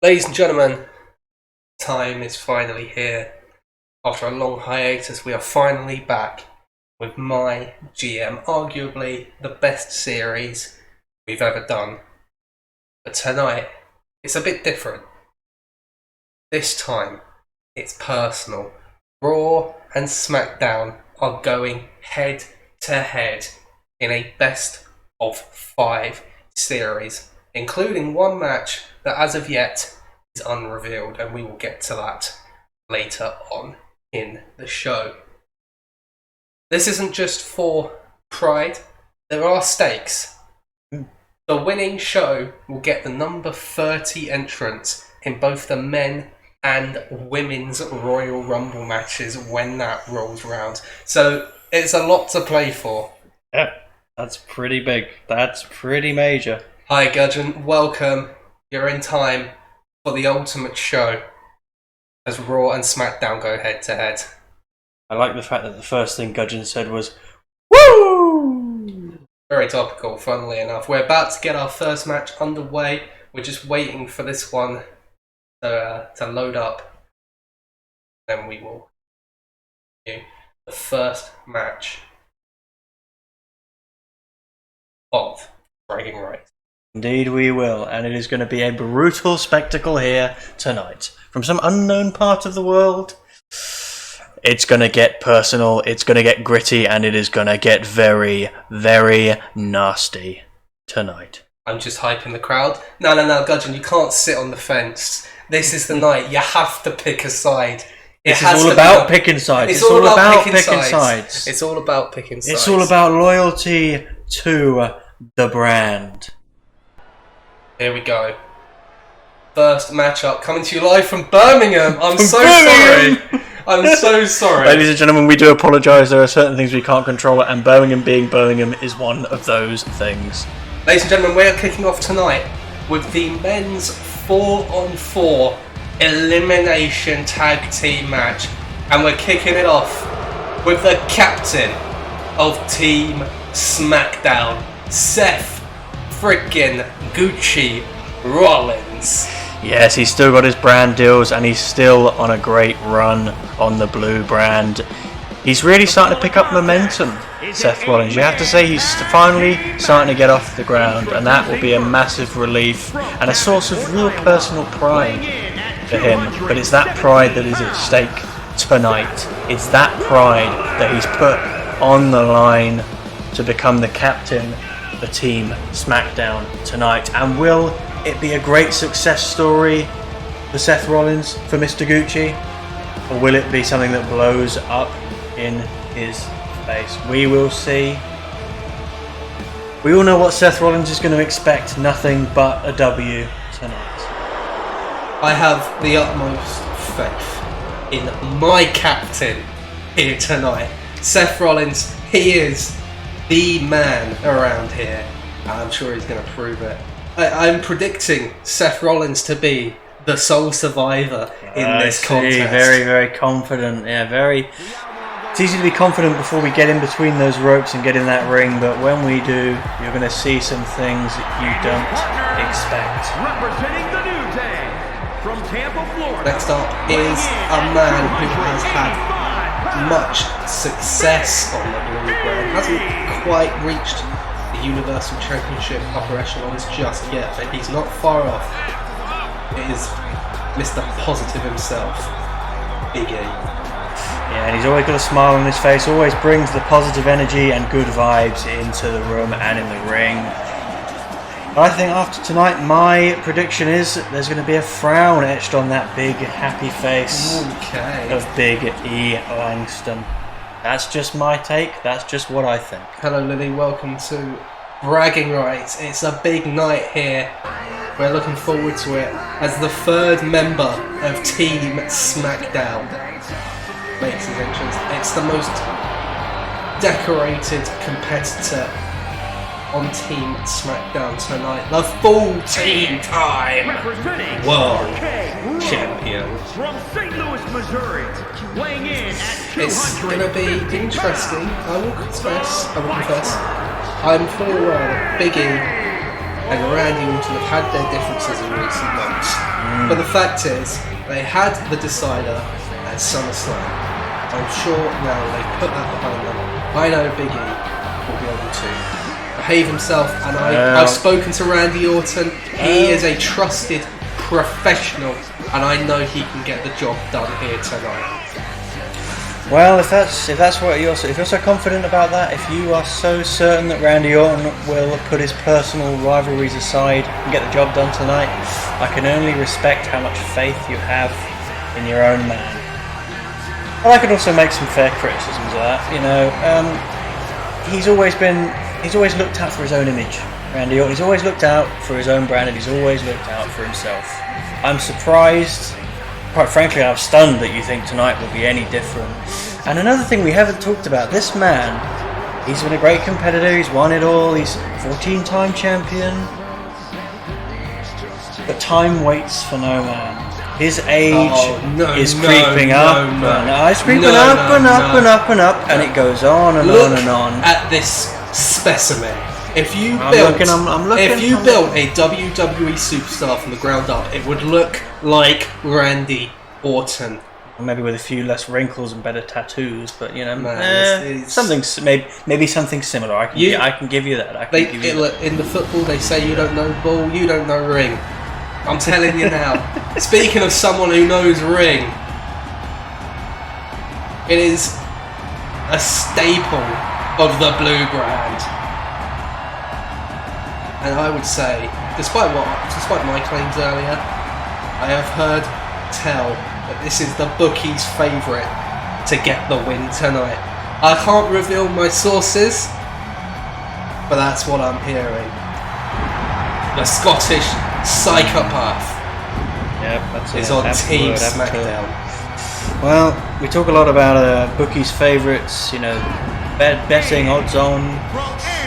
Ladies and gentlemen, time is finally here. After a long hiatus, we are finally back with MyGM, arguably the best series we've ever done. But tonight, it's a bit different. This time, it's personal. Raw and SmackDown are going head to head in a best of 5 series, including one match that as of yet is unrevealed, and we will get to that later on in the show. This isn't just for pride, there are stakes. The winning show will get the number 30 entrance in both the men and women's Royal Rumble matches when that rolls round. So it's a lot to play for. Yeah, that's pretty big. That's pretty major. Hi Gudgeon, welcome. You're in time for the ultimate show as Raw and SmackDown go head to head. I like the fact that the first thing Gudgeon said was, "Woo!" Very topical, funnily enough. We're about to get our first match underway. We're just waiting for this one to load up. Then we will do the first match of Bragging Rights. Indeed we will, and it is going to be a brutal spectacle here tonight. From some unknown part of the world, it's going to get personal, it's going to get gritty, and it is going to get very, very nasty tonight. I'm just hyping the crowd. No, Gudgeon, you can't sit on the fence. This is the night. You have to pick a side. It's all about picking sides. It's all about picking sides. It's all about picking sides. It's all about loyalty to the brand. Here we go. First matchup coming to you live from Birmingham. I'm so sorry. I'm so sorry. Ladies and gentlemen, we do apologise. There are certain things we can't control, and Birmingham being Birmingham is one of those things. Ladies and gentlemen, we are kicking off tonight with the men's 4-on-4 elimination tag team match. And we're kicking it off with the captain of Team SmackDown, Seth freaking Gucci Rollins. Yes, he's still got his brand deals and he's still on a great run on the blue brand. He's really starting to pick up momentum, Seth Rollins. You have to say he's finally starting to get off the ground, and that will be a massive relief and a source of real personal pride for him. But it's that pride that is at stake tonight. It's that pride that he's put on the line to become the captain of the Team SmackDown tonight. And will it be a great success story for Seth Rollins, for Mr. Gucci? Or will it be something that blows up in his face? We will see. We all know what Seth Rollins is going to expect. Nothing but a W tonight. I have the utmost faith in my captain here tonight. Seth Rollins, he is the man around here. I'm sure he's going to prove it. I'm predicting Seth Rollins to be the sole survivor in this contest. Very, very confident. Yeah, very. It's easy to be confident before we get in between those ropes and get in that ring, but when we do, you're going to see some things that you don't expect. Representing the New Day from Tampa, Florida. Next up is a man who has had much success on the blue brand. Hasn't quite reached the Universal Championship upper echelons just yet, but he's not far off. It is Mr. Positive himself, Big E. Yeah, and he's always got a smile on his face, always brings the positive energy and good vibes into the room and in the ring. I think after tonight, my prediction is that there's going to be a frown etched on that big happy face of Big E Langston. That's just my take, that's just what I think. Hello Lily, welcome to Bragging Rights. It's a big night here. We're looking forward to it as the third member of Team SmackDown makes his entrance. It's the most decorated competitor on Team SmackDown tonight. The full team time world champion. From St. Louis, Missouri, weighing in at 200. It's gonna be interesting. I will confess. I'm for Big E and Randy Orton have had their differences in recent months. But the fact is, they had the decider at SummerSlam. I'm sure now they've put that behind them. I know Big E will be able to behave himself, and I've spoken to Randy Orton. He is a trusted professional, and I know he can get the job done here tonight. Well, if that's what if you're so confident about that, if you are so certain that Randy Orton will put his personal rivalries aside and get the job done tonight, I can only respect how much faith you have in your own man. But I could also make some fair criticisms of that. You know, he's always looked out for his own image. Randy Orton, he's always looked out for his own brand, and he's always looked out for himself. I'm surprised. Quite frankly, I'm stunned that you think tonight will be any different. And another thing we haven't talked about, this man, he's been a great competitor, he's won it all, he's 14-time champion. But time waits for no man. His age is creeping up. It's creeping up, and it goes on and on and on. At this specimen. If you I'm built a WWE superstar from the ground up, it would look like Randy Orton. Maybe with a few less wrinkles and better tattoos, but you know, it's maybe something similar. I can give you that. In the football, they say you don't know ball, you don't know ring. I'm telling you now. Speaking of someone who knows ring, it is a staple of the blue brand. And I would say, despite my claims earlier, I have heard tell that this is the bookie's favourite to get the win tonight. I can't reveal my sources, but that's what I'm hearing. The Scottish psychopath is on Team SmackDown. Well, we talk a lot about bookies' favourites, you know, betting, odds on.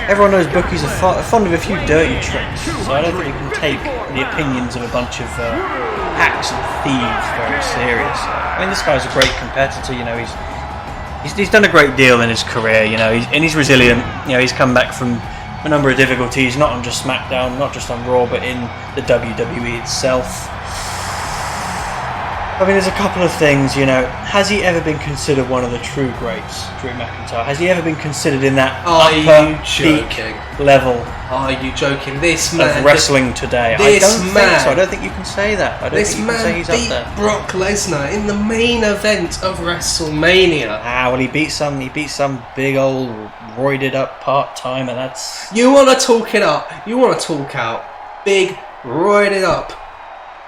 Everyone knows bookies are fond of a few dirty tricks, so I don't think you can take the opinions of a bunch of hacks and thieves very serious. I mean, this guy's a great competitor, you know, he's done a great deal in his career, you know, he's resilient, you know, he's come back from a number of difficulties, not on just SmackDown, not just on Raw, but in the WWE itself. I mean, there's a couple of things, you know. Has he ever been considered one of the true greats, Drew McIntyre? Has he ever been considered in that upper peak level? Are you joking? This man of wrestling today. I don't think so. I don't think you can say that. I don't think you can say he's up there. Beat Brock Lesnar in the main event of WrestleMania. Well, he beat some big old roided up part-timer. That's... You want to talk it up. You want to talk out big roided up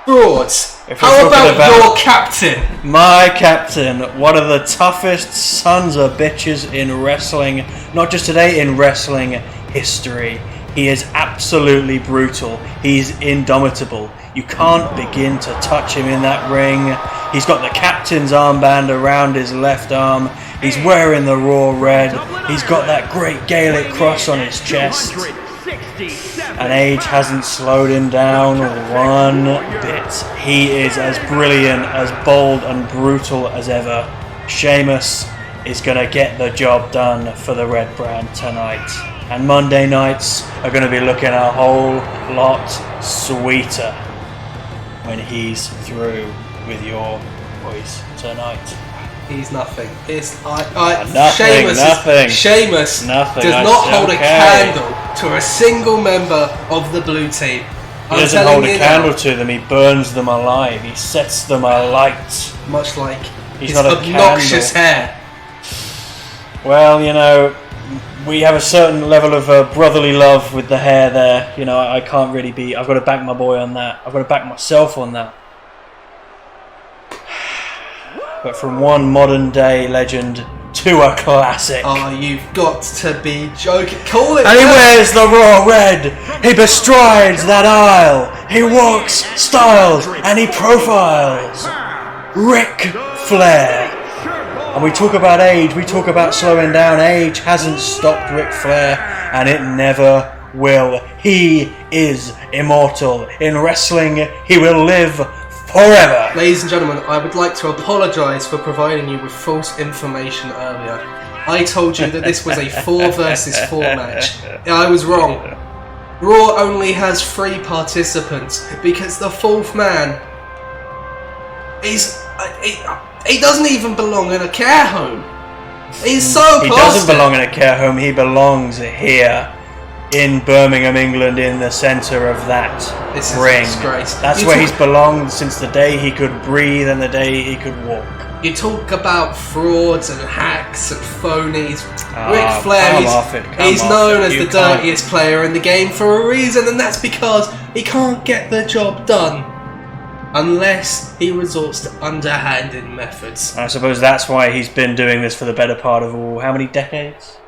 frauds. How about your captain? My captain, one of the toughest sons of bitches in wrestling, not just today, in wrestling history. He is absolutely brutal. He's indomitable. You can't begin to touch him in that ring. He's got the captain's armband around his left arm. He's wearing the raw red. He's got that great Gaelic cross on his chest. And age hasn't slowed him down one bit. He is as brilliant, as bold and brutal as ever. Sheamus is going to get the job done for the Red Brand tonight. And Monday nights are going to be looking a whole lot sweeter when he's through with your boys tonight. He's nothing. Sheamus does not hold a candle to a single member of the blue team. He doesn't hold a candle to them, he burns them alive, he sets them alight. Much like his obnoxious hair. Well, you know, we have a certain level of brotherly love with the hair there. You know, I can't really be... I've got to back my boy on that. I've got to back myself on that. But from one modern day legend to a classic. Oh, you've got to be joking. Call it. And he wears the raw red. He bestrides that aisle. He walks, styles, and he profiles. Ric Flair. And we talk about age, we talk about slowing down. Age hasn't stopped Ric Flair, and it never will. He is immortal. In wrestling, he will live forever. Ladies and gentlemen, I would like to apologise for providing you with false information earlier. I told you that this was a 4 versus 4 match. I was wrong. Raw only has 3 participants because the 4th man he doesn't even belong in a care home. He's so He past doesn't belong in a care home. He belongs here in Birmingham, England, in the centre of that This ring. is a disgrace. That's where he's belonged since the day he could breathe and the day he could walk. You talk about frauds and hacks and phonies. Oh, Ric Flair, he's known as the dirtiest player in the game for a reason, and that's because he can't get the job done unless he resorts to underhanded methods. I suppose that's why he's been doing this for the better part of how many decades?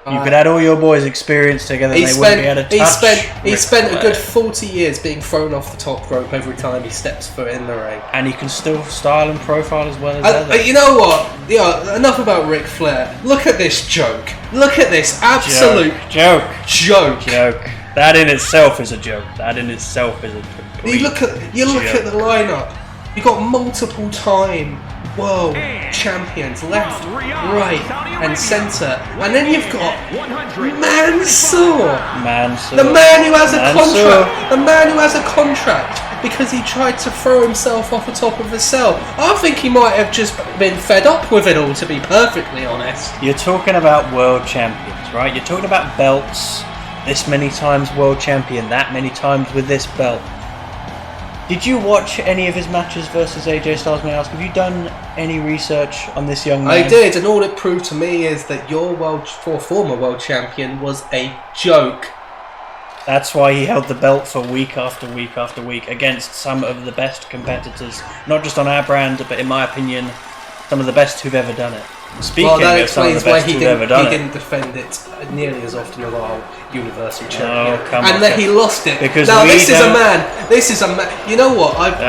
You could add all your boys' experience together and they wouldn't be able to touch He Ric spent a Flair. good 40 years being thrown off the top rope every time he steps foot in the ring. And he can still style and profile as well as But others. you know what? Yeah, enough about Ric Flair. Look at this joke. Look at this absolute Joke. joke. That in itself is a joke. That in itself is a complete You look at the lineup. You got multiple time world champions left, right, and centre, and then you've got Mansoor, the man who has a contract. The man who has a contract because he tried to throw himself off the top of the cell. I think he might have just been fed up with it all, to be perfectly honest. You're talking about world champions, right? You're talking about belts. This many times world champion, that many times with this belt. Did you watch any of his matches versus AJ Styles, may I ask? Have you done any research on this young man? I did, and all it proved to me is that your former world champion was a joke. That's why he held the belt for week after week after week against some of the best competitors, not just on our brand, but in my opinion, some of the best who've ever done it. Speaking that of some of the explains why best who've ever done he it. didn't defend it nearly as often as our Universal Champion, come and on, that he lost it. because now we this is a don't- man. This is a man. You know what? Okay.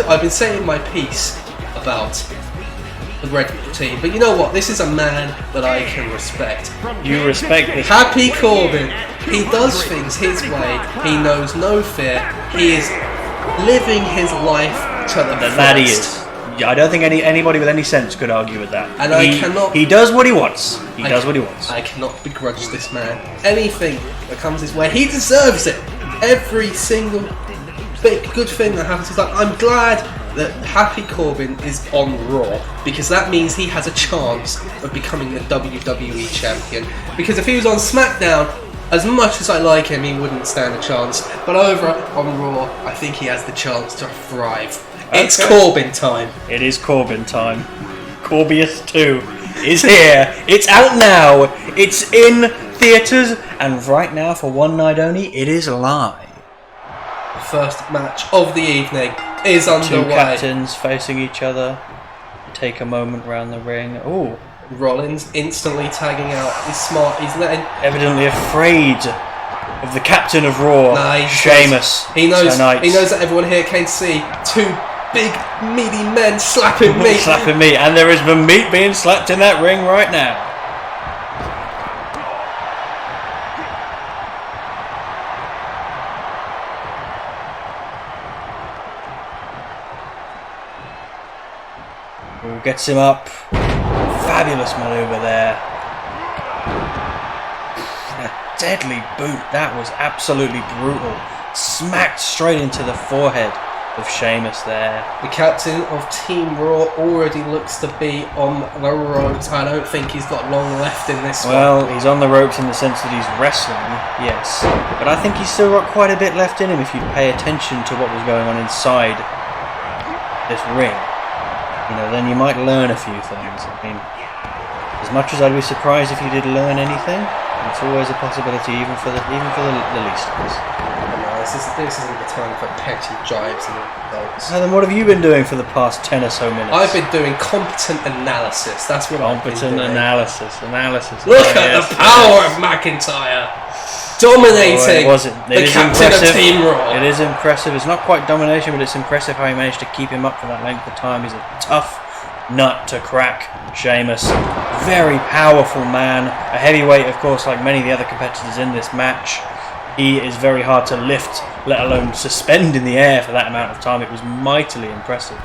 I've been saying my piece about the Red Bull team, but you know what? This is a man that I can respect. You respect this. Happy Corbin. He does things his way. He knows no fear. He is living his life to the fullest. That he is. Yeah, I don't think anybody with any sense could argue with that. And I cannot. He does what he wants. He does what he wants. I cannot begrudge this man anything that comes his way. He deserves it. Every single big good thing that happens. I'm glad that Happy Corbin is on Raw because that means he has a chance of becoming the WWE champion. Because if he was on SmackDown, as much as I like him, he wouldn't stand a chance. But over on Raw, I think he has the chance to thrive. It's Okay. Corbin time. It is Corbin time. Corbius 2 is here. It's out now. It's in theatres, and right now, for one night only, it is live. First match of the evening is Two underway. captains facing each other. Take a moment round the ring. Ooh, Rollins instantly tagging out. He's smart. He's letting. evidently afraid of the captain of Raw, Nah, Sheamus. He knows. tonight. He knows that everyone here can see two big meaty men slapping me. Slapping me, and there is the meat being slapped in that ring right now. Ooh, gets him up. Fabulous maneuver there. A deadly boot. That was absolutely brutal. Smacked straight into the forehead of Sheamus there. The captain of Team Raw already looks to be on the ropes. I don't think he's got long left in this one. Well, he's on the ropes in the sense that he's wrestling, yes. But I think he's still got quite a bit left in him if you pay attention to what was going on inside this ring. You know, then you might learn a few things. I mean, as much as I'd be surprised if you did learn anything, it's always a possibility, even for the least of us. No, this isn't the time for petty jibes and insults. So then what have you been doing for the past 10 or so minutes? I've been doing competent analysis. That's what I've been Competent doing. analysis. Look at the power of McIntyre dominating the captain of Team Raw. It is impressive. It's not quite domination, but it's impressive how he managed to keep him up for that length of time. He's a tough nut to crack, Sheamus. Very powerful man. A heavyweight, of course, like many of the other competitors in this match. He is very hard to lift, let alone suspend in the air for that amount of time. It was mightily impressive.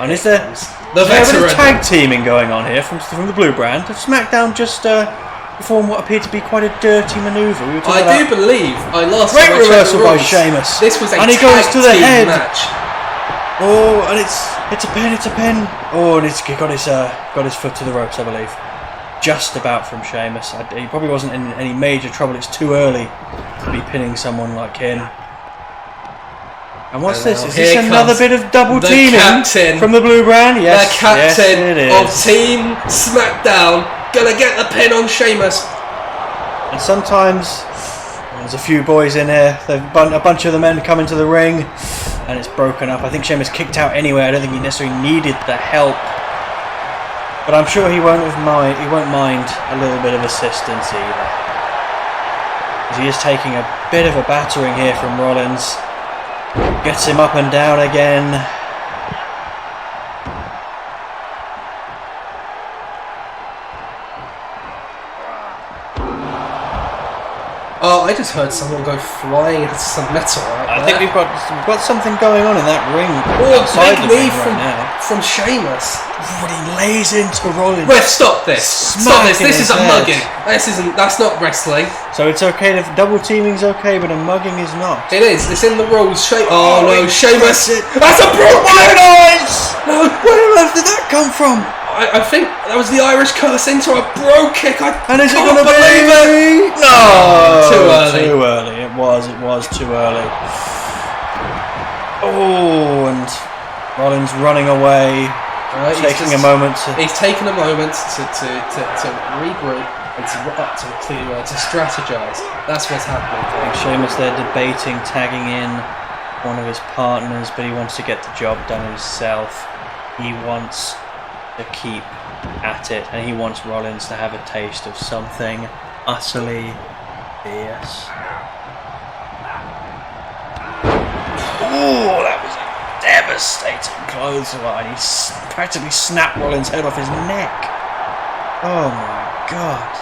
And is there a bit of tag teaming going on here from the Blue brand? Have SmackDown just perform what appeared to be quite a dirty manoeuvre. We were talking I do about believe I last great time I checked reversal the by rules, Sheamus. This was a And he goes tag to the team head. match. Oh, and it's a pin, it's a pin. Oh, and he got his foot to the ropes, I believe. Just about from Sheamus. He probably wasn't in any major trouble. It's too early to be pinning someone like him. And what's this? Is this another bit of double teaming from the Blue Brand? Yes, the captain yes, it is. of Team SmackDown gonna get the pin on Sheamus. And sometimes there's a few boys in here. A bunch of the men come into the ring, and it's broken up. I think Sheamus kicked out anyway. I don't think he necessarily needed the help, but I'm sure he won't mind. He won't mind a little bit of assistance either, because he is taking a bit of a battering here from Rollins. Gets him up and down again. Oh, I just heard someone go flying into some metal right I there. think we've got something going on in that ring. Oh, outside big the knee ring right from Sheamus. now. He lays into Rollins. Ref, stop this. Stop this. Smacking This is his a head. mugging. That's not wrestling. So it's okay if double teaming's okay, but a mugging is not. It is. It's in the rules. Oh no, Sheamus. It. That's a broken Nice! No, Where on earth did that come from? I think that was the Irish curse into a bro kick. And is it can't going to believe be? it. No! Too early. Too early. It was too early. Oh, and Rollins running away, taking a moment to... He's taken a moment to regroup and to strategize. That's what's happening. I think Sheamus there debating tagging in one of his partners, but he wants to get the job done himself. He wants to keep at it, and he wants Rollins to have a taste of something utterly fierce. Oh, that was a devastating clothesline. He practically snapped Rollins' head off his neck. Oh my god.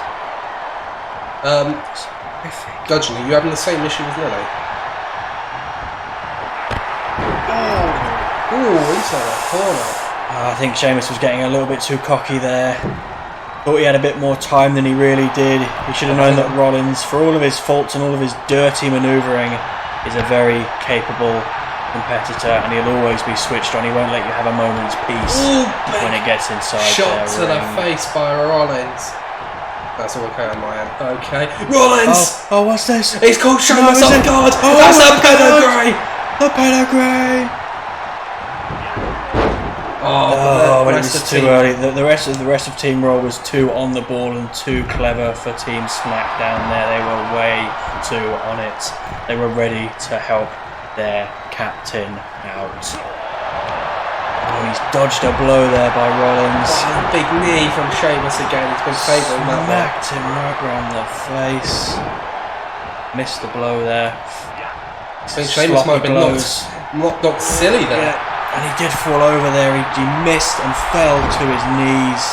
Gudgeon, are you having the same issue as Lily? Oh, inside that corner. I think Sheamus was getting a little bit too cocky there. Thought he had a bit more time than he really did. He should have known that Rollins, for all of his faults and all of his dirty manoeuvring, is a very capable competitor, and he'll always be switched on. He won't let you have a moment's peace when it gets inside Shot to their the ring. face by Rollins. That's all okay on my end. Okay. Rollins! Oh, what's this? He's called Sheamus is off it? guard! Oh, That's my a pedigree! The pedigree! Oh, but it was too early. The rest of Team Raw was too on the ball and too clever for Team SmackDown there. They were way too on it. They were ready to help their captain out. Oh, he's dodged a blow there by Rollins. Oh, big knee from Sheamus again. He's been favouring that one. Smacked him right round the face. Missed the blow there. I think Sheamus might have been knocked silly there. Yeah. And he did fall over there. He missed and fell to his knees.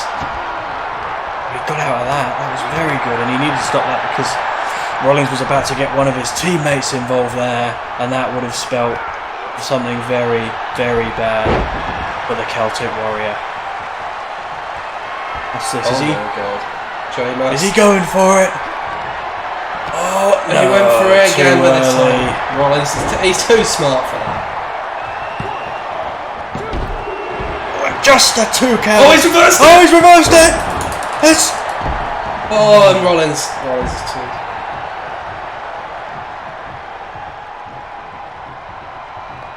He got out of that. That was very good, and he needed to stop that because Rollins was about to get one of his teammates involved there, and that would have spelt something very, very bad for the Celtic Warrior. What's this? Oh my god. Sheamus. Is he going for it? Oh, no, he went for it again with this early. time. Rollins, he's too smart for that. Just a 2 count. Oh, he's reversed it! Oh, he's reversed it! It's... Oh, and Rollins is too.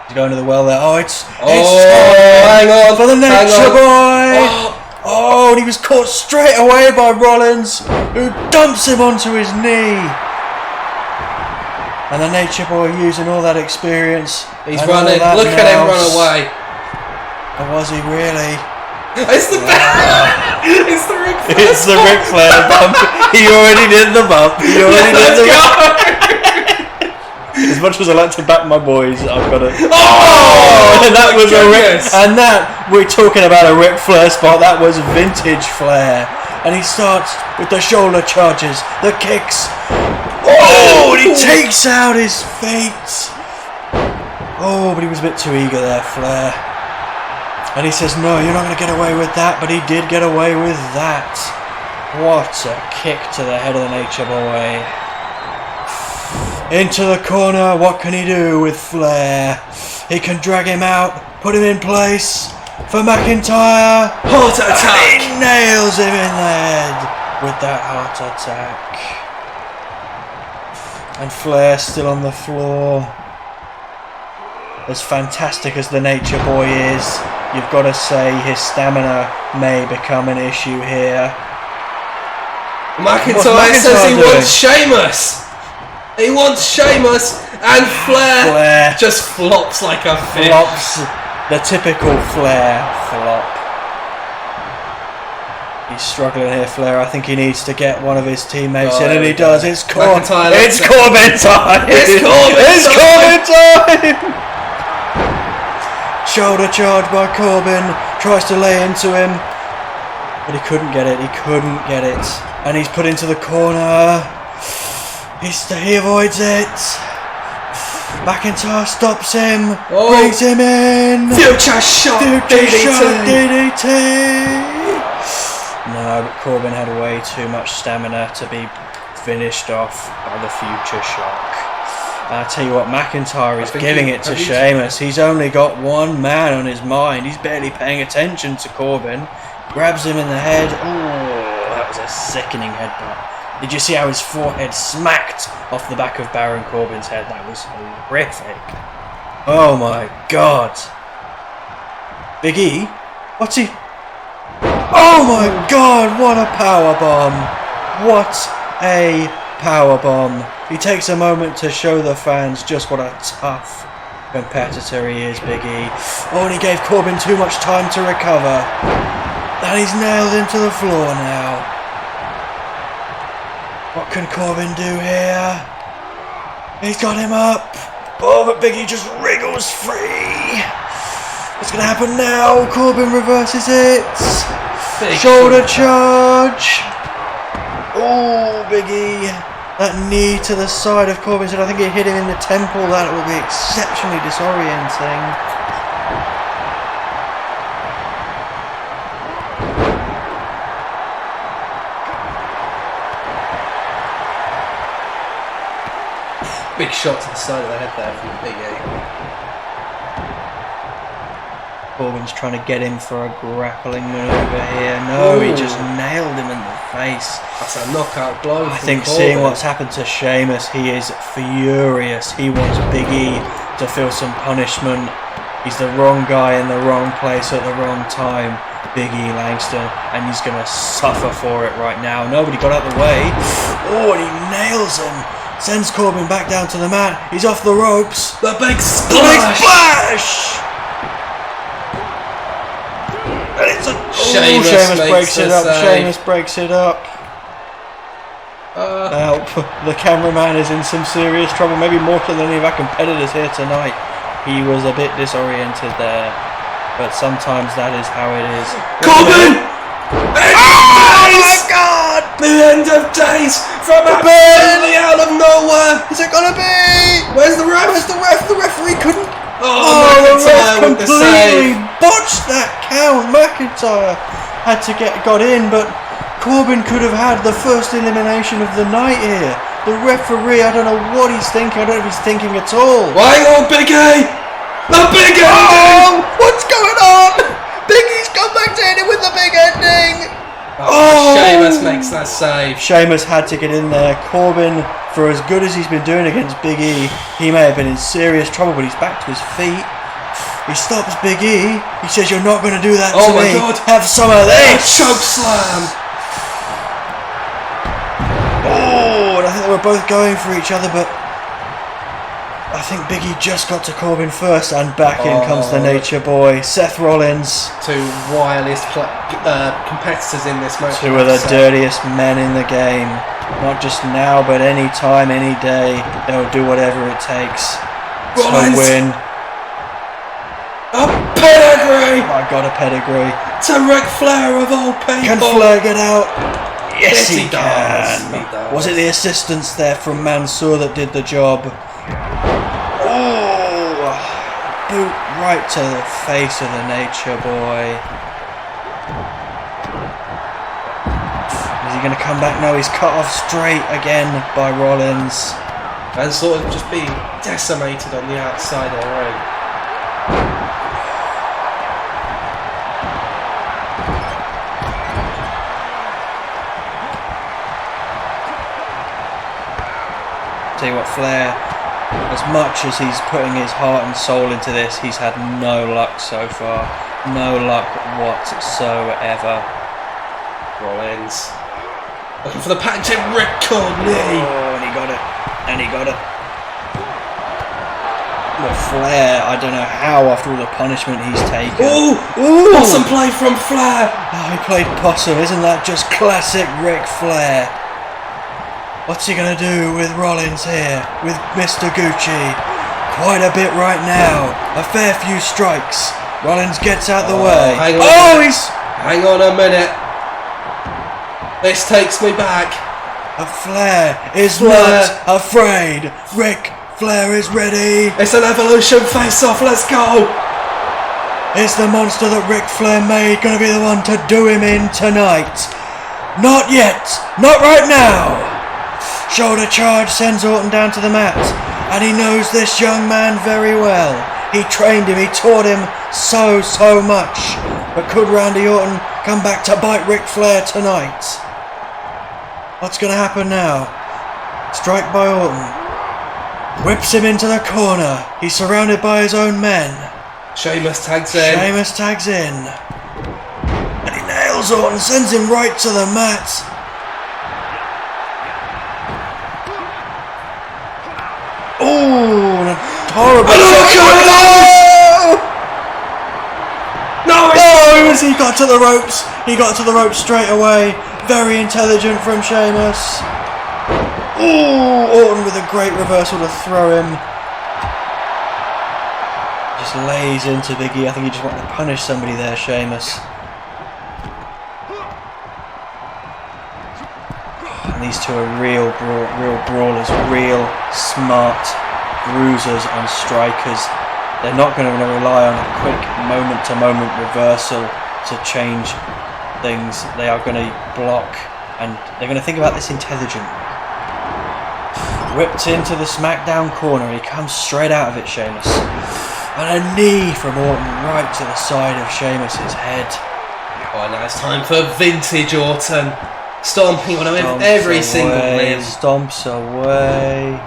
He's going to the well there. Oh, it's hang on. for the Nature Boy! Oh. Oh, and he was caught straight away by Rollins, who dumps him onto his knee. And the Nature Boy using all that experience. He's running. Look at him run away. Or was he really? It's the it's the Ric Flair. It's the Ric Flair bump. He already did the bump. He already did the bump. As much as I like to back my boys, I've got to. Oh! And that was goodness. and that we're talking about a Ric Flair spot. That was vintage Flair, and he starts with the shoulder charges, the kicks. Oh! And he takes out his feet. Oh, but he was a bit too eager there, Flair. And he says, "No, you're not going to get away with that." But he did get away with that. What a kick to the head of the Nature Boy. Into the corner, what can he do with Flair? He can drag him out, put him in place for McIntyre. Heart attack! He nails him in the head with that heart attack. And Flair still on the floor. As fantastic as the Nature Boy is, you've got to say his stamina may become an issue here. McIntyre says he wants Sheamus. He wants Sheamus, and Flair just flops like a fish. Flops, the typical Flair flop. He's struggling here, Flair. I think he needs to get one of his teammates in, and he does. It's Corbin time. It's Corbin time. It's Corbin time. Shoulder charge by Corbin. Tries to lay into him, but he couldn't get it. He couldn't get it, and he's put into the corner. He avoids it. McIntyre stops him, brings him in. Future shot, DDT. No, but Corbin had way too much stamina to be finished off by the future shock. I'll tell you what, McIntyre is giving it to Sheamus. He's only got one man on his mind. He's barely paying attention to Corbin. Grabs him in the head. Oh, that was a sickening headbutt. Did you see how his forehead smacked off the back of Baron Corbin's head? That was horrific. Oh my god. Big E? What's he... Oh my god, what a power bomb. What a power bomb. He takes a moment to show the fans just what a tough competitor he is, Big E. Oh, and he gave Corbin too much time to recover. And he's nailed him to the floor now. What can Corbin do here? He's got him up. Oh, but Big E just wriggles free. What's going to happen now? Corbin reverses it. Shoulder charge. Oh, Big E. That knee to the side of Corbin's head. I think it hit him in the temple. That will be exceptionally disorienting. Big shot to the side of the head there from the Big E. Corbin's trying to get him for a grappling maneuver here. No, he just nailed him in the face. That's a knockout blow. I think seeing what's happened to Sheamus, he is furious. He wants Big E to feel some punishment. He's the wrong guy in the wrong place at the wrong time, Big E Langston, and he's going to suffer for it right now. Nobody got out of the way. Oh, and he nails him. Sends Corbin back down to the mat. He's off the ropes. The big splash! The big splash! And it's a... Sheamus breaks it up. Sheamus breaks it up. Help. The cameraman is in some serious trouble. Maybe more than any of our competitors here tonight. He was a bit disoriented there. But sometimes that is how it is. Corbin! Oh my god! The end of days from absolutely out of nowhere! Is it gonna be? Where's the ref? Where's the ref? The referee couldn't... the ref completely botched that count. McIntyre had to got in, but Corbin could have had the first elimination of the night here. The referee, I don't know what he's thinking. I don't know if he's thinking at all. Hang on, Big E! The big ending! Oh, what's going on? Big E's come back to hit it with the big ending. Oh, Sheamus makes that save. Sheamus had to get in there. Corbin, for as good as he's been doing against Big E, he may have been in serious trouble, but he's back to his feet. He stops Big E. He says, "You're not going to do that to me. Oh my god. Have some of this." Choke slam. Oh, and I think they were both going for each other, but I think Big E just got to Corbin first, and back in comes the Nature Boy, Seth Rollins. Two wiliest competitors in this match. Two of the dirtiest men in the game. Not just now, but any time, any day. They'll do whatever it takes Rollins. to win. A pedigree! I got a pedigree. To Ric Flair of all people. Can Flair get out? Yes, he does. can. He does. Was it the assistance there from Mansoor that did the job? Oh, boot right to the face of the Nature Boy. Is he he going to come back? No, he's cut off straight again by Rollins. And sort of just being decimated on the outside of the ring. Tell you what, Flair, as much as he's putting his heart and soul into this, he's had no luck so far. No luck whatsoever. Rollins looking for the patented ripcord knee. Oh, and he got it. And he got it. Well, Flair, I don't know how after all the punishment he's taken. Ooh! Possum play from Flair. Oh, he played possum. Isn't that just classic Ric Flair? What's he going to do with Rollins here? With Mr. Gucci? Quite a bit right now. A fair few strikes. Rollins gets out the way. Hang on a minute. This takes me back. Flair is not afraid. Ric Flair is ready. It's an Evolution face-off. Let's go. Is the monster that Ric Flair made going to be the one to do him in tonight? Not yet. Not right now. Shoulder charge sends Orton down to the mat. And he knows this young man very well. He trained him. He taught him so much. But could Randy Orton come back to bite Ric Flair tonight? What's going to happen now? Strike by Orton. Whips him into the corner. He's surrounded by his own men. Sheamus tags in. And he nails Orton, sends him right to the mat. Oh, and a horrible... He got to the ropes. He got to the ropes straight away. Very intelligent from Sheamus. Ooh, Orton with a great reversal to throw him. Just lays into Big E. I think he just wanted to punish somebody there, Sheamus. And these two are real brawlers, real smart bruisers and strikers. They're not going to rely on a quick moment-to-moment reversal to change things. They are going to block, and they're going to think about this intelligent. Whipped into the SmackDown corner. He comes straight out of it, Sheamus. And a knee from Orton right to the side of Sheamus's head. Oh, now it's time for vintage Orton. Stomping on him with every single limb. Stomps away.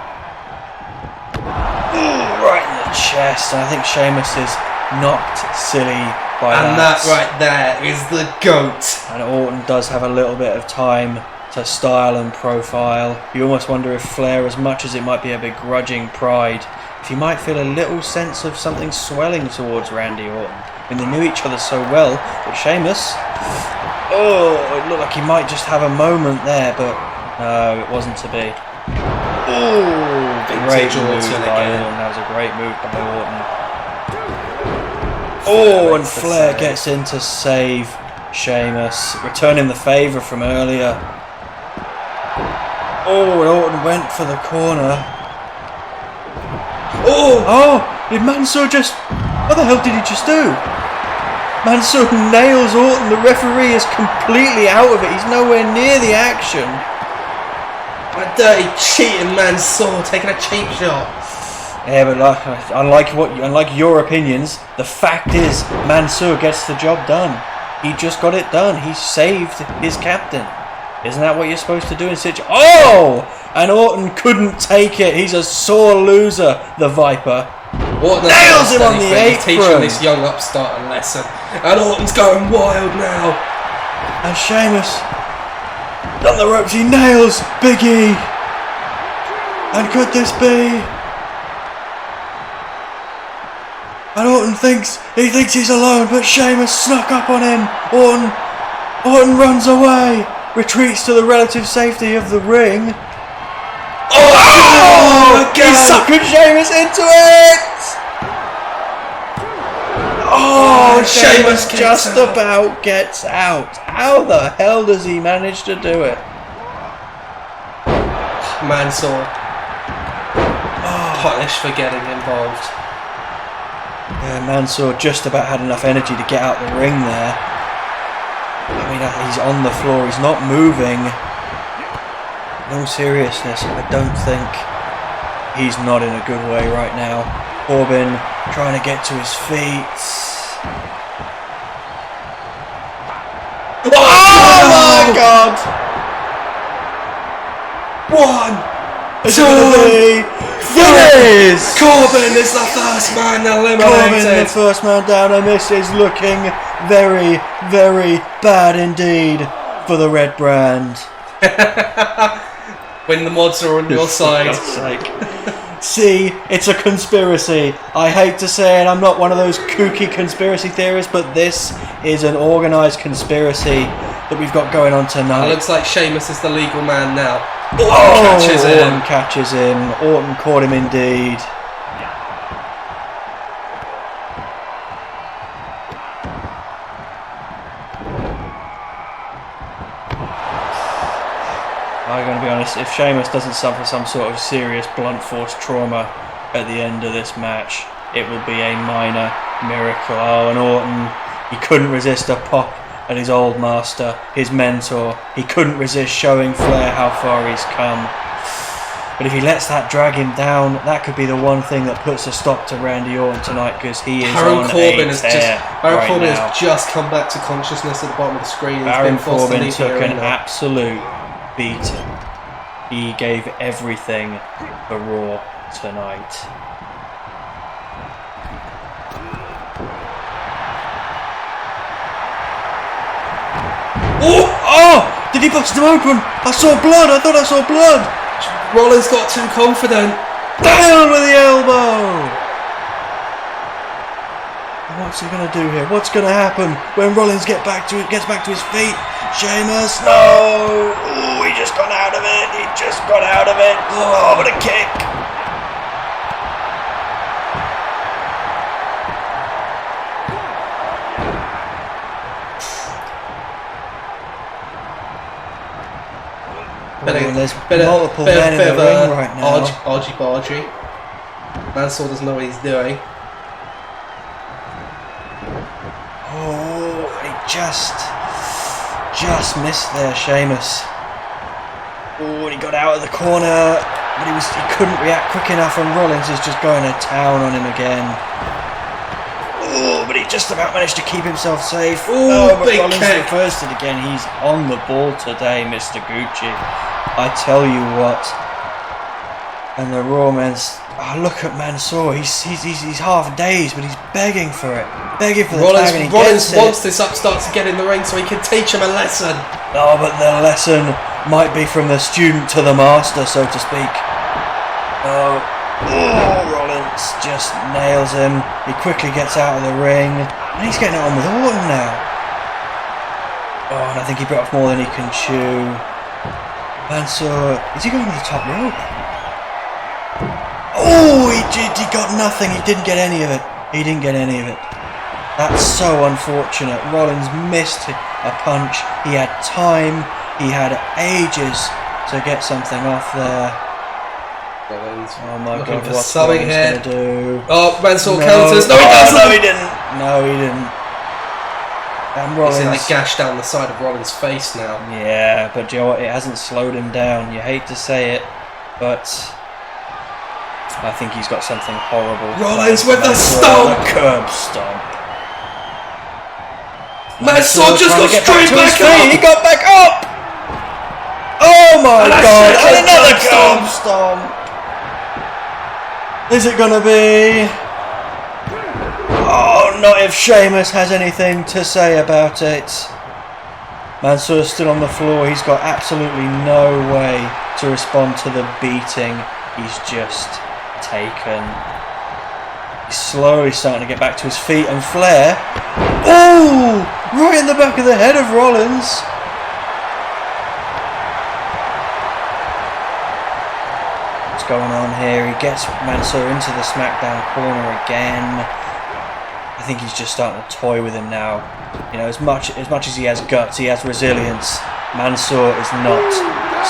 Right in the chest. And I think Sheamus is knocked silly by that. And that right there is the GOAT. And Orton does have a little bit of time to style and profile. You almost wonder if Flair, as much as it might be a begrudging pride, if he might feel a little sense of something swelling towards Randy Orton. I mean, they knew each other so well, but Sheamus, it looked like he might just have a moment there, but no, it wasn't to be. Great move by Orton. That was a great move by Orton. And Flair gets in to save Sheamus, returning the favour from earlier. And Orton went for the corner. Did Mansoor just... What the hell did he just do? Mansoor nails Orton. The referee is completely out of it. He's nowhere near the action. A dirty cheating Mansoor taking a cheap shot. Yeah, but unlike your opinions, the fact is Mansoor gets the job done. He just got it done. He saved his captain. Isn't that what you're supposed to do in such... And Orton couldn't take it. He's a sore loser, the Viper. Orton nails him on the apron. He's teaching this young upstart a lesson. And Orton's going wild now. And Sheamus, on the ropes, he nails Big E. And could this be... And Orton thinks he's alone, but Sheamus snuck up on him. Orton runs away, retreats to the relative safety of the ring. He suckered Sheamus into it! Sheamus just about gets out. How the hell does he manage to do it? Mansoor. Punished for getting involved. Yeah, Mansoor just about had enough energy to get out the ring there. I mean, he's on the floor. He's not moving. In all seriousness, I don't think he's not in a good way right now. Corbin trying to get to his feet. Oh my God! 1, 2, Yes! Corbin is the first man Corbin, the eliminated. first man down, and this is looking very, very bad indeed for the red brand. When the mods are on your side. See, it's a conspiracy. I hate to say it, I'm not one of those kooky conspiracy theorists, but this is an organised conspiracy that we've got going on It tonight. looks like Sheamus is the legal man now. Orton catches him. Orton caught him indeed. I'm going to be honest, if Sheamus doesn't suffer some sort of serious blunt force trauma at the end of this match, it will be a minor miracle. Oh, and Orton, he couldn't resist a pop at his old master, his mentor. He couldn't resist showing Flair how far he's come. But if he lets that drag him down, that could be the one thing that puts a stop to Randy Orton tonight, because he is Baron on Corbin a has tear Baron Corbin right now. has just come back to consciousness at the bottom of the screen. He's Baron been forced to Corbin leave the took an arena. absolute beating. He gave everything for Raw tonight. Oh! Did he bust him open? I saw blood. I thought I saw blood. Rollins got too confident. Down with the elbow. What's he gonna do here? What's gonna happen when Rollins gets back to his feet? Sheamus, no! Oh, he just got out of it. He just got out of it. Oh, what a kick! There's multiple men in the ring right now. Argy-bargy. Mansoor doesn't know what he's doing. Oh, he just missed there, Sheamus. Oh, and he got out of the corner, but he couldn't react quick enough, and Rollins is just going to town on him again. Oh, but he just about managed to keep himself safe. Oh, but big Rollins kick. reversed it again. He's on the ball today, Mr. Gucci. I tell you what. And the Raw men's... Oh, look at Mansoor. He's half dazed, but he's begging for it. Begging for the tag, and he Rollins gets wants it. this upstart to get in the ring so he can teach him a lesson. Oh, but the lesson might be from the student to the master, so to speak. Oh, Rollins just nails him. He quickly gets out of the ring, and he's getting it on with Orton now. Oh, and I think he bit off more than he can chew. Mansoor, is he going to the top rope? Oh, he got nothing. He didn't get any of it. That's so unfortunate. Rollins missed a punch. He had time. He had ages to get something off there. Rollins Oh my looking God, for what's something Rollins here. going to do? Oh, Mansoor counters. No, he Oh, doesn't. no, he didn't. No, he didn't. And He's in the Rollins... gash down the side of Rollins' face now. Yeah, but do you know what? It hasn't slowed him down. You hate to say it, but I think he's got something horrible. Rollins with the Mansoor, stomp. the curb stomp. Mansoor just trying got to get straight to his back feet. up. He got back up. Oh my And a God! second And another curb curb stomp. Is it gonna be? Oh, not if Sheamus has anything to say about it. Mansoor's still on the floor. He's got absolutely no way to respond to the beating he's just taken. He's slowly starting to get back to his feet, and Flair... Oh! Right in the back of the head of Rollins. What's going on here? He gets Mansoor into the SmackDown corner again. I think he's just starting to toy with him now. You know, as much as he has guts, he has resilience. Mansoor is not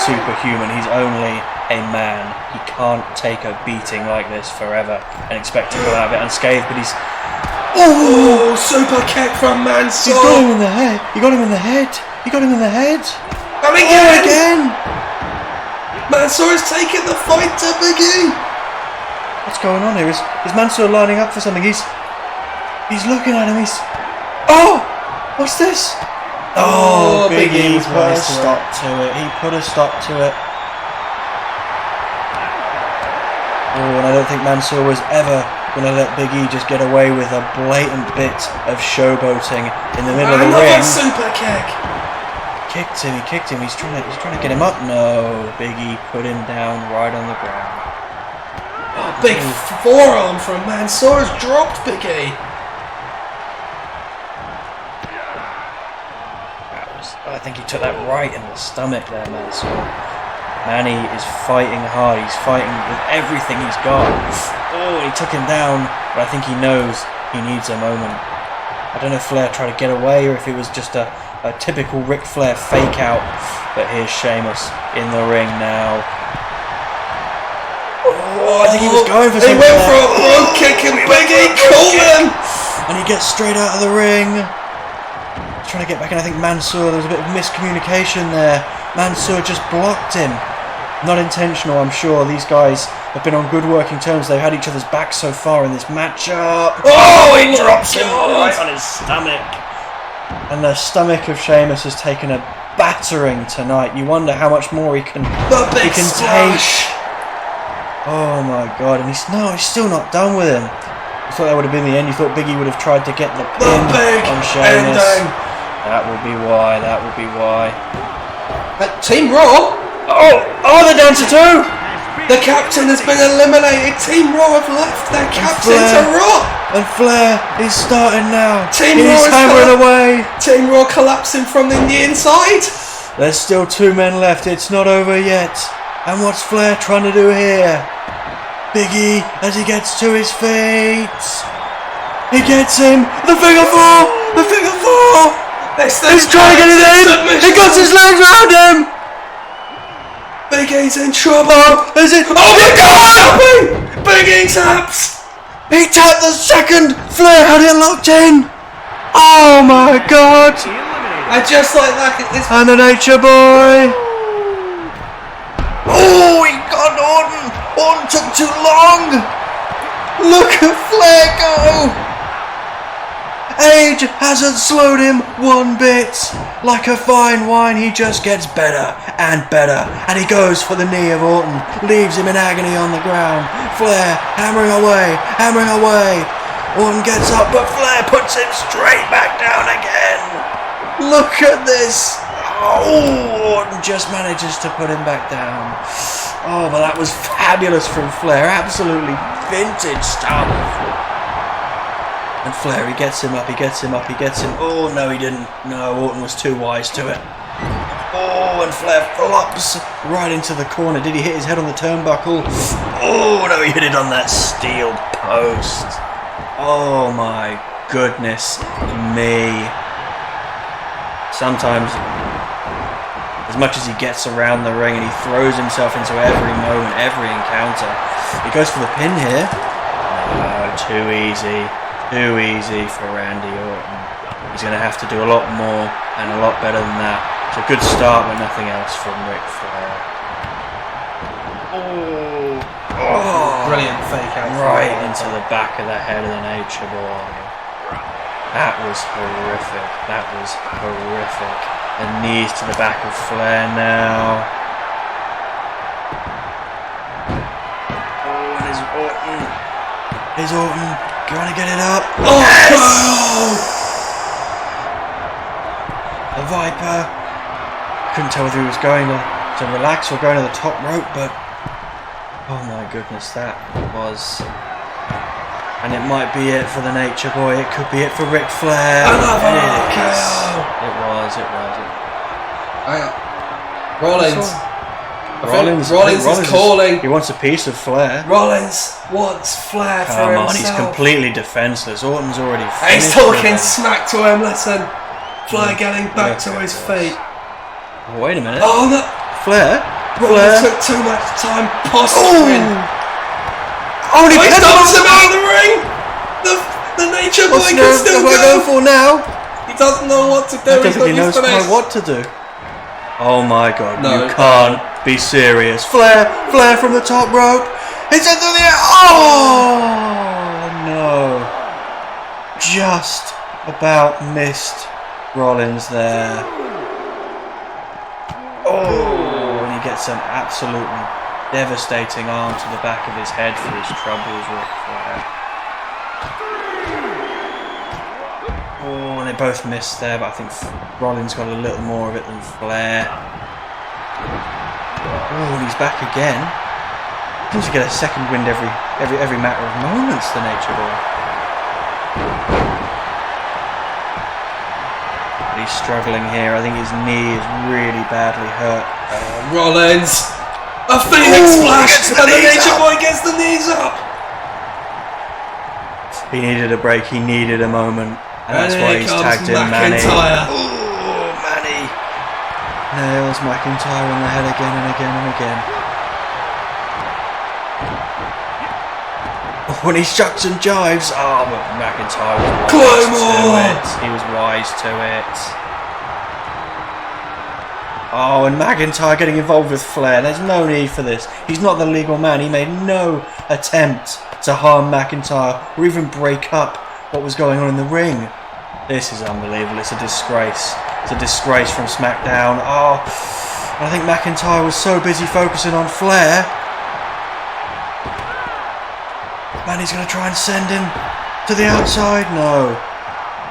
superhuman. He's only a man. He can't take a beating like this forever and expect to come out of it unscathed. But he's... Oh, super kick from Mansoor. He's got him in the head. He got him in the head. He got him in the head. And Oh, again! again! Mansoor is taking the fight to Big E. What's going on here? Is Mansoor lining up for something? He's looking at him. Oh! What's this? Oh, Big E put a stop to it. He put a stop to it. Oh, and I don't think Mansoor was ever going to let Big E just get away with a blatant bit of showboating in the middle of the ring. Another super kick. He kicked him. He's trying to get him up. No, Big E put him down right on the ground. Oh, big forearm from Mansoor has dropped Big E. I think he took that right in the stomach there, Mansoor. Manny is fighting hard. He's fighting with everything he's got. Oh, he took him down, but I think he knows he needs a moment. I don't know if Flair tried to get away or if it was just a typical Ric Flair fake out. But here's Sheamus in the ring now. Oh, I think he was going for something. He went for a brogue kick and Big E caught him. And he gets straight out of the ring. Trying to get back in. I think Mansoor, there was a bit of miscommunication there. Mansoor just blocked him. Not intentional, I'm sure. These guys have been on good working terms. They've had each other's backs so far in this matchup. Oh, he drops him right on his stomach. And the stomach of Sheamus has taken a battering tonight. You wonder how much more he can take. Oh my god, and he's still not done with him. I thought that would have been the end. You thought Big E would have tried to get the pin on Sheamus. That would be why. Team Raw. Oh, they're down to 2. The captain has been eliminated. Team Raw have left their captain to Raw. And Flair is starting now. Team Raw is hammering away. Team Raw collapsing from the inside. There's still 2 men left. It's not over yet. And what's Flair trying to do here? Big E, as he gets to his feet. He gets him. The figure 4. The figure 4. He's trying to get it in. He got his legs around him. Big E's in trouble. Is it? Oh my God! Big E taps. He tapped the second. Flair had it locked in. Oh my God! And just like that, it's and the Nature Boy. Oh, he got Orton. Orton took too long. Look at Flair go. Age hasn't slowed him one bit. Like a fine wine, he just gets better and better. And he goes for the knee of Orton, leaves him in agony on the ground. Flair hammering away. Orton gets up, but Flair puts him straight back down again. Look at this. Oh, Orton just manages to put him back down. Oh, but that was fabulous from Flair. Absolutely vintage stuff. And Flair, he gets him up. Oh, no, he didn't. No, Orton was too wise to it. Oh, and Flair flops right into the corner. Did he hit his head on the turnbuckle? Oh, no, he hit it on that steel post. Oh, my goodness me. Sometimes, as much as he gets around the ring and he throws himself into every moment, every encounter, he goes for the pin here. No, too easy. Too easy for Randy Orton. He's going to have to do a lot more and a lot better than that. It's a good start, but nothing else from Ric Flair. Oh, brilliant fake out. Right into the back of the head of the Nature Boy. That was horrific. And knees to the back of Flair now. Oh, and is Orton trying to get it up? Oh, yes! The Viper. Couldn't tell whether he was going to relax or going to the top rope, but oh my goodness, that was. And it might be it for the Nature Boy. It could be it for Ric Flair. It was. Rollins is calling. He wants a piece of Flair. Rollins wants Flair for himself. Come on, he's completely defenseless. Orton's already finished. He's talking smack to him. Listen, Flair getting back to his feet. Oh, wait a minute. Oh no, Flair took too much time posturing. Oh, he dumps him out of the ring. The Nature Boy can still go. For now. He doesn't know what to do. I don't think he knows quite what to do. Oh my god, No. you can't be serious. Flair from the top rope. It's into the air. Oh no. Just about missed Rollins there. Oh, and he gets an absolutely devastating arm to the back of his head for his troubles, Ric Flair. Oh, and they both missed there, but I think Rollins got a little more of it than Flair. Oh, and he's back again. Seems to get a second wind every matter of moments, the Nature Boy. But he's struggling here. I think his knee is really badly hurt. Rollins, a Phoenix splash, and the Nature Boy gets the knees up. He needed a break. He needed a moment. And that's why he's tagged in Manny. Oh, Manny nails McIntyre on the head again and again and again. Oh, and he shucks and jives. Oh, but McIntyre was wise to it. He was wise to it. Oh, and McIntyre getting involved with Flair. There's no need for this. He's not the legal man. He made no attempt to harm McIntyre or even break up what was going on in the ring. This is unbelievable. It's a disgrace. It's a disgrace from SmackDown. Oh, I think McIntyre was so busy focusing on Flair. Man, he's going to try and send him to the outside. No.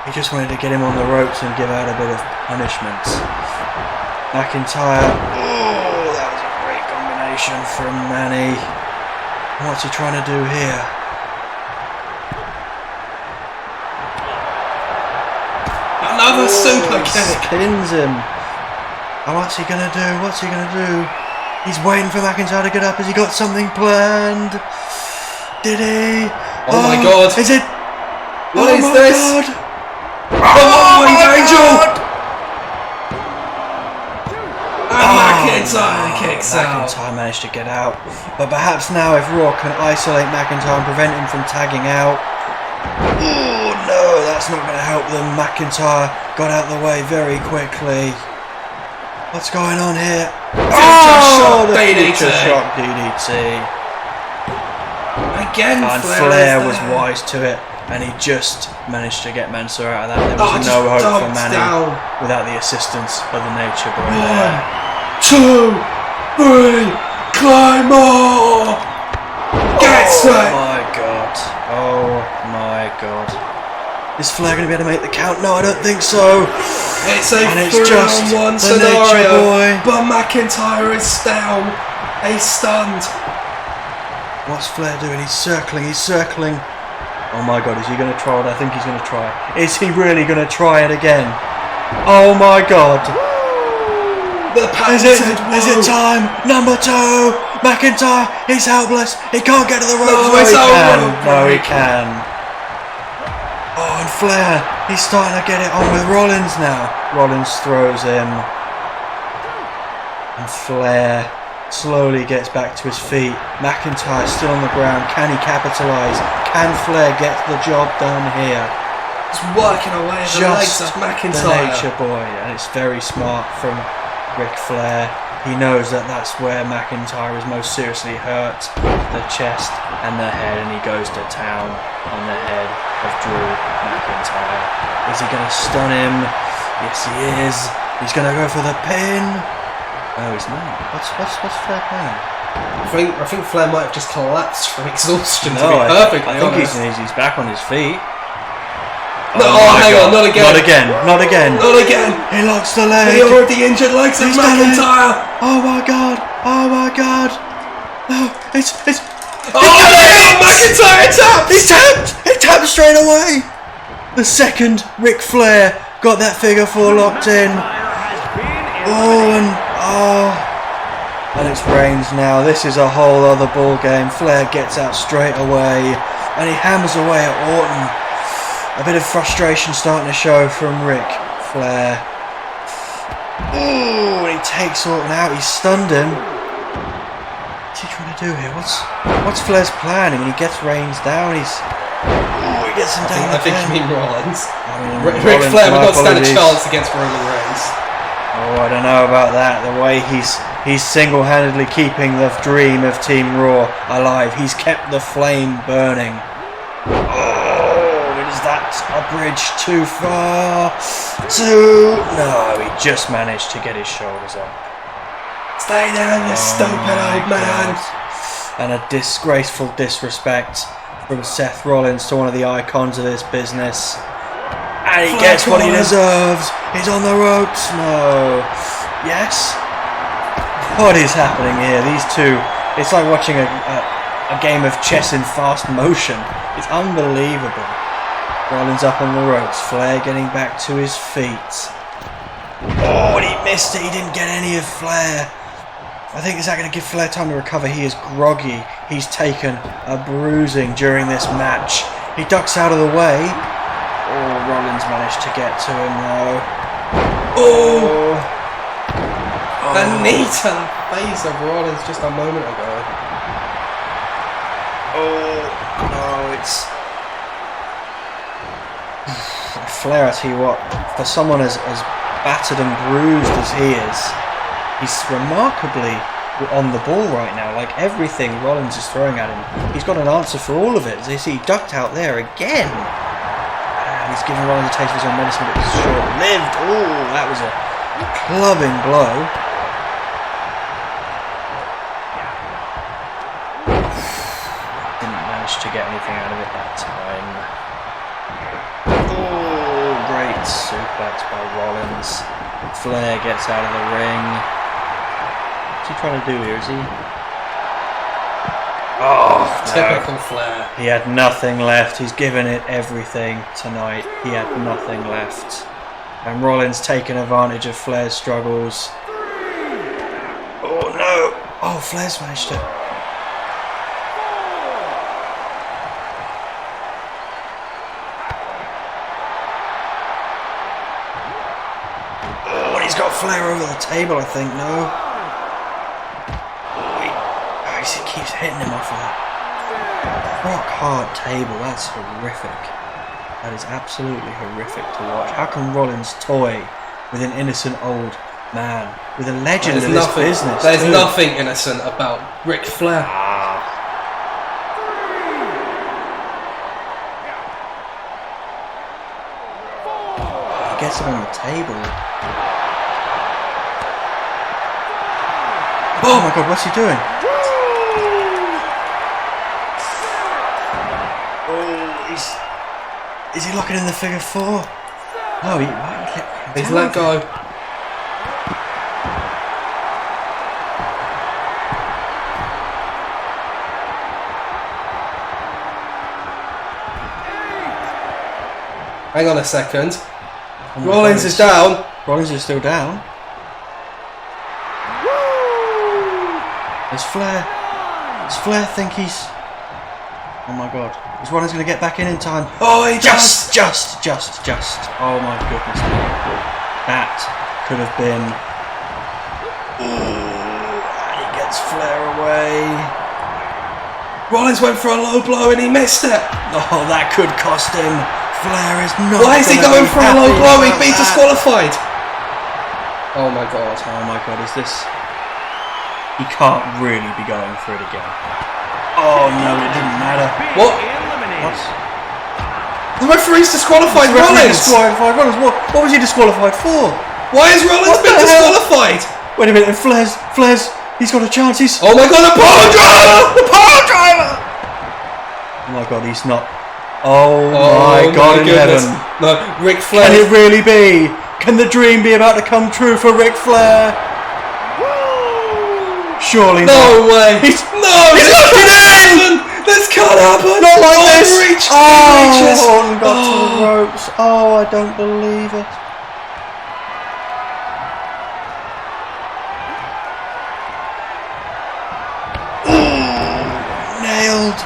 He just wanted to get him on the ropes and give out a bit of punishment. McIntyre. Oh, that was a great combination from Manny. What's he trying to do here? Another super kick. Spins him. Oh, what's he gonna do? What's he gonna do? He's waiting for McIntyre to get up. Has he got something planned? Did he? Oh my god. Is it? What oh is my this? God. Oh my Angel! God. And McIntyre kicks out. McIntyre managed to get out. But perhaps now if Raw can isolate McIntyre and prevent him from tagging out. Oh no, that's not going to help them. McIntyre got out of the way very quickly. What's going on here? The future DDT. shock DDT. Again, And Flair was wise to it, and he just managed to get Mansoor out of that. There was no hope for Manny without the assistance of the Nature Boy there. 1, 2, 3, Claymore! Gets it! Oh my god. Oh my god. Is Flair going to be able to make the count? No, I don't think so. It's a and it's 3-on-1 just the Nature Boy. but McIntyre is down. He's stunned. What's Flair doing? He's circling, he's circling. Oh my god, is he going to try it? I think he's going to try it. Is he really going to try it again? Oh my god. Is it time? Number 2! McIntyre, he's helpless. He can't get to the ropes. No, it's over. No, he can. Oh, and Flair, he's starting to get it on with Rollins now. Rollins throws him. And Flair slowly gets back to his feet. McIntyre still on the ground. Can he capitalise? Can Flair get the job done here? He's working away at the legs of McIntyre. The Nature Boy, and it's very smart from Ric Flair. He knows that that's where McIntyre is most seriously hurt, the chest and the head, and he goes to town on the head of Drew McIntyre. Is he going to stun him? Yes, he is. He's going to go for the pin. Oh, he's not. What's Flair playing? I think Flair might have just collapsed from exhaustion. I think he's back on his feet. No, hang on, not again. Not again. Not again. Not again. He locks the leg. The already injured legs of McIntyre. Oh my god. Oh my god. Oh, it's. Oh my god, McIntyre tapped. He tapped. He tapped straight away. The second Ric Flair got that figure 4 locked in. And it's Reigns now. This is a whole other ball game. Flair gets out straight away, and he hammers away at Orton. A bit of frustration starting to show from Ric Flair. Oh, he takes Orton out. He stunned him. What's he trying to do here? What's Flair's plan? I mean, he gets Reigns down. He he gets him down I think again. you mean Rollins. Ric Rollins, Flair my would not stand a apologies. chance against Roman Reigns. Oh, I don't know about that. The way he's single-handedly keeping the dream of Team Raw alive. He's kept the flame burning. Oh, is that a bridge too far? No, he just managed to get his shoulders up. Stay down, you stupid old man. And a disgraceful disrespect from Seth Rollins to one of the icons of this business. And he gets what he deserves. He's on the ropes. No. Yes? What is happening here? These two, it's like watching a game of chess in fast motion. It's unbelievable. Rollins up on the ropes. Flair getting back to his feet. Oh, and he missed it. He didn't get any of Flair. I think, is that going to give Flair time to recover? He is groggy. He's taken a bruising during this match. He ducks out of the way. Oh, Rollins managed to get to him though. Oh! A knee to the face of Rollins just a moment ago. Oh, no, it's... Flair, I tell you what, for someone as battered and bruised as he is, he's remarkably on the ball right now. Like everything Rollins is throwing at him, he's got an answer for all of it. As you see, he ducked out there again. And he's giving Rollins a taste of his own medicine, but it's short-lived. Oh, that was a clubbing blow. Didn't manage to get anything out of it that time. Oh, great suplex by Rollins. Flair gets out of the ring. What's he trying to do here? Is he? Oh, Typical Flair. He had nothing left. He's given it everything tonight. He had nothing left. And Rollins taking advantage of Flair's struggles. Oh no! Oh, Flair's managed to... Oh, and he's got Flair over the table, I think, no? Oh, he keeps hitting him off of that rock hard table. That's horrific. That is absolutely horrific to watch. How can Rollins toy with an innocent old man, with a legend of this business? There's nothing innocent about Ric Flair. He gets him on the table. Oh my god, what's he doing? Is he locking in the figure four? No, He's let go. Hang on a second. Rollins is down. Rollins is still down. Does Flair think he's... Oh my god. Is Rollins going to get back in time? Oh, he Just. Oh my goodness. That could have been... Ooh, and he gets Flair away. Rollins went for a low blow and he missed it. Oh, that could cost him. Flair is not... Why is he going for a low blow? He'd be disqualified. Oh my god. Oh my god, is this... He can't really be going for it again. Oh no, it didn't matter. What? The referee's disqualified Rollins. What was he disqualified for? Why has Rollins been disqualified? Wait a minute, Flair's, he's got a chance. Oh my god, the pole driver! The pole driver! Oh my god, he's not. Oh my god in heaven. No, Ric Flair. Can it really be? Can the dream be about to come true for Ric Flair? Surely no not. way. He's looking in! This can't happen! Not like this! Reach, oh, got to the ropes. Oh, I don't believe it. Ooh, nailed.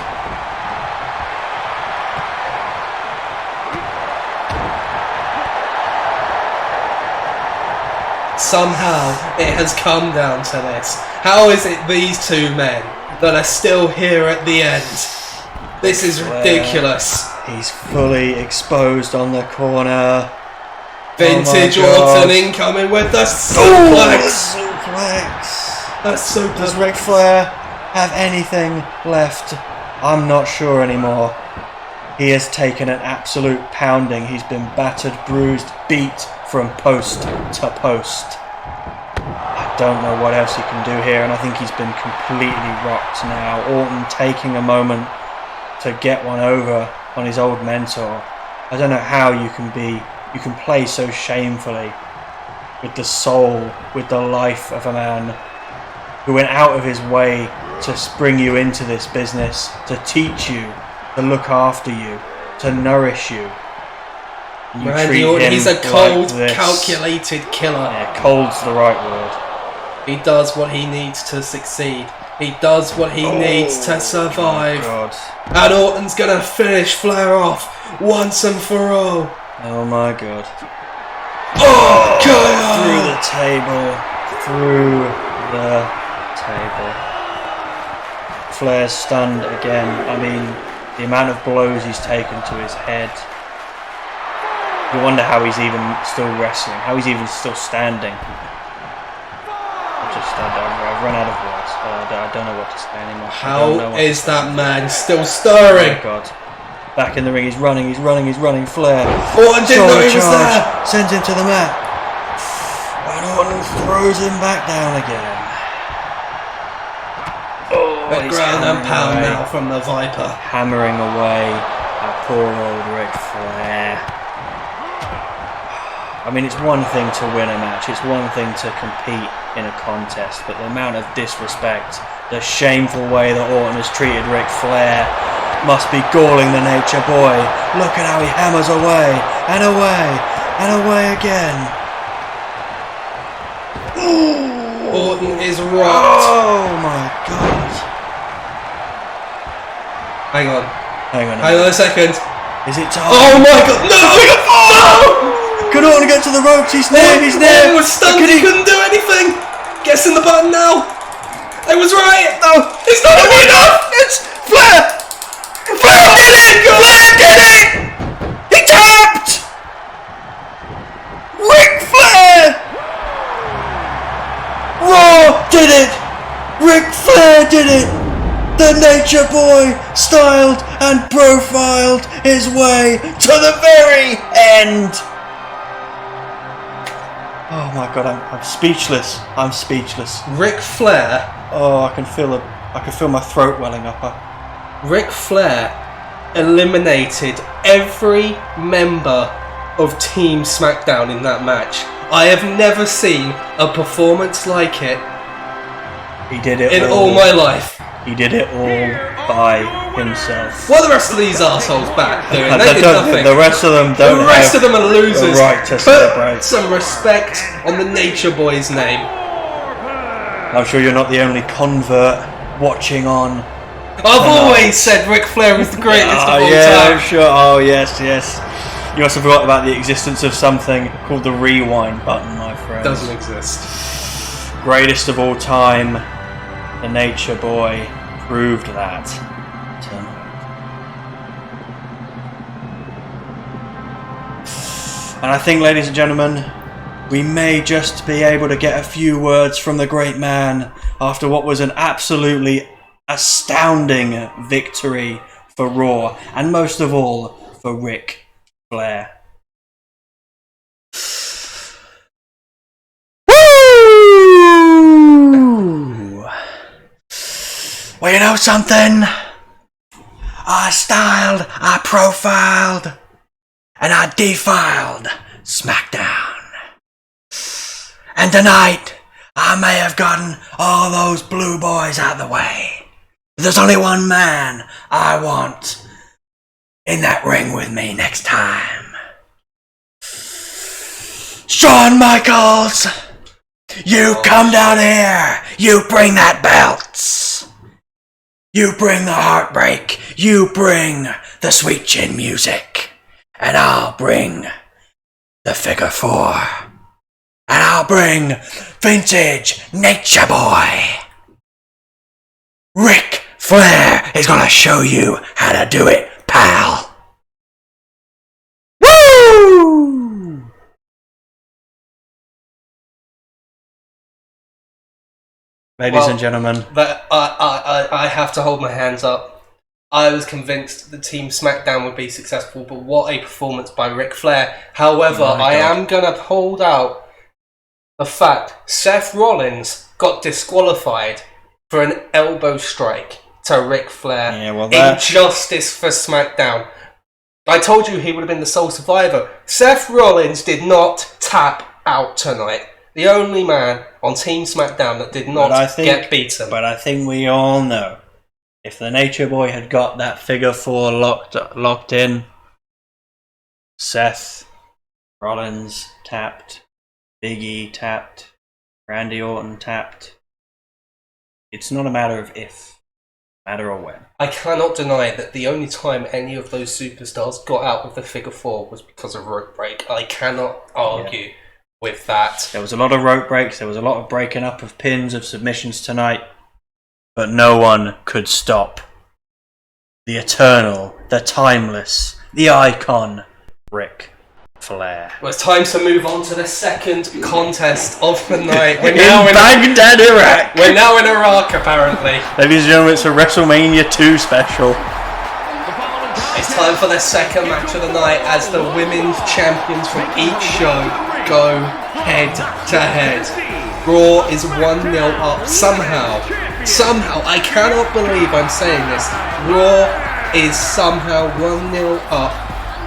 Somehow it has come down to this. How is it these two men that are still here at the end? This is ridiculous. He's fully exposed on the corner. Vintage Oh Orton incoming with the suplex. Suplex. That's so Does good. Ric Flair have anything left? I'm not sure anymore. He has taken an absolute pounding. He's been battered, bruised, beat from post to post. I don't know what else he can do here, and I think he's been completely rocked now. Orton taking a moment to get one over on his old mentor. I don't know how you can play so shamefully with the soul, with the life of a man who went out of his way to bring you into this business, to teach you, to look after you, to nourish you. You Randy treat Orton, him he's a cold, like this. calculated killer. Yeah, cold's the right word. He does what he needs to succeed. He does what he needs to survive. God. And Orton's gonna finish Flair off once and for all. Oh my God. Oh, Through God! the table. Through the table. Flair's stunned again. I mean, the amount of blows he's taken to his head. You wonder how he's even still wrestling, how he's even still standing. I've run out of words. I don't know what to say anymore. How is that man still stirring? Oh God. Back in the ring, he's running. Flair. Orton didn't know he was Charge. there. Sends him to the mat. And Orton throws him back down again. A He's ground and hammering pound away. now from the Viper. Hammering away at poor old Ric Flair. I mean, it's one thing to win a match, it's one thing to compete in a contest, but the amount of disrespect, the shameful way that Orton has treated Ric Flair must be galling the Nature Boy. Look at how he hammers away, and away, and away again. Orton is rocked. Oh my God. Hang on Hang on a second. Is it time? Oh my God! No! No! Can Orton get to the ropes? He's near, he's near. Orton was stunned, he couldn't do anything. Guessing the button now. I was right. No, it's not enough. It's Flair! Flair did it! Flair did it! He tapped! Ric Flair! Raw did it! Ric Flair did it! The Nature Boy styled and profiled his way to the very end! Oh my God, I'm speechless. I'm speechless. Ric Flair. Oh, I can feel my throat welling up. Ric Flair eliminated every member of Team SmackDown in that match. I have never seen a performance like it He did it in all all my life. He did it all by himself. What are the rest of these assholes back doing? They did nothing. The rest of them don't The rest have of them are losers. the right to Put celebrate. some respect on the Nature Boy's name. I'm sure you're not the only convert watching on. I've always said Ric Flair was the greatest of all yeah, time. I'm sure. Oh, yes. You must have forgot about the existence of something called the rewind button, my friend. Doesn't exist. Greatest of all time, the Nature Boy proved that tonight. And I think, ladies and gentlemen, we may just be able to get a few words from the great man after what was an absolutely astounding victory for Raw, and most of all for Ric Flair. Woo! Well, you know something? I styled, I profiled, and I defiled SmackDown. And tonight, I may have gotten all those blue boys out of the way. But there's only one man I want in that ring with me next time. Shawn Michaels! You come down here! You bring that belt! You bring the heartbreak! You bring the sweet chin music! And I'll bring the figure four! And I'll bring vintage Nature Boy! Ric Flair is gonna show you how to do it, pal! Ladies and gentlemen. But I have to hold my hands up. I was convinced the Team SmackDown would be successful, but what a performance by Ric Flair. However, I am going to hold out the fact Seth Rollins got disqualified for an elbow strike to Ric Flair. Yeah, well, injustice for SmackDown. I told you he would have been the sole survivor. Seth Rollins did not tap out tonight. The only man on Team SmackDown that did not get beaten. But I think we all know, if the Nature Boy had got that figure 4 locked in, Seth Rollins tapped, Big E tapped, Randy Orton tapped. It's not a matter of if, a matter of when. I cannot deny that the only time any of those superstars got out with the figure 4 was because of rope break. I cannot argue with that. There was a lot of rope breaks, there was a lot of breaking up of pins, of submissions tonight, but no one could stop the eternal, the timeless, the icon, Ric Flair. Well, it's time to move on to the second contest of the night. We're now in Baghdad, Iraq. We're now in Iraq, apparently. Ladies and gentlemen, it's a WrestleMania 2 special. It's time for the second match of the night as the women's champions from each show go head to head. Raw is 1-0 up somehow. Somehow, I cannot believe I'm saying this. Raw is somehow 1-0 up,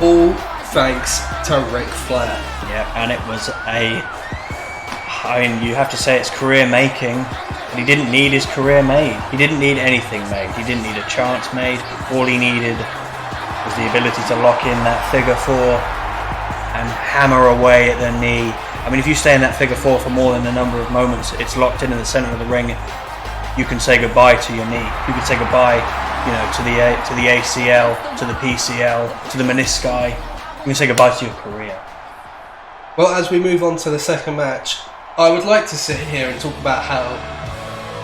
all thanks to Ric Flair. Yeah, and it was you have to say it's career making, but he didn't need his career made. He didn't need anything made. He didn't need a chance made. All he needed was the ability to lock in that figure 4 and hammer away at the knee. I mean, if you stay in that figure 4 for more than a number of moments, it's locked in the center of the ring. You can say goodbye to your knee. You can say goodbye, to the ACL, to the PCL, to the menisci. You can say goodbye to your career. Well, as we move on to the second match, I would like to sit here and talk about how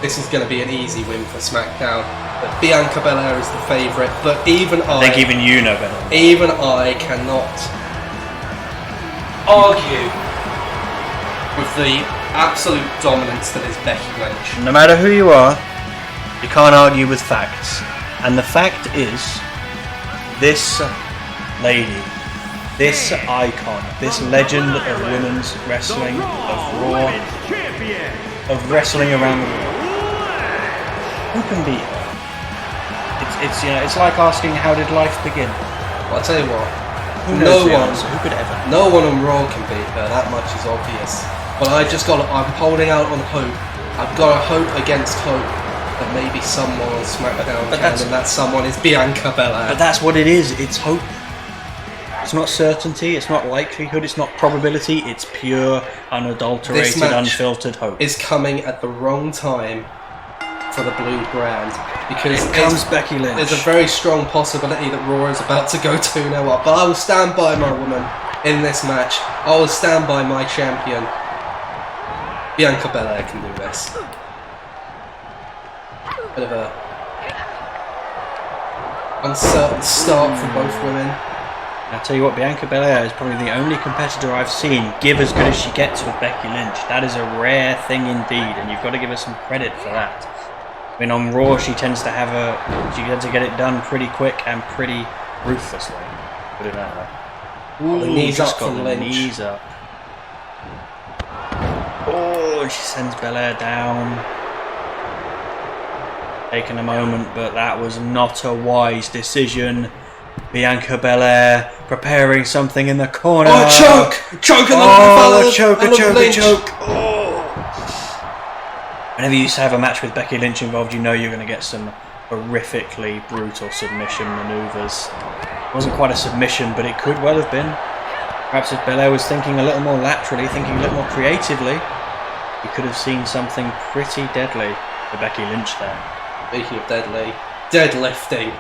this is going to be an easy win for SmackDown. That Bianca Belair is the favourite, but I think even you know better. Even I cannot argue with the absolute dominance that is Becky Lynch. No matter who you are, you can't argue with facts. And the fact is, this lady, this icon, this legend of women's wrestling, of Raw, of wrestling around the world, who can beat her? It's like asking, how did life begin? Well, I'll tell you what, who could ever? No one on Raw can beat her, that much is obvious. But I'm holding out on hope. I've got to hope against hope that maybe someone on SmackDown can, and that someone is Bianca Belair. But that's what it is, it's hope. It's not certainty, it's not likelihood, it's not probability, it's pure, unadulterated, unfiltered hope. Is coming at the wrong time for the blue brand, because Becky Lynch. There's a very strong possibility that Raw is about to go 2-0 up, but I will stand by my woman in this match. I will stand by my champion. Bianca Belair can do this. Bit of a uncertain start for both women. I'll tell you what, Bianca Belair is probably the only competitor I've seen give as good as she gets with Becky Lynch. That is a rare thing indeed, and you've got to give her some credit for that. I mean, on Raw, she tends to get it done pretty quick and pretty ruthlessly. Put it that way. Ooh, the knees up from Lynch. Knees up. Oh, and she sends Belair down. Taking a moment, but that was not a wise decision. Bianca Belair preparing something in the corner. Oh, choke! Choke in the choke. Oh. Whenever you have a match with Becky Lynch involved, you know you're going to get some horrifically brutal submission maneuvers. It wasn't quite a submission, but it could well have been. Perhaps if Belair was thinking a little more laterally, thinking a little more creatively, you could have seen something pretty deadly for Becky Lynch there. Speaking of deadly, deadlifting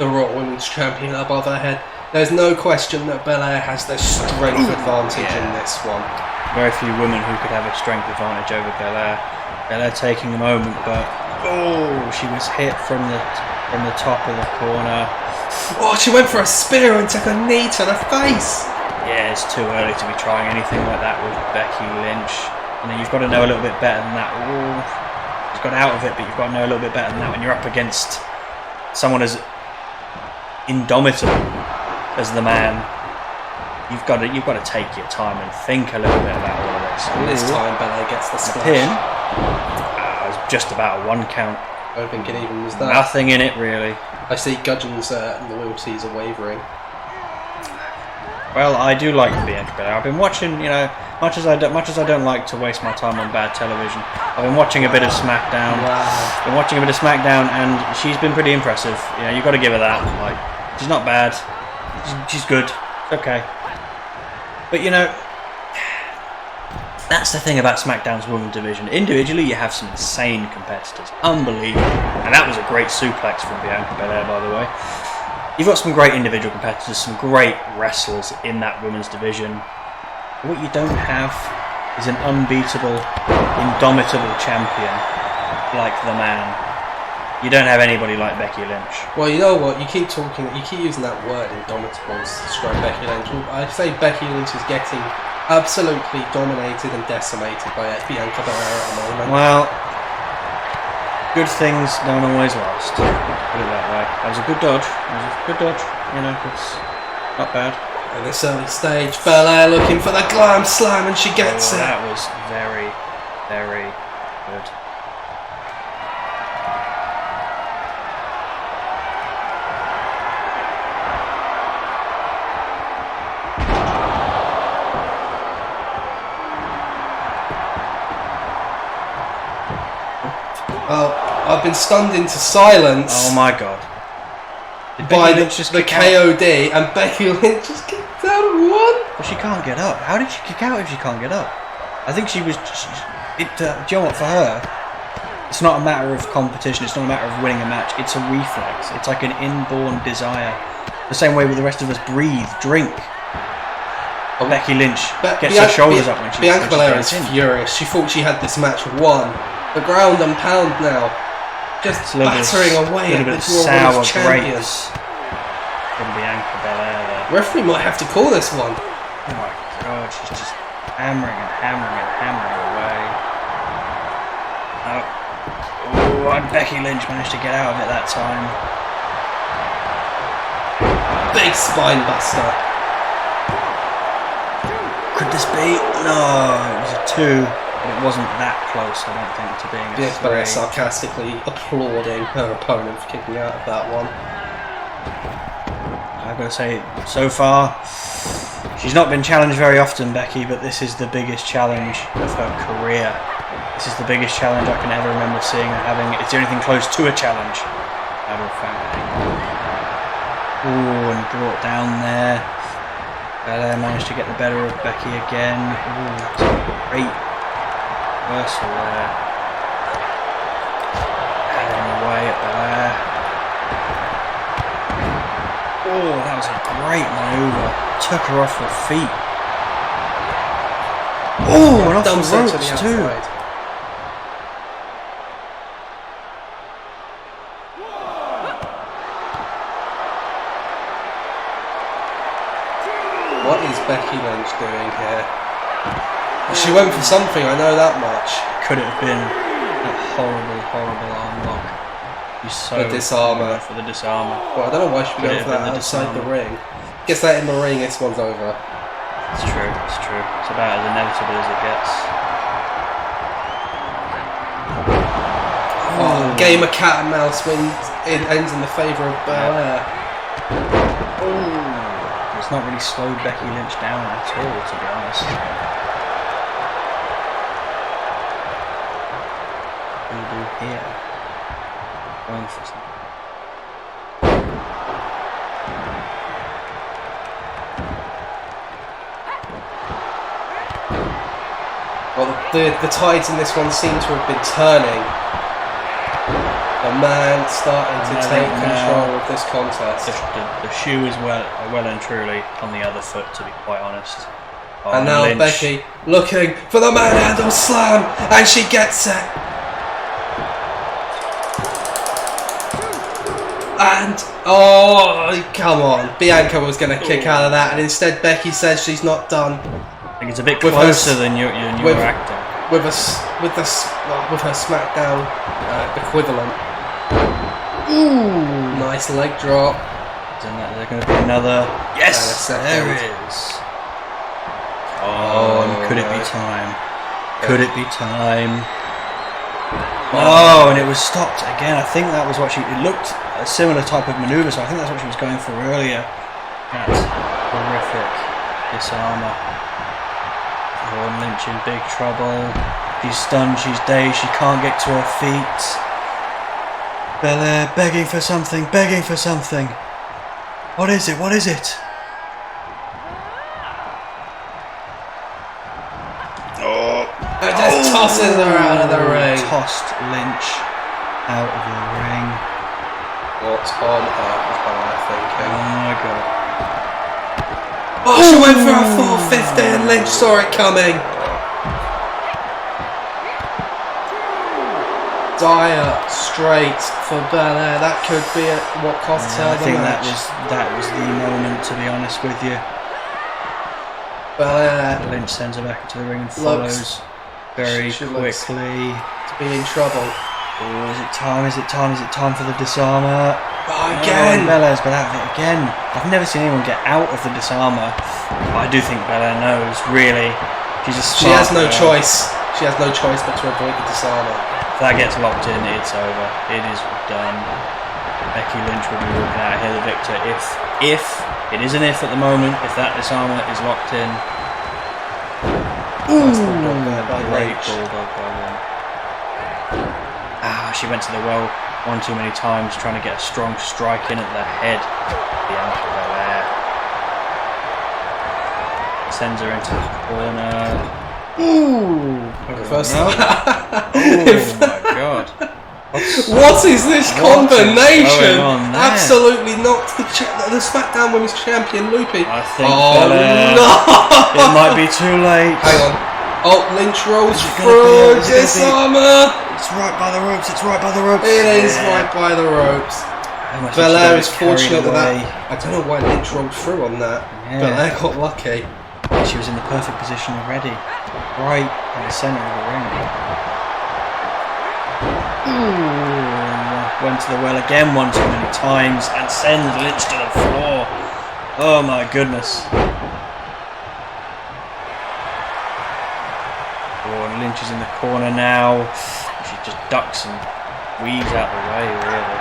the Raw Women's Champion above her head. There's no question that Belair has the strength advantage in this one. Very few women who could have a strength advantage over Belair. Belair taking a moment, but she was hit from the top of the corner. Oh, she went for a spear and took a knee to the face. Yeah, it's too early to be trying anything like that with Becky Lynch. You've got to know a little bit better than that. Ooh. She's got out of it, but you've got to know a little bit better than that when you're up against someone as indomitable as the man. You've got to take your time and think a little bit about all of this. And this time, Belair gets the splash. Pin. It was just about a 1 count. I don't think it even was that. Nothing in it really. I see Gudgeon's loyalties are wavering. Well, I do like Bianca Belair. I've been watching, much as I don't like to waste my time on bad television. I've been watching a bit of SmackDown. Wow. Been watching a bit of SmackDown, and she's been pretty impressive. You've got to give her that. Like, she's not bad. She's good. It's okay. But that's the thing about SmackDown's women's division. Individually, you have some insane competitors. Unbelievable. And that was a great suplex from Bianca Belair, by the way. You've got some great individual competitors, some great wrestlers in that women's division. What you don't have is an unbeatable, indomitable champion like the man. You don't have anybody like Becky Lynch. Well, you know what? You keep using that word, indomitable, to describe Becky Lynch. I say Becky Lynch is getting absolutely dominated and decimated by Bianca Belair at the moment. Well, good things don't always last. Put it that way. That was a good dodge. It's not bad. At this early stage, Belair looking for the glam slam, and she gets it. That was very, very good. Well, I've been stunned into silence. Oh my god. By the KOD, and Becky Lynch just kicked out of one. Well, she can't get up. How did she kick out if she can't get up? I think she was. Do you know what? For her, it's not a matter of competition. It's not a matter of winning a match. It's a reflex. It's like an inborn desire. The same way with the rest of us breathe, drink. Becky Lynch gets her shoulders up when she. Bianca Belair is furious. She thought she had this match won. The ground and pound now. Just battering away at the sour champions. From Bianca Belair there. Referee might have to call this one. Oh my god, she's just hammering away. Oh, and Becky Lynch managed to get out of it that time. Big spine buster. Could this be? No, it was a 2. But it wasn't that close, I don't think, to being a 3. Yes, but sarcastically applauding her opponent for kicking out of that one. I've got to say, so far, she's not been challenged very often, Becky, but this is the biggest challenge of her career. This is the biggest challenge I can ever remember seeing her having. It's the only thing close to a challenge, matter of fact. Ooh, and brought down there. Belair managed to get the better of Becky again. Ooh, that's great. Reversal there. Hammering away at Belair. Oh, that was a great manoeuvre. Took her off her feet. Oh, and off the ropes too. What is Becky Lynch doing here? She went for something, I know that much. Could it have been a horrible arm lock? The disarmer. For the disarmer. Well, I don't know why she would go for that outside the ring. Gets that in the ring, this one's over. It's true. It's about as inevitable as it gets. Oh, game of cat and mouse wins. It ends in the favour of Belair. Oh, it's not really slowed Becky Lynch down at all, to be honest. What do you do here? Going for something. Well, the tides in this one seem to have been turning. The man starting to take control of this contest. The shoe is well and truly on the other foot, to be quite honest. Oh, and now Lynch. Becky looking for the manhandle slam, and she gets it. And oh, come on! Bianca was going to kick out of that, and instead Becky says she's not done. I think it's a bit closer than you're acting. with her SmackDown equivalent. Ooh, nice leg drop. Isn't there going to be another? Yes, there is. Oh, and could it be time? Could it be time? Oh, and it was stopped again. I think that was what she. It looked a similar type of maneuver, so I think that's what she was going for earlier. That's horrific. Disarmer. Oh, and Lynch in big trouble. She's stunned. She's dazed. She can't get to her feet. Belair begging for something. Begging for something. What is it? What is it? Just tosses her out of the ring. Tossed Lynch out of the ring. What's on earth was Belair thinking? Oh my god. Oh, she went for a 450 and Lynch saw it coming. Dire straight for Belair. That could be what cost her the match. I think that was the moment, to be honest with you. Belair Lynch sends her back into the ring and follows very quickly. To be in trouble. Oh, is it time? Is it time? Is it time for the disarmer? Oh, again! Belair's got out of it again. I've never seen anyone get out of the disarmer. But I do think Belair knows, really. She's a smart She has no girl. choice. She has no choice but to avoid the disarmer. If that gets locked in, it's over. It is done. Becky Lynch will be walking out here the victor if it is an if at the moment, if that disarmer is locked in. Great bulldog by one. She went to the well one too many times, trying to get a strong strike in at the head. Bianca Belair sends her into the corner. Ooh! First oh my god! What is this combination? On there? Absolutely not. The SmackDown Women's Champion Loopy. I think Belair. No! It might be too late. Hang on. Oh, Lynch rolls through. Disarmer. It's right by the ropes. It's right by the ropes. It is right by the ropes. Belair is fortunate that. I don't know why Lynch rolled through on that. Yeah. Belair got lucky. She was in the perfect position already, right in the centre of the ring. Ooh, went to the well again one too many times and sends Lynch to the floor. Oh my goodness. Oh, and Lynch is in the corner now. She just ducks and weaves out the way, really.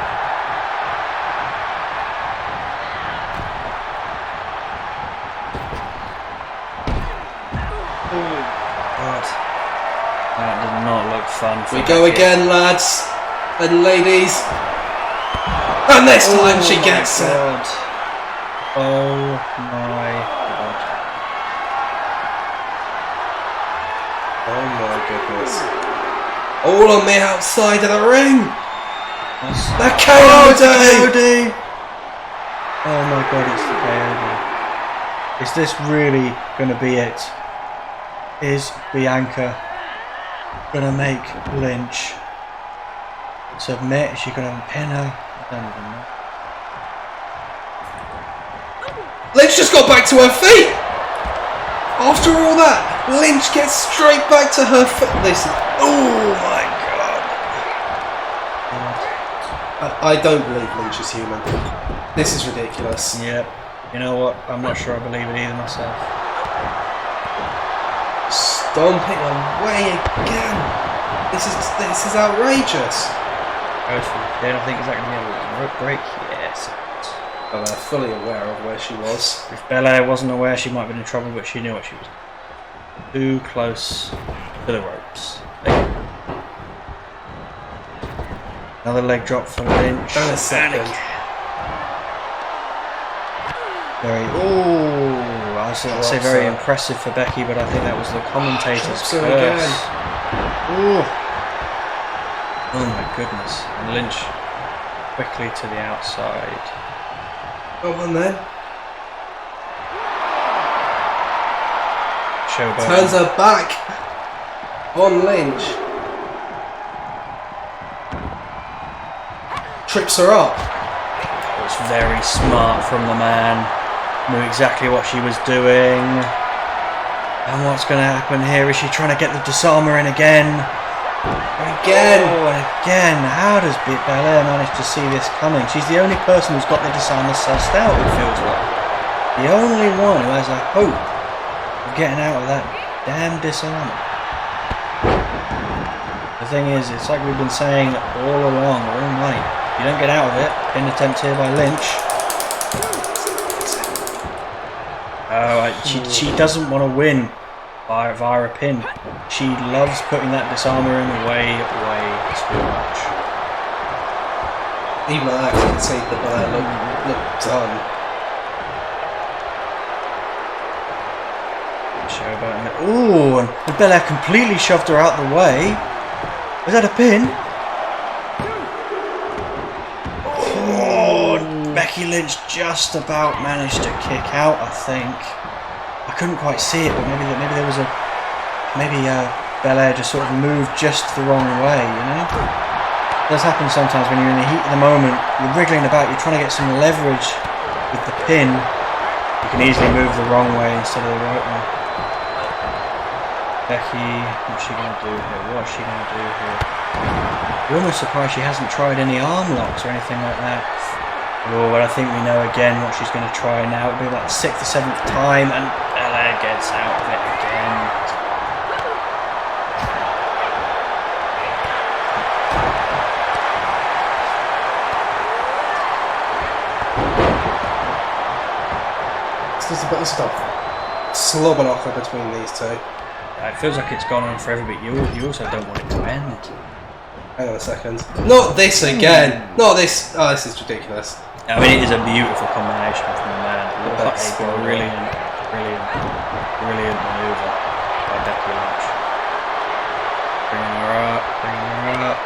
That did not look fun for We go Becky. again, lads and ladies. And this time she gets it. Oh my god. Oh my goodness. All on the outside of the ring. The KOD. Oh my god, it's the KOD. Is this really going to be it? Is Bianca going to make Lynch submit? Is she going to pin her? I don't even know. Lynch just got back to her feet. After all that, Lynch gets straight back to her feet. Listen. Oh my god. I don't believe Lynch is human. This is ridiculous. Yep. You know what? I'm not sure I believe it either myself. Stomping away again. This is outrageous. Goes for the pin. I think is that going to be a rope break? Yes. Well, they're fully aware of where she was. If Belair wasn't aware, she might have been in trouble, but she knew what she was doing. Too close to the ropes. Another leg drop for Lynch. And a second. I was going to say very impressive for Becky, but I think that was the commentator's curse. Again. Oh my goodness. And Lynch quickly to the outside. Come on then. Showboat. Turns her back on Lynch. Trips her up. It was very smart from the man. Knew exactly what she was doing. And what's going to happen here? Is she trying to get the disarmer in again? Again! Oh, and again. How does Belair manage to see this coming? She's the only person who's got the disarmer sussed out, it feels like. The only one who has a hope of getting out of that damn disarmer. The thing is, it's like we've been saying all along, all night. You don't get out of it. Pin attempt here by Lynch. Oh, she doesn't want to win via a pin. She loves putting that disarmer in way too much. Even I can see that Belair look done. Ooh, and Belair completely shoved her out the way. Is that a pin? Oh, Becky Lynch just about managed to kick out, I think. I couldn't quite see it, but maybe there was Belair just sort of moved just the wrong way, you know? It does happen sometimes when you're in the heat of the moment, you're wriggling about, you're trying to get some leverage with the pin. You can easily move the wrong way instead of the right one. Becky, what's she going to do here? What's she going to do here? You're almost surprised she hasn't tried any arm locks or anything like that. Oh, but I think we know again what she's going to try now. It'll be about the 6th or 7th time, and Belair gets out of it again. There's a bit of stuff slobbing off between these two. It feels like it's gone on forever, but you also don't want it to end. Hang on a second. Not this again! Not this! Oh, this is ridiculous. I mean, it is a beautiful combination from the man. What a brilliant manoeuvre by Becky Lynch. Bringing her up.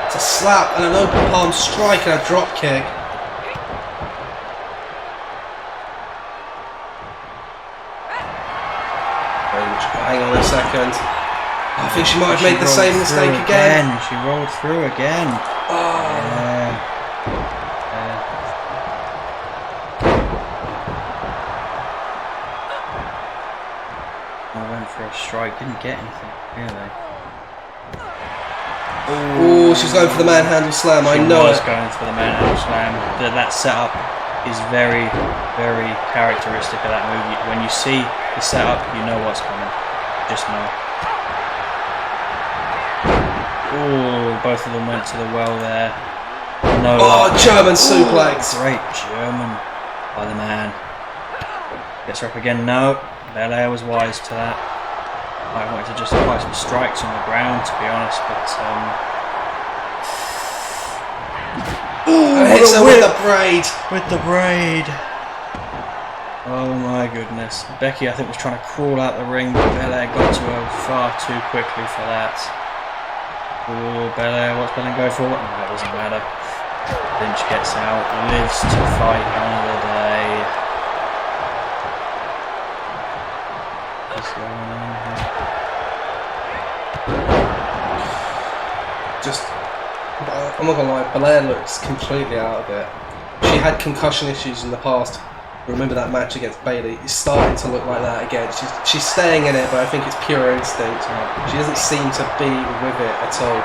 It's a slap and an open palm strike and a drop kick. Hang on a second. I think she might have made the same mistake again. She rolled through again. Oh. I went for a strike, didn't get anything, really. Oh, she's going for the manhandle slam, I know it. She was going for the manhandle slam. That setup is very, very characteristic of that move. When you see the setup, you know what's coming. Just know. Oh, both of them went to the well there. No. Oh, German suplex. Great German by the man. Gets her up again. No. Belair was wise to that. I wanted to just apply some strikes on the ground, to be honest, but hits her with the braid. With the braid. Oh my goodness. Becky, I think, was trying to crawl out the ring, but Belair got to her far too quickly for that. Oh, Belair, what's Belair go for? No, that doesn't matter. Lynch gets out, lives to fight another day. What's going on here? I'm not gonna lie, Belair looks completely out of it. She had concussion issues in the past. Remember that match against Bayley? It's starting to look like that again. She's staying in it, but I think it's pure instinct. She doesn't seem to be with it at all.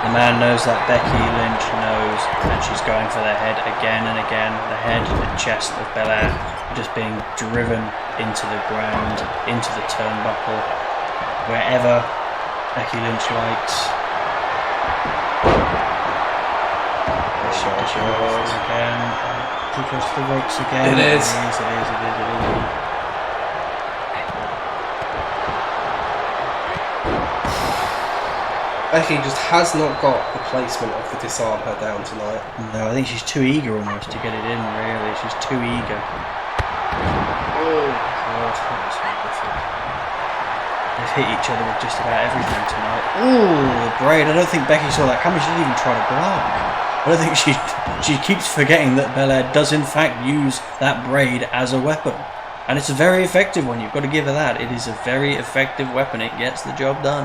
The man knows that Becky Lynch knows, and she's going for the head again and again. The head and chest of Belair are just being driven into the ground, into the turnbuckle, wherever Becky Lynch likes. There she goes again. Too close to the ropes again. It is. It is. Becky just has not got the placement of the disarm her down tonight. No, I think she's too eager almost to get it in, really. She's too eager. Oh, God. That was wonderful. They've hit each other with just about everything tonight. Ooh, the braid. I don't think Becky saw that coming. She didn't even try to block. I don't think she keeps forgetting that Belair does in fact use that braid as a weapon. And it's a very effective one, you've got to give her that. It is a very effective weapon, it gets the job done.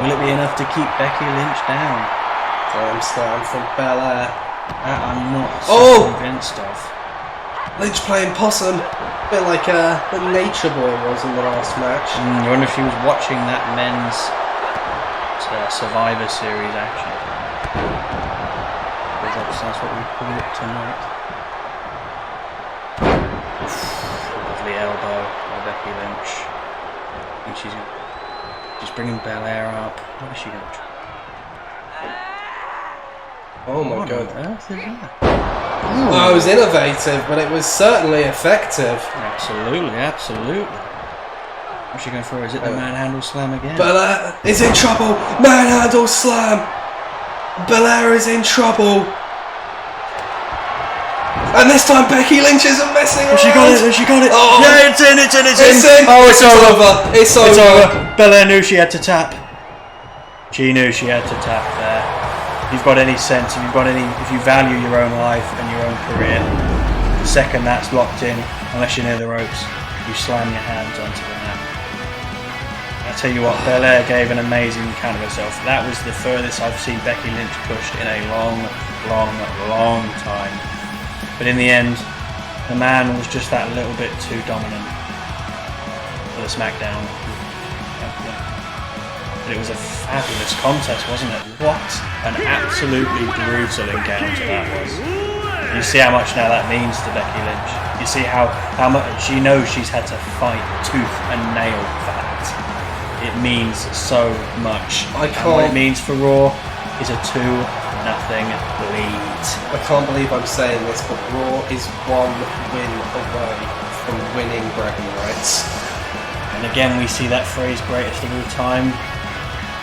Will it be enough to keep Becky Lynch down? Arm slam from Belair. That I'm not so convinced of. Lynch playing possum. A bit like the Nature Boy was in the last match. I wonder if he was watching that men's Survivor Series action. Because that's what we call it tonight. Lovely elbow by Becky Lynch. I think she's bringing Belair up. What is she going to try? Oh my What god. on earth is that? Well, it was innovative, but it was certainly effective. Absolutely, absolutely. What's she going for? Is it the manhandle slam again? Belair is in trouble. Manhandle slam. Belair is in trouble. And this time Becky Lynch isn't messing around. She got it, she got it. Oh. Yeah, it's in, it's in, it's It's in. in. Oh, it's over. It's over. Belair knew she had to tap. She knew she had to tap there. If you've got any sense, if you value your own life and your own career, the second that's locked in, unless you're near the ropes, you slam your hands onto the mat. I tell you what, Belair gave an amazing account of herself. That was the furthest I've seen Becky Lynch pushed in a long, long, long time. But in the end, the man was just that little bit too dominant for the SmackDown. But it was a fabulous contest, wasn't it? What an absolutely brutal encounter that was. You see how much now that means to Becky Lynch. You see how much she knows she's had to fight tooth and nail for that. It means so much. And what it means for Raw is a 2-0 lead. I can't believe I'm saying this, but Raw is 1 win away from winning bragging rights. And again, we see that phrase, greatest of all time.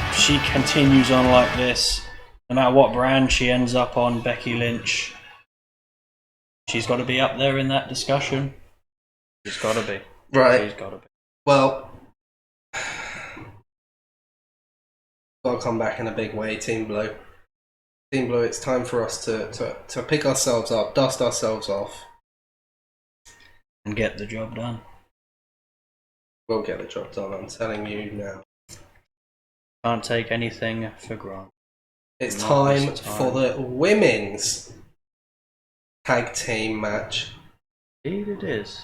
If she continues on like this, no matter what brand she ends up on, Becky Lynch, she's got to be up there in that discussion. She's got to be. Right. She's got to be. Well, got to come back in a big way, Team Blue. Team Blue, it's time for us to pick ourselves up, dust ourselves off. And get the job done. We'll get the job done, I'm telling you now. Can't take anything for granted. It's time for the women's tag team match. Indeed it is.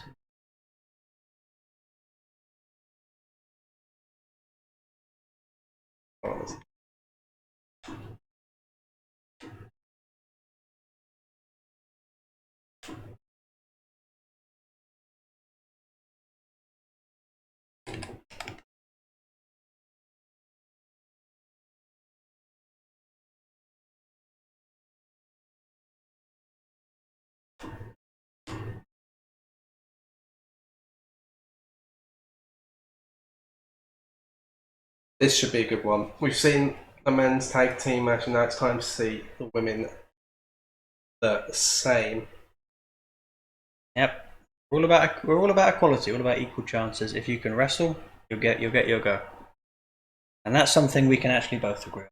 This should be a good one. We've seen a men's tag team match, and now it's time to see the women the same. Yep. We're all about equality, all about equal chances. If you can wrestle, you'll get your go. And that's something we can actually both agree on.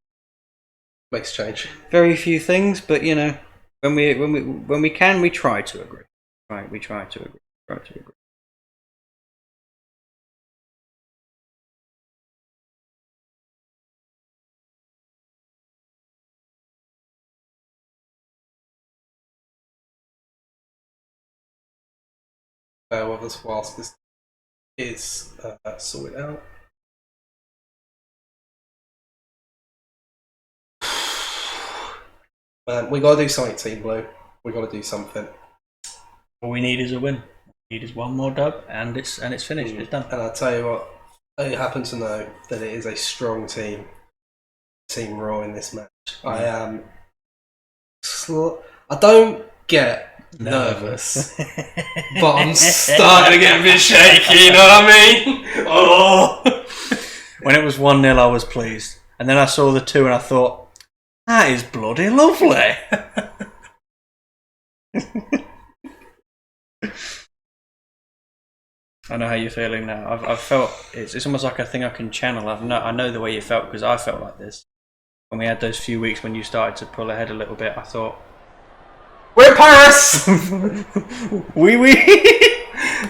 Makes a change. Very few things, but you know, when we can, we try to agree. Right, we try to agree. Bear with us whilst this is sorted out. Man, we gotta do something, Team Blue. We gotta do something. All we need is a win. All we need is one more dub, and it's finished. It's done. And I'll tell you what, I happen to know that it is a strong team, Team Raw in this match. I am. I don't get nervous, but I'm starting to get a bit shaky. You know what I mean? Oh. When it was 1-0, I was pleased, and then I saw the 2, and I thought, that is bloody lovely. I know how you're feeling now. I've felt it's almost like a thing I can channel. I know the way you felt because I felt like this when we had those few weeks when you started to pull ahead a little bit. I thought, we're in Paris. Oui.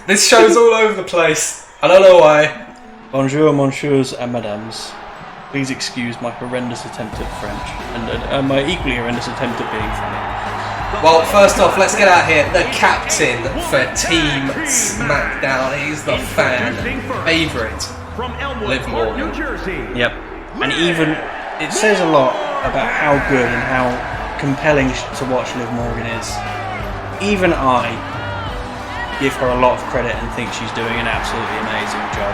This show's all over the place. I don't know why. Bonjour, monsieurs and madames. Please excuse my horrendous attempt at French and my equally horrendous attempt at being funny. Well, first off, let's get out here. The captain for Team SmackDown. He's the fan favourite, Liv Morgan. Yep. And even, it says a lot about how good and how compelling to watch Liv Morgan is. Even I give her a lot of credit and think she's doing an absolutely amazing job.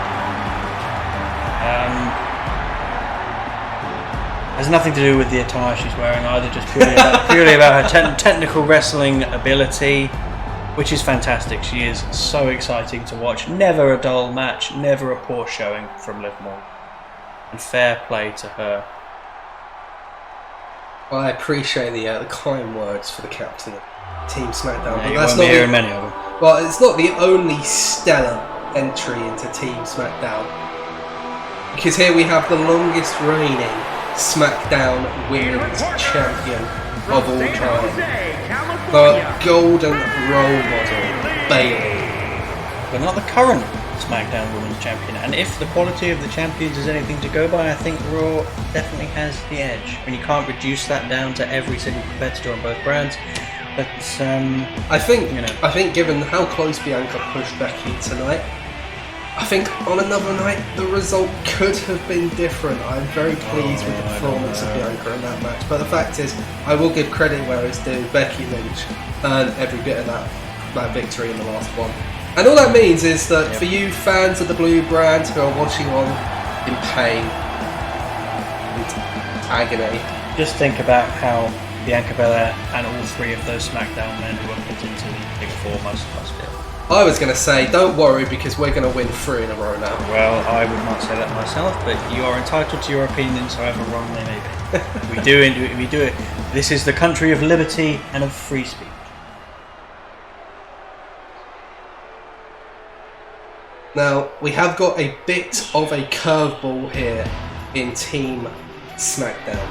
Has nothing to do with the attire she's wearing either, just purely about her technical wrestling ability, which is fantastic. She is so exciting to watch. Never a dull match, never a poor showing from Liv Morgan. And fair play to her. Well, I appreciate the kind words for the captain of Team SmackDown. Yeah, but you that's won't not be hearing many of them. Well, it's not the only stellar entry into Team SmackDown. Because here we have the longest reigning SmackDown Women's Champion of all time. The golden role model, Bayley. But not the current SmackDown Women's Champion. And if the quality of the champions is anything to go by, I think Raw definitely has the edge. I mean, you can't reduce that down to every single competitor on both brands. But I think given how close Bianca pushed Becky tonight, I think on another night the result could have been different. I'm very pleased with the performance of Bianca in that match. But the fact is, I will give credit where it's due. Becky Lynch earned every bit of that victory in the last one. And all that means is that for you fans of the Blue brand who are watching on in pain and agony, just think about how Bianca Belair and all three of those SmackDown men who were put into the Big Four must feel. I was going to say, don't worry because we're going to win 3 in a row now. Well, I would not say that myself, but you are entitled to your opinions, however wrong they may be. We do it. This is the country of liberty and of free speech. Now, we have got a bit of a curveball here in Team SmackDown.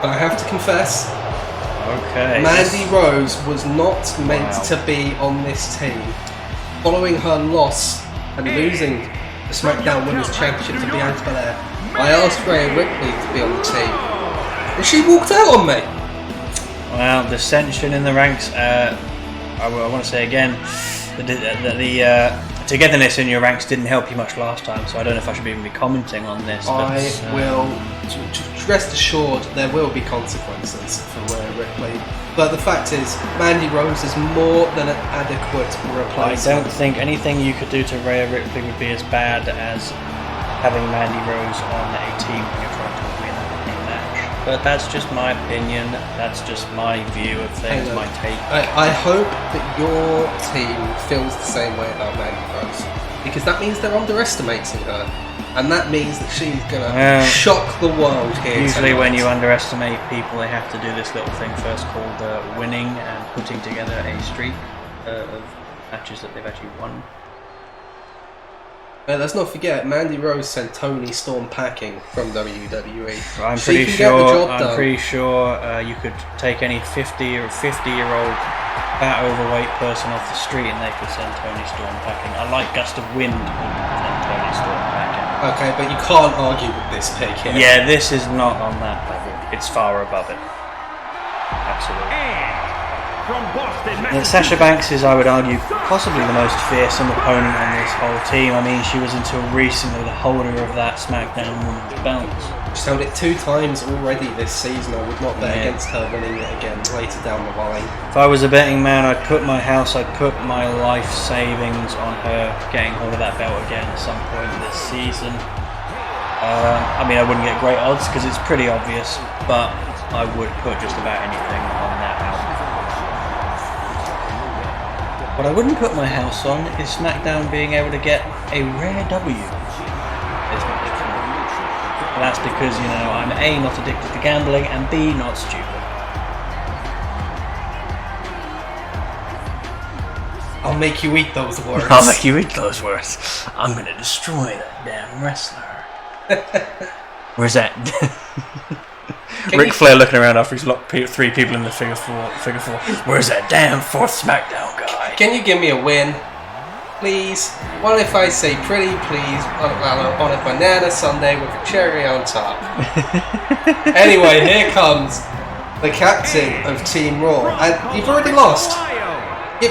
But I have to confess, Mandy Rose was not meant to be on this team. Following her loss and losing the SmackDown Women's Championship to Bianca Belair, I asked Rhea Ripley to be on the team, and she walked out on me. Well, dissension in the ranks. I want to say again that the togetherness in your ranks didn't help you much last time, so I don't know if I should even be commenting on this. I will. Rest assured, there will be consequences for Rhea Ripley. But the fact is, Mandy Rose is more than an adequate replacement. I don't think anything you could do to Rhea Ripley would be as bad as having Mandy Rose on a team when you're trying to win a match. But that's just my opinion. That's just my view of things, my take. I hope that your team feels the same way about Mandy Rose, because that means they're underestimating her. And that means that she's going to shock the world here. Usually tonight. when you underestimate people, they have to do this little thing first called winning and putting together a streak of matches that they've actually won. Let's not forget, Mandy Rose sent Tony Storm packing from WWE. I'm pretty sure you could take any 50-year-old fat overweight person off the street and they could send Tony Storm packing. A light gust of wind would send Tony Storm packing. Okay, but you can't argue with this pick here. Yeah, this is not on that level. It's far above it. Absolutely. From Boston, Sasha Banks is, I would argue, possibly the most fearsome opponent on this whole team. I mean, she was until recently the holder of that SmackDown Women's belt. She's held it 2 times already this season. I would not bet against her winning it again later down the line. If I was a betting man, I'd put my house, I'd put my life savings on her getting hold of that belt again at some point this season. I mean, I wouldn't get great odds because it's pretty obvious, but I would put just about anything on that house. What I wouldn't put my house on is SmackDown being able to get a rare W this match. That's because, I'm A, not addicted to gambling, and B, not stupid. I'll make you eat those words. I'll make you eat those words. I'm gonna destroy that damn wrestler. Where's that? Ric Flair looking around after he's locked 3 people in the figure four. Where's that damn 4th SmackDown guy? Can you give me a win? Please? What if I say pretty please on a banana sundae with a cherry on top? Anyway, here comes the captain of Team Raw, and you've already lost. The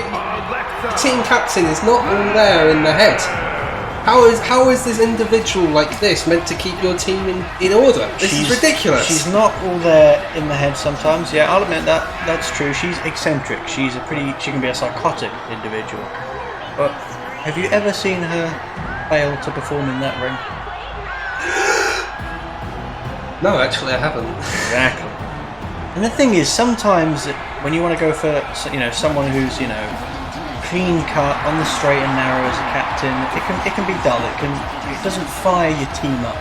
team captain is not all there in the head. How is this individual like this meant to keep your team in order? This is ridiculous. She's not all there in the head sometimes. Yeah, I'll admit that's true. She's eccentric. She can be a psychotic individual. But have you ever seen her fail to perform in that ring? No, actually, I haven't. Exactly. And the thing is, sometimes when you want to go for someone who's clean cut on the straight and narrow as a captain, it can be dull. It doesn't fire your team up,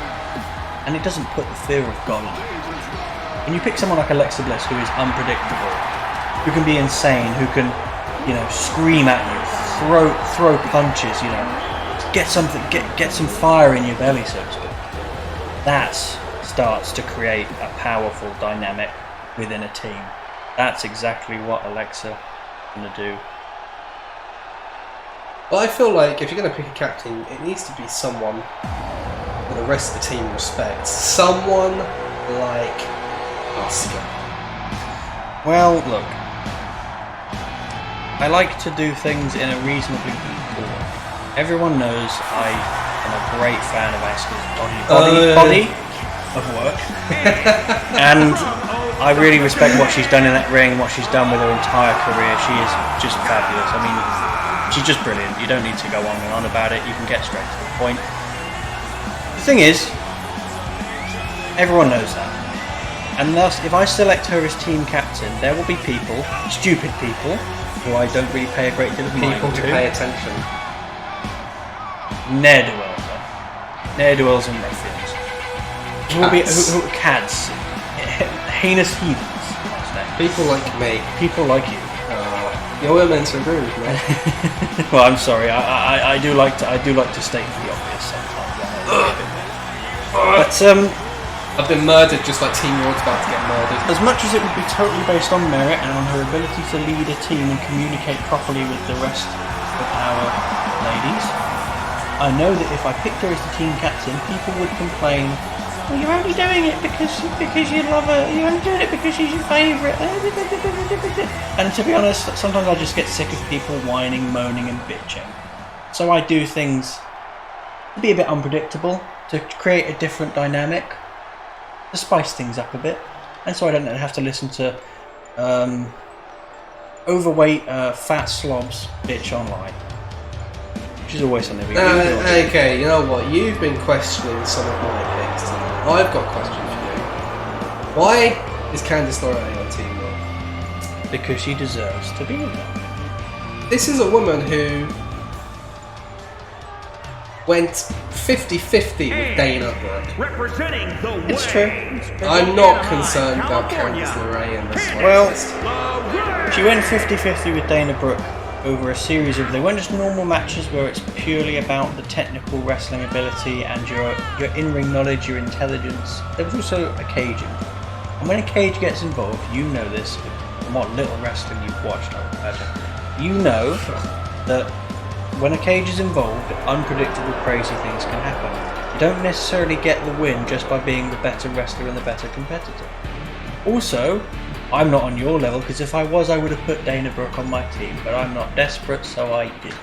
and it doesn't put the fear of God in you. When you pick someone like Alexa Bliss, who is unpredictable, who can be insane, who can scream at you, throw punches, get some fire in your belly, so to speak. That starts to create a powerful dynamic within a team. That's exactly what Alexa is going to do. Well, I feel like if you're going to pick a captain, it needs to be someone that the rest of the team respects. Someone like Asuka. Well, look, I like to do things in a reasonably equal way. Everyone knows I am a great fan of Asuka's body of work, and I really respect what she's done in that ring, what she's done with her entire career. She is just fabulous. I mean, she's just brilliant. You don't need to go on and on about it. You can get straight to the point. The thing is, everyone knows that. And thus, if I select her as team captain, there will be people, stupid people, who I don't really pay a great deal of mind to. People who pay attention. Ne'er-do-wells and ruffians. Who will be cads. Heinous heathens. People like me. People like you. You were meant to agree with me. Well, I'm sorry. I do like to state the obvious sometimes. But I've been murdered just like Team Raw's about to get murdered. as much as it would be totally based on merit and on her ability to lead a team and communicate properly with the rest of our ladies, I know that if I picked her as the team captain, people would complain, well, you're only doing it because you love her, you're only doing it because she's your favourite. And to be honest, sometimes I just get sick of people whining, moaning and bitching. So I do things to be a bit unpredictable, to create a different dynamic, to spice things up a bit, and so I don't have to listen to overweight fat slobs bitch online. Which is always something we do. Okay, you know what? You've been questioning some of my picks tonight. I've got a question for you. Why is Candice LeRae on Team Raw? Because she deserves to be there. This is a woman who went 50-50 with Dana Brooke. Representing the way. It's true. I'm not concerned about Candice LeRae in this one. Well, she went 50-50 with Dana Brooke over a series of, they weren't just normal matches where it's purely about the technical wrestling ability and your in-ring knowledge, your intelligence. There was also a cage involved. And when a cage gets involved, you know this, from what little wrestling you've watched, I would imagine, you know that when a cage is involved, unpredictable, crazy things can happen. You don't necessarily get the win just by being the better wrestler and the better competitor. Also, I'm not on your level, because if I was, I would have put Dana Brooke on my team, but I'm not desperate, so I didn't.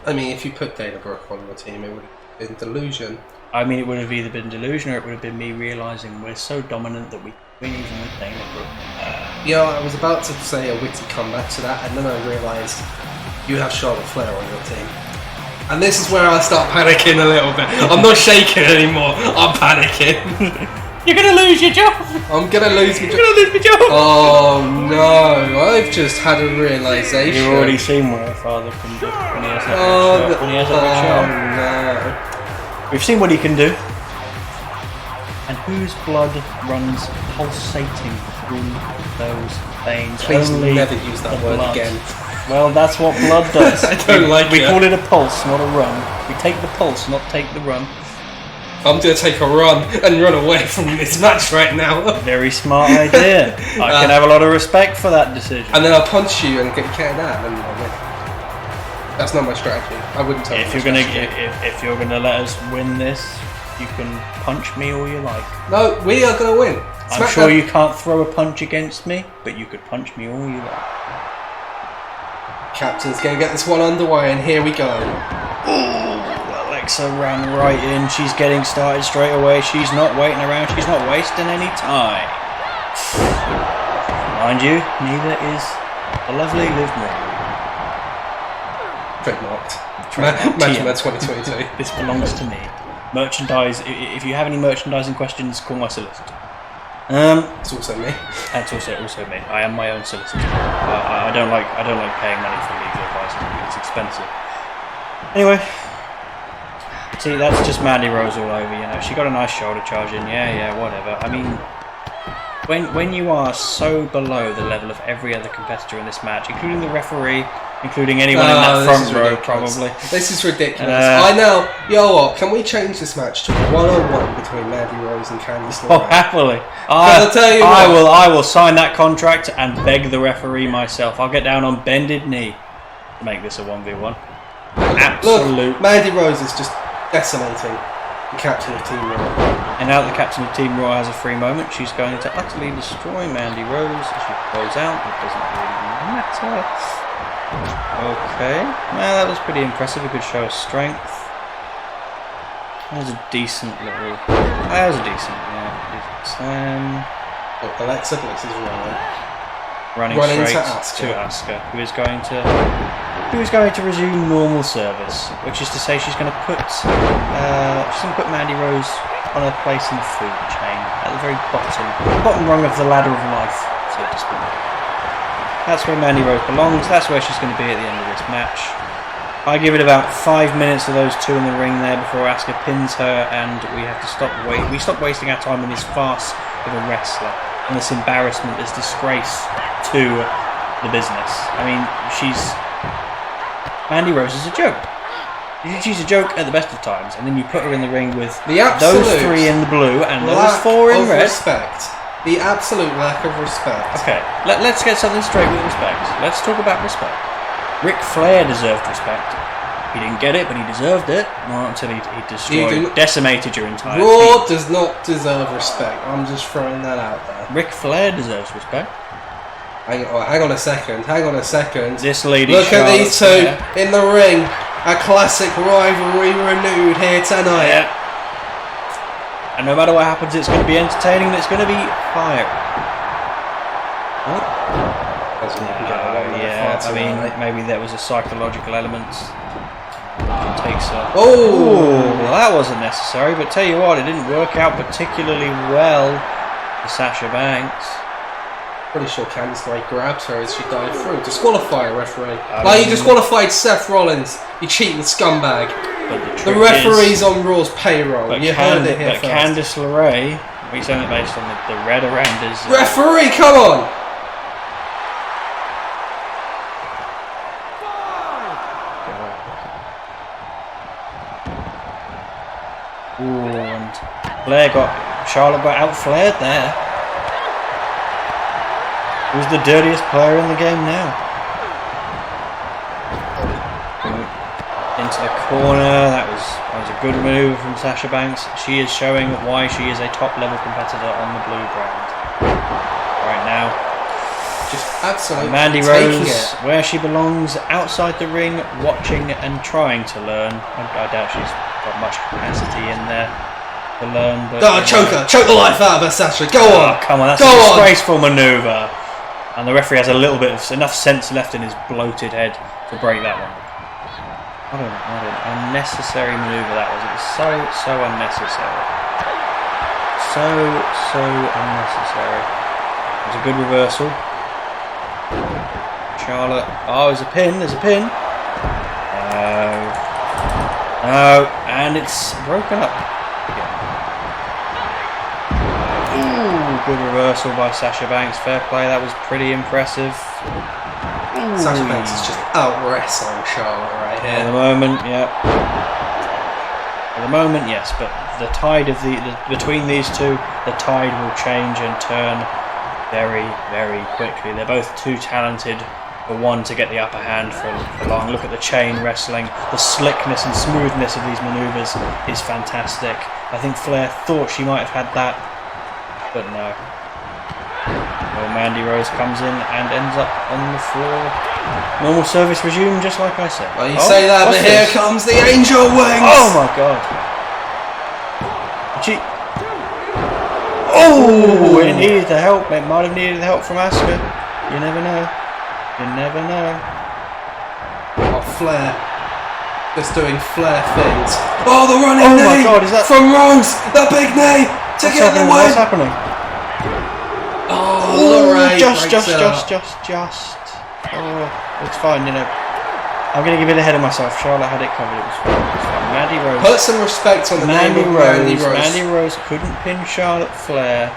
I mean, if you put Dana Brooke on your team, it would have been delusion. I mean, it would have either been delusion or it would have been me realising we're so dominant that we win even with Dana Brooke. I was about to say a witty comeback to that, and then I realised you have Charlotte Flair on your team. And this is where I start panicking a little bit. I'm not shaking anymore, I'm panicking. You're gonna lose your job! I'm gonna lose my job. You're gonna lose my job! Oh no, I've just had a realisation. You've already seen what her father can do when he has that no. We've seen what he can do. And whose blood runs pulsating through those veins? Please Only never use that word blood. again. Well, that's what blood does. I don't like we it. call it a pulse, not a run. We take the pulse, not take the run. I'm going to take a run and run away from this match right now. Very smart idea. I can have a lot of respect for that decision. And then I'll punch you and get carried out and I'll win. That's not my strategy. I wouldn't tell you. If you're gonna let us win this, you can punch me all you like. No, we are going to win. I'm sure you can't throw a punch against me, but you could punch me all you like. Captain's going to get this one underway, and here we go. Ooh, Alexa ran right in. She's getting started straight away. She's not waiting around. She's not wasting any time. Mind you, neither is the lovely Liv Morgan. Trademarked. Trademarked. Match 2022. This belongs to me. Merchandise. If you have any merchandising questions, call my solicitor. It's also me. That's also me. I am my own solicitor. I don't like paying money for legal advice. It's expensive. Anyway, see, that's just Mandy Rose all over. You know, she got a nice shoulder charge in. Yeah, whatever. I mean, when you are so below the level of every other competitor in this match, including the referee, including anyone in that front row, probably. This is ridiculous. I know. You what? Can we change this match to a one-on-one between Mandy Rose and Candice LeRae? Oh, happily. I'll tell you what. I will sign that contract and beg the referee myself. I'll get down on bended knee to make this a 1v1. Absolute. Look, Mandy Rose is just decimating the captain of Team Raw. And now that the captain of Team Raw has a free moment, she's going to utterly destroy Mandy Rose as she goes out. It doesn't really matter. Okay, well, that was pretty impressive. A good show of strength. That was a decent little. That was a decent, slam. Alexa Bliss is running straight to Asuka, who is going to resume normal service, which is to say she's going to put Mandy Rose on her place in the food chain at the very bottom rung of the ladder of life, so to speak. That's where Mandy Rose belongs. That's where she's going to be at the end of this match. I give it about 5 minutes of those two in the ring there before Asuka pins her, and we have to stop wasting our time on this farce of a wrestler and this embarrassment, this disgrace to the business. I mean, Mandy Rose is a joke. She's a joke at the best of times, and then you put her in the ring with those three in the blue and those four in red. Respect. The absolute lack of respect. Okay, let's get something straight with respect. Let's talk about respect. Ric Flair deserved respect. He didn't get it, but he deserved it. Not until he decimated your entire Raw team. does not deserve respect. I'm just throwing that out there. Ric Flair deserves respect. Hang on a second. This lady. Look at these two in the ring. A classic rivalry renewed here tonight. Yeah. And no matter what happens, it's going to be entertaining and it's going to be fire. I mean, maybe there was a psychological element. Takes her. Oh, well, that wasn't necessary, but tell you what, it didn't work out particularly well for Sasha Banks. Pretty sure Candice LeRae grabs her as she dives through. Disqualify a referee. You disqualified Seth Rollins, you cheating scumbag. The referee's on Raw's payroll. You heard it here first. Candice LeRae, he's only based on the red around his... Referee, come on! Ooh, and Charlotte got out-flared there. Who's the dirtiest player in the game now? Into the corner. That was a good move from Sasha Banks. She is showing why she is a top-level competitor on the blue brand right now. Just absolutely Mandy Rose, where she belongs, outside the ring, watching and trying to learn. I doubt she's got much capacity in there to learn. But choke the life out of her, Sasha. Go on. Come on, that's a disgraceful manoeuvre. And the referee has a little bit of enough sense left in his bloated head to break that one. What an unnecessary manoeuvre that was. It was so unnecessary. So unnecessary. It was a good reversal. Charlotte. Oh, there's a pin. No, and it's broken up. Good reversal by Sasha Banks. Fair play, that was pretty impressive. Sasha Banks is just out-wrestling Charlotte right here. At the moment, yeah. At the moment, yes, but the tide of between these two, the tide will change and turn very, very quickly. They're both too talented for one to get the upper hand for long. Look at the chain wrestling. The slickness and smoothness of these maneuvers is fantastic. I think Flair thought she might have had that, but no. Mandy Rose comes in and ends up on the floor. Normal service resumed, just like I said. Well, you say that, but here comes the Angel Wings! Oh my god. Oh, it needed the help. It might have needed the help from Asuka. You never know. You never know. Oh, Flair. Just doing Flair things. Oh, the running knee! Oh my god, is that... From Rose! The big knee! To get the win! What's happening? Oh, just. Oh, it's fine, you know. I'm going to give it ahead of myself. Charlotte had it covered. It was fine. Mandy Rose. Put some respect on the name of Mandy Rose. Mandy Rose couldn't pin Charlotte Flair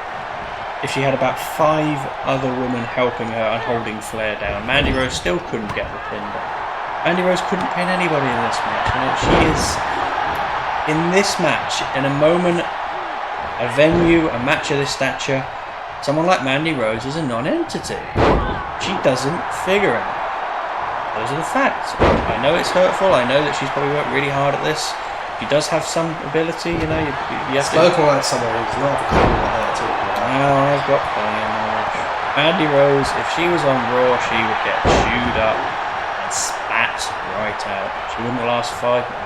if she had about 5 other women helping her and holding Flair down. Mandy Rose still couldn't get the pin down. Mandy Rose couldn't pin anybody in this match. You know, she is in this match, in a moment, a venue, a match of this stature. Someone like Mandy Rose is a non-entity. She doesn't figure it. Those are the facts. I know it's hurtful. I know that she's probably worked really hard at this. She does have some ability, you know. You have spoken like someone who's not cool like that too. Well, I've got plenty of knowledge. Mandy Rose, if she was on Raw, she would get chewed up and spat right out. She wouldn't last 5 minutes.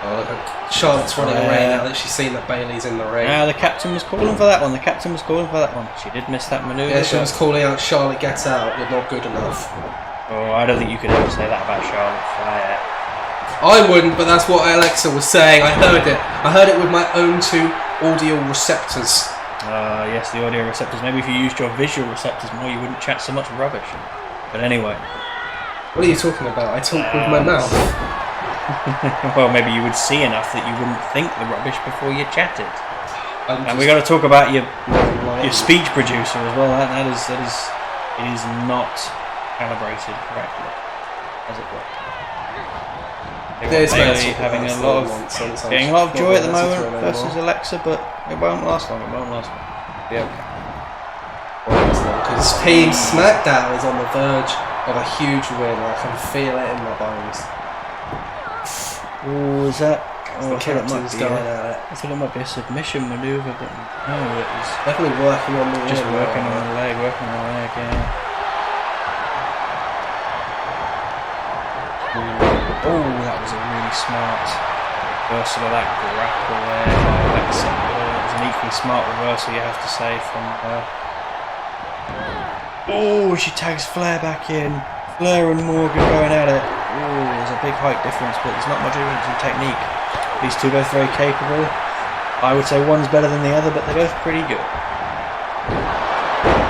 Oh, look at Charlotte's running away now that she's seen that Bailey's in the ring. Now the captain was calling for that one. The captain was calling for that one. She did miss that manoeuvre. Yeah, she was calling out Charlotte gets out. You're not good enough. Oh, I don't think you could ever say that about Charlotte Flair. I wouldn't, but that's what Alexa was saying. I heard it. I heard it with my own 2 audio receptors. Yes, the audio receptors. Maybe if you used your visual receptors more, you wouldn't chat so much rubbish. But anyway. What are you talking about? I talk with my mouth. Well, maybe you would see enough that you wouldn't think the rubbish before you chatted. And we got to talk about your speech producer as well. It is not calibrated correctly, as it were. Bailey having getting a lot of joy at the moment versus Alexa, but it won't last long. It won't last long. Yeah, okay. Because Team SmackDown is on the verge of a huge win. I can feel it in my bones. Oh, is that? Oh, I thought it might be a submission maneuver, but no, it was definitely working on the just working on the leg, yeah. Oh, that was a really smart reversal of that grapple there by Alexa. It was an equally smart reversal, you have to say, from her. Oh, she tags Flair back in. Flair and Morgan going at it. Oh, there's a big height difference, but there's not much difference in technique. These two both very capable. I would say one's better than the other, but they're both pretty good.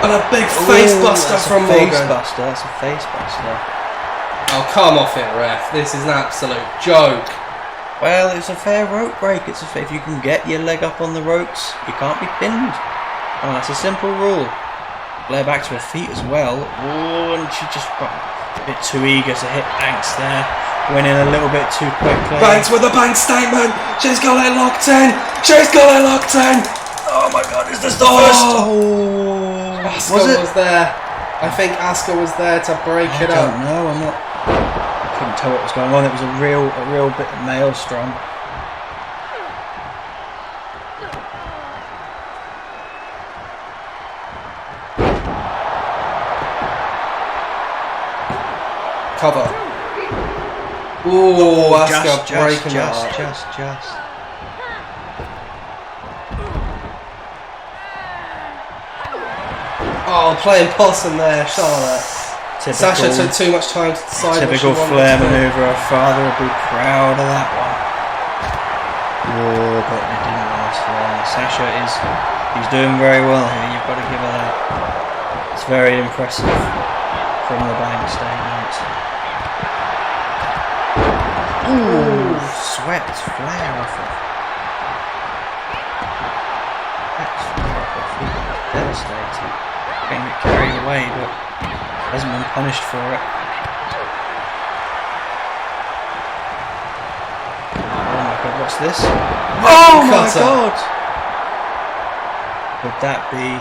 And a big face buster from Morgan. That's a face buster. Oh, come off it, ref. This is an absolute joke. Well, it's a fair rope break. If you can get your leg up on the ropes, you can't be pinned. Oh, that's a simple rule. Flair back to her feet as well. Oh, and she just got a bit too eager to hit Banks there. Went in a little bit too quickly. Banks with a bank statement. She's got it locked in. Oh my god, is this the first? Oh, Asuka was there. I think Asuka was there to break it up. I don't know. I couldn't tell what was going on. It was a real bit of maelstrom. Cover. Ooh, Asuka breaking it up. Just. Oh, playing possum there, Charlotte. Sasha took too much time to decide. Typical Flair maneuver. Her father would be proud of that one. Oh, but it didn't last long. Sasha he's doing very well here. You've got to give her that. It's very impressive from the bank statement. Ooh, swept Flair off it. That's Flair off her feet. Devastating. Getting it carried away, but hasn't been punished for it. Oh my god, what's this? Oh my god! Would that be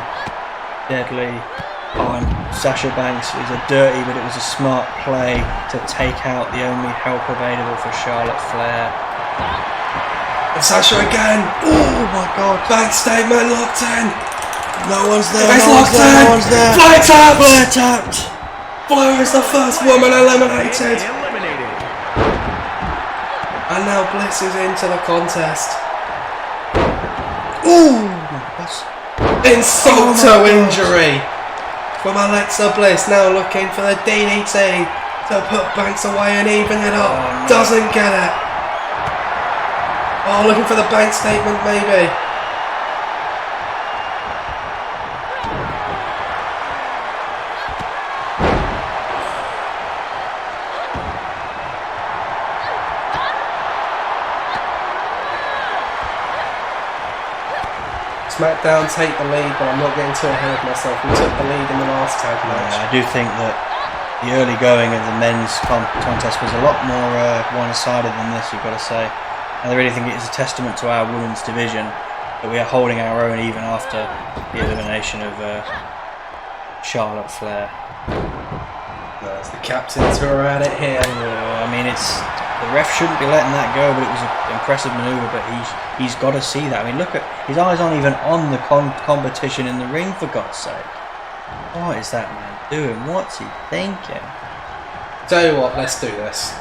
deadly? Oh, and Sasha Banks is a dirty, but it was a smart play to take out the only help available for Charlotte Flair. And Sasha again! Oh my god! Bank statement locked in! No one's there. It's No one's locked there. in. No one's there. Flair tapped. Flair tapped. Flair is the first woman eliminated. Eliminated. And now Bliss is into the contest. Ooh. That's... Insult Oh to my God. injury from Alexa Bliss. Now looking for the DDT to put Banks away and even it up. Oh, no. Doesn't get it. Oh, looking for the bank statement maybe. SmackDown take the lead, but I'm not getting too ahead of myself. We took the lead in the last tag match. I do think that the early going of the men's contest was a lot more one-sided than this, you've got to say. And I really think it is a testament to our women's division that we are holding our own even after the elimination of Charlotte Flair. There's the captains who are at it here. I mean, the ref shouldn't be letting that go, but it was an impressive manoeuvre. But he's got to see that. I mean, look at his eyes aren't even on the competition in the ring, for God's sake. What is that man doing? What's he thinking? Tell you what, let's do this.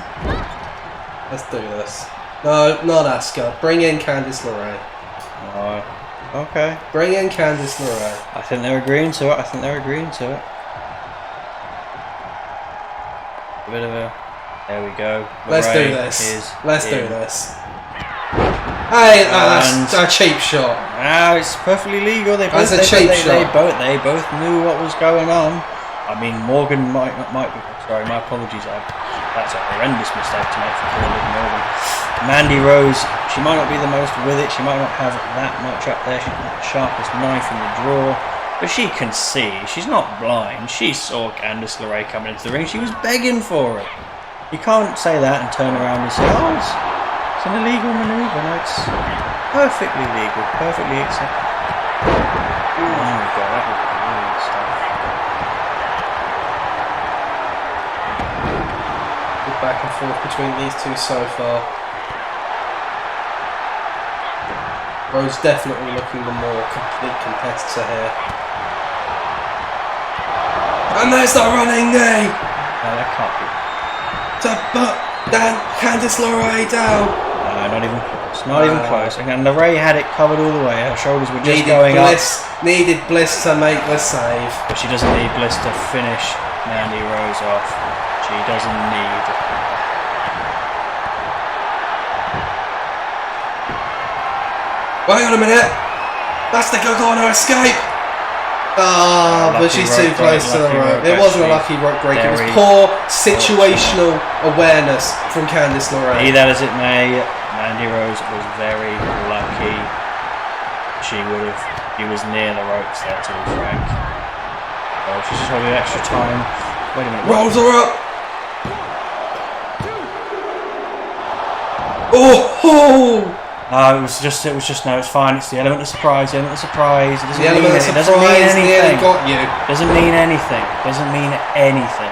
Let's do this. No, not Asuka. Bring in Candice LeRae. Oh, okay. Bring in Candice LeRae. I think they're agreeing to it. A bit of a... There we go. Let's do LeRae this. Let's do in. this. Hey, that's a cheap shot. Ah, it's perfectly legal. They both, That's a cheap shot. They both knew what was going on. I mean, Morgan might be. Sorry, my apologies. That's a horrendous mistake to make for poor little Morgan. Mandy Rose, she might not be the most with it. She might not have that much up there. She's not the sharpest knife in the drawer. But she can see. She's not blind. She saw Candice LeRae coming into the ring. She was begging for it. You can't say that and turn around and say, oh, it's an illegal manoeuvre. No, it's perfectly legal. Perfectly acceptable. There we go. That was brilliant stuff. Good back and forth between these two so far. Rose definitely looking the more complete competitor here. And there's the running knee No, that can't be. to put Candice LeRae down. No, not even close. Not even close. And LeRae had it covered all the way. Her shoulders were just Needed Bliss to make the save. up. But she doesn't need Bliss to finish Mandy Rose off. She doesn't need. Wait on a minute. That's the Gargano escape. Ah, but she's too close to the rope. It wasn't a lucky rope break. It was poor situational awareness from Candice LeRae. Be that as it may, Mandy Rose was very lucky. She was near the ropes there, to be frank. Oh, she's just having extra time. Wait a minute. Rolls her up. Oh! No, it was just no, it's fine. It's the element of surprise. The element of surprise. It The element of doesn't mean surprise anything. nearly got you. Doesn't mean anything. Doesn't mean anything.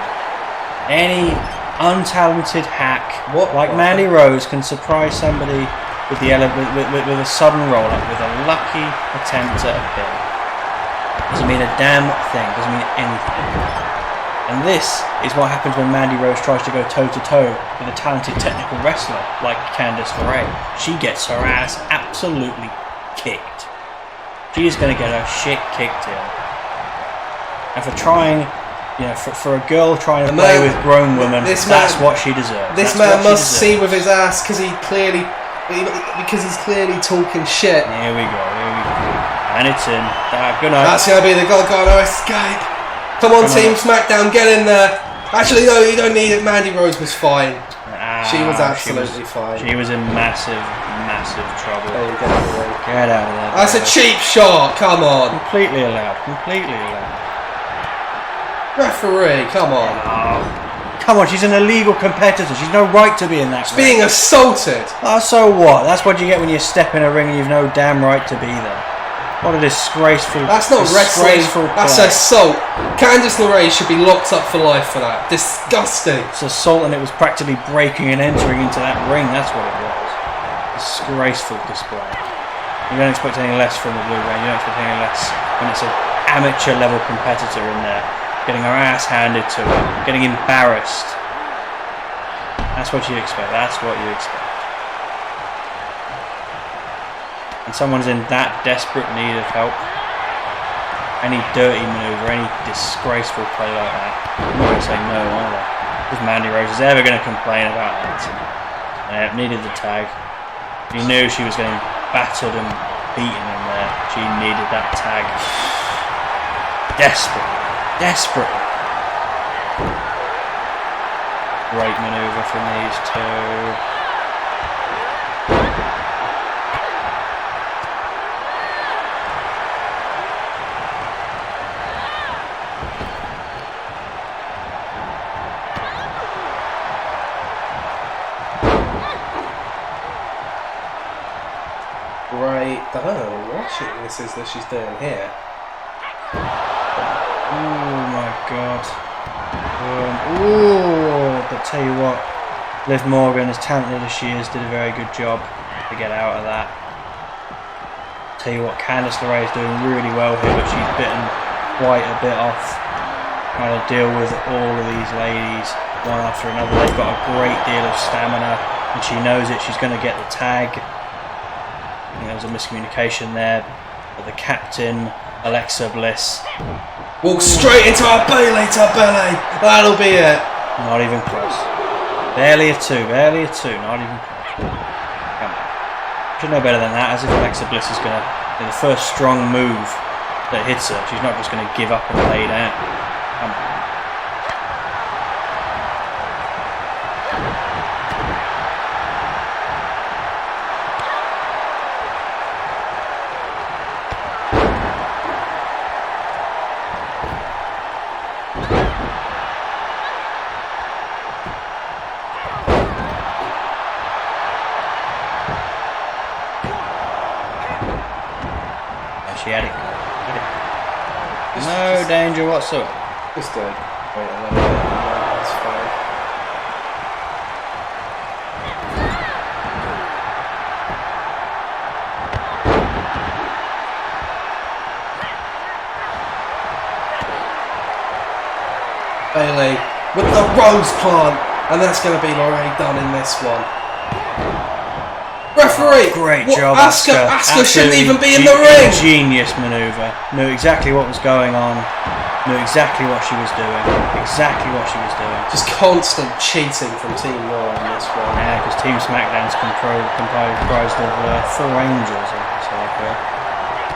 Any untalented hack like Mandy Rose can surprise somebody with the with a sudden roll up, with a lucky attempt at a pin. Doesn't mean a damn thing. Doesn't mean anything. And this is what happens when Mandy Rose tries to go toe-to-toe with a talented technical wrestler like Candice LeRae. She gets her ass absolutely kicked. She is going to get her shit kicked in. And for trying, for a girl trying to play with grown women, that's what she deserves. This man must see with his ass because he's clearly talking shit. Here we go. And it's in. Good night. That's going to be the Gargano escape. Come on, Team SmackDown, get in there. Actually, no, you don't need it. Mandy Rose was fine. She was absolutely fine. She was in massive trouble. There you go. Get out of there. That's a cheap shot. Come on. Completely allowed. Referee, come on. Come on, she's an illegal competitor. She's no right to be in that ring. Being assaulted. Oh, so what? That's what you get when you step in a ring and you've no damn right to be there. What a disgraceful. That's not wrestling. That's assault. Candice LeRae should be locked up for life for that. Disgusting. It's assault, and it was practically breaking and entering into that ring. That's what it was. Disgraceful display. You don't expect any less from the blue brand. You don't expect any less when it's an amateur level competitor in there, getting her ass handed to her, getting embarrassed. That's what you expect. That's what you expect. And someone's in that desperate need of help. Any dirty manoeuvre, any disgraceful play like that, I'm not going to say no, are they? If Mandy Rose is ever going to complain about that. Needed the tag. She knew she was getting battered and beaten in there. She needed that tag. Desperately. Great manoeuvre from these two. Right, I don't know what this is that she's doing here. Oh my god. But tell you what, Liv Morgan, as talented as she is, did a very good job to get out of that. Tell you what, Candice LeRae is doing really well here, but she's bitten quite a bit off trying to deal with all of these ladies one after another. They've got a great deal of stamina, and she knows it. She's going to get the tag. I think there was a miscommunication there, but the captain, Alexa Bliss, walks straight into our Bayley to belly. That'll be it. not even close. Barely a 2, not even close. Come on. Should know better than that, as if Alexa Bliss is going to, the first strong move that hits her, she's not just going to give up and lay down. Come on. She had it. No danger whatsoever. Just wait a little bit. That's fine. Bayley with the rose plant, and that's going to be Lorraine Dunn in this one. Referee! Great job, Asuka shouldn't even be in the ring! Genius manoeuvre. Knew exactly what was going on. Knew exactly what she was doing. Just constant cheating from Team Raw in this one. Yeah, because Team SmackDown's comprised of 4 angels.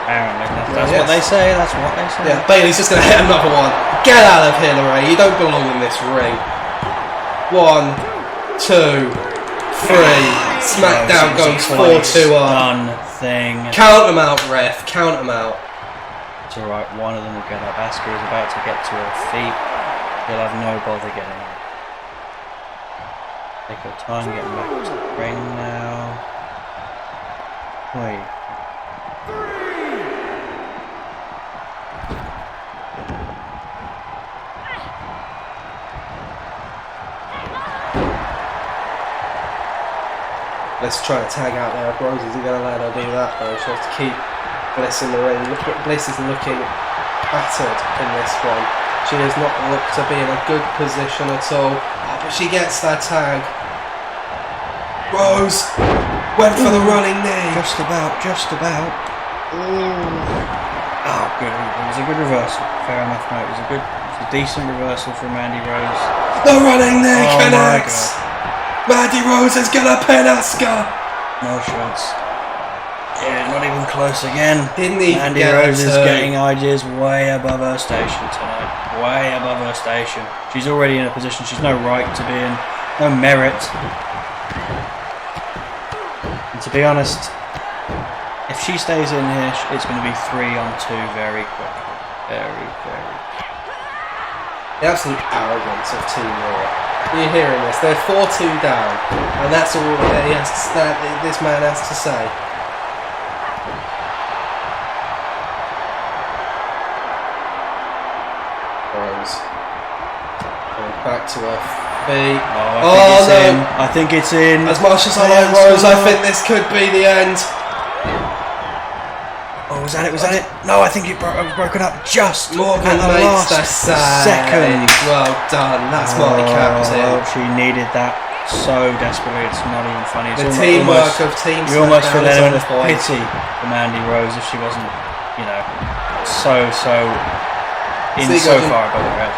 Apparently. That's what they say. Yeah, Bayley's just going to hit another one. Get out of here, Lorraine. You don't belong in this ring. 1, 2... 3. SmackDown goes 4-2 up. Done thing. Count them out, ref. Count them out. It's alright, one of them will get up. Asuka is about to get to her feet. She'll have no bother getting it. Take her time getting back to the ring now. Wait. Let's try to tag out there. Rose isn't going to let her do that though. She has to keep Bliss in the ring. Bliss is looking battered in this one. She does not look to be in a good position at all. Oh, but she gets that tag. Rose went for the running knee. Just about. Ooh. Oh, good. It was a good reversal. Fair enough, mate. It was a decent reversal from Mandy Rose. The running knee connects. My God. Mandy Rose is gonna pin Asuka. No shots. Yeah, not even close again. Didn't even Mandy get Rose is a turn. getting ideas way above her station tonight. Way above her station. She's already in a position she's no right to be in. No merit. And to be honest, if she stays in here, it's going to be 3-on-2 very quickly. Very quickly. The absolute arrogance of Team Raw. You're hearing this. They're 4-2 down, and that's all that this man has to say. Rose going back to her feet. I think it's in. As much as I like Rose, I think this could be the end. was that it? Was that it? No, I think it broken up just Morgan at the makes last the second. Well done. That's my captain. Well, she needed that so desperately. It's not even funny. It's The teamwork of Team You almost feel SmackDown is a on bit of point. pity for Mandy Rose if she wasn't, you know, so in See you, so Gudgeon. far above her head.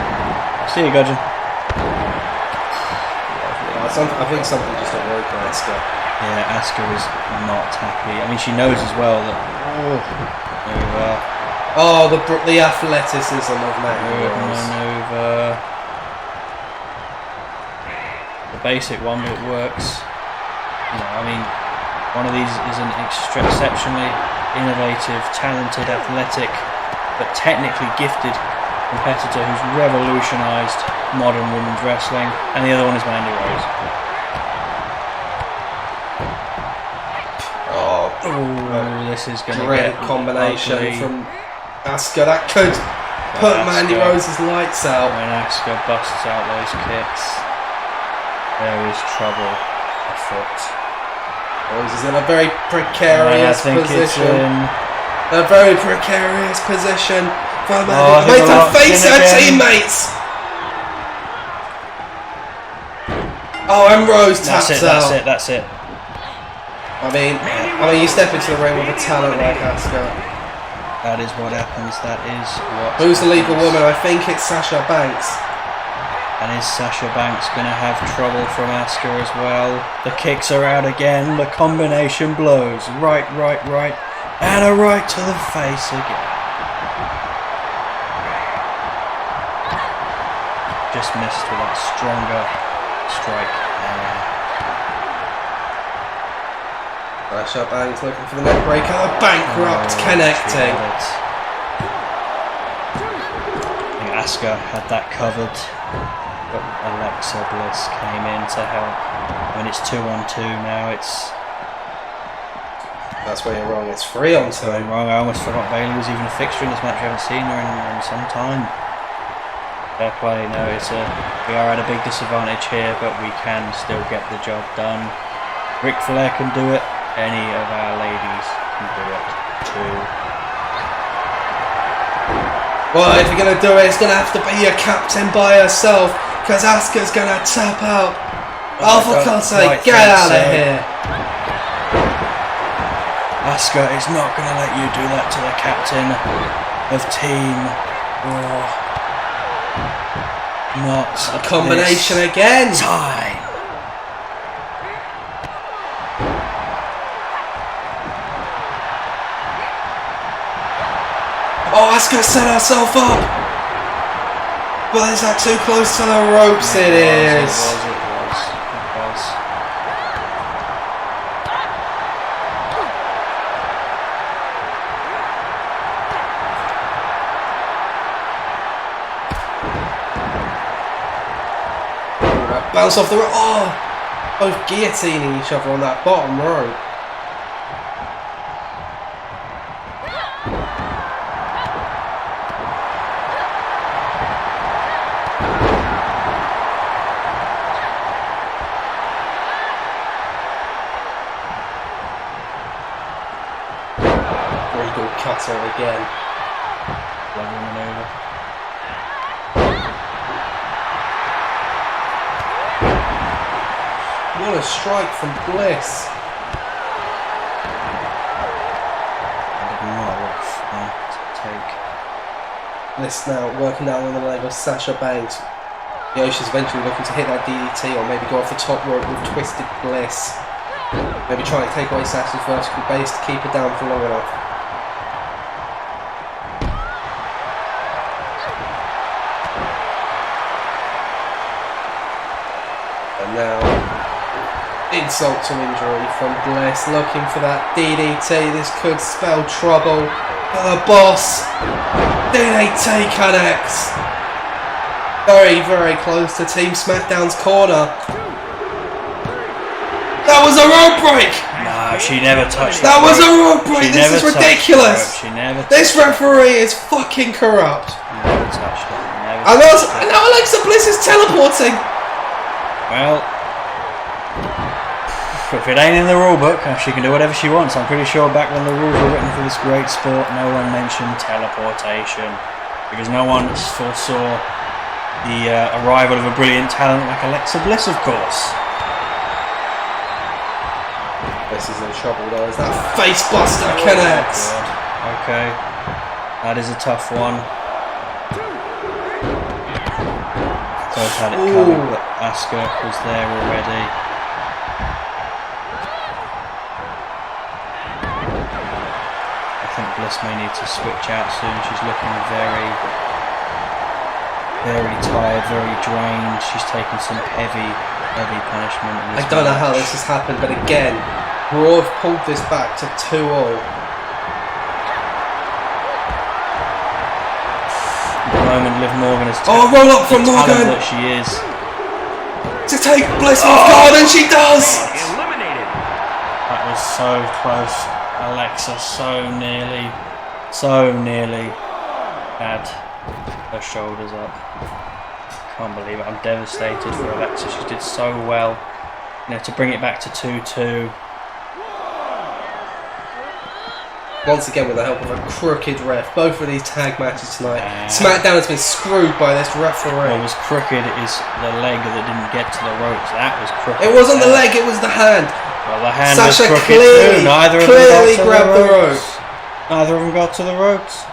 See you, Gudgeon. I think something just don't work for Asuka. Yeah, Asuka is not happy. I mean, she knows as well that. There we are. Oh, the athleticism of Mandy Good Rose. maneuver. The basic one, but it works. You know, I mean, one of these is an exceptionally innovative, talented, athletic, but technically gifted competitor who's revolutionised modern women's wrestling, and the other one is Mandy Rose. Oh, this is going to Dreaded get combination ugly. from Asuka. That could put Mandy Asuka. Rose's lights out. When Asuka busts out those kicks, there is trouble afoot. Rose is in a very precarious position. A very precarious position for Mandy. Wait to face her teammates. Oh, and Rose taps out. That's it. I mean, you step into the ring with a talent like Asuka. That is what happens. That is what. Who's the legal happens. woman? I think it's Sasha Banks. And is Sasha Banks going to have trouble from Asuka as well? The kicks are out again. The combination blows. Right. And a right to the face again. Just missed with that stronger strike. Sasha Banks looking for the neck breaker. The bankrupt connecting. I think Asuka had that covered. But Alexa Bliss came in to help. When it's 2-on-2 now, it's. That's where you're wrong. It's 3-on-2. Going wrong. I almost forgot Bayley was even a fixture in this match. I haven't seen her in some time. Fair play. No, we are at a big disadvantage here, but we can still get the job done. Ric Flair can do it. Any of our ladies can do it too. Well, if you're going to do it, it's going to have to be your captain by herself, because Asuka's going to tap out. Oh, for God's sake, get out of here. Asuka is not going to let you do that to the captain of Team Raw. Not A combination this again. time. Oh, Asuka set herself up. Well, is that too close to the ropes? It is. It was. Bounce off the rope. Oh, both guillotining each other on that bottom rope. Regal cutter again. Lovely maneuver. What a strike from Bliss. I did not look fun to take. Bliss now working down on the leg of Sasha Banks. Yoshi's eventually looking to hit that DDT or maybe go off the top rope with Twisted Bliss. Maybe trying to take away Sasha's vertical base to keep her down for long enough. And now, insult to injury from Bliss, looking for that DDT. This could spell trouble for the boss. DDT connects. Very, very close to Team SmackDown's corner. That was a rope break! No, she never touched That was a rope. rope break! She This never is touched the ridiculous! rope. She never This touched referee is fucking corrupt. Never touched it. Never And touched it. now Alexa Bliss is teleporting! Well, if it ain't in the rule book, she can do whatever she wants. I'm pretty sure back when the rules were written for this great sport, no one mentioned teleportation. Because no one foresaw the arrival of a brilliant talent like Alexa Bliss, of course. This is in trouble though, as that face buster connects. Okay, that is a tough one. Both had it covered, but Asuka was there already. I think Bliss may need to switch out soon. She's looking very, very tired, very drained. She's taken some heavy punishment in this I don't know match. how this has happened, but again, Raw have pulled this back to 2-all. At the moment, Liv Morgan is roll up from the talent Morgan that she is. To take Bliss off guard, and she does! Eliminated. That was so close. Alexa so nearly had her shoulders up. Can't believe it. I'm devastated for Alexa. She did so well. You know, to bring it back to 2-2. Once again with the help of a crooked ref. Both of these tag matches tonight. SmackDown has been screwed by this referee. What was crooked is the leg that didn't get to the ropes. That was crooked. It wasn't the leg, it was the hand. Well, the hand Sasha was crooked clearly, too. Neither of clearly them got to grabbed the ropes. rope. Neither of them got to the ropes.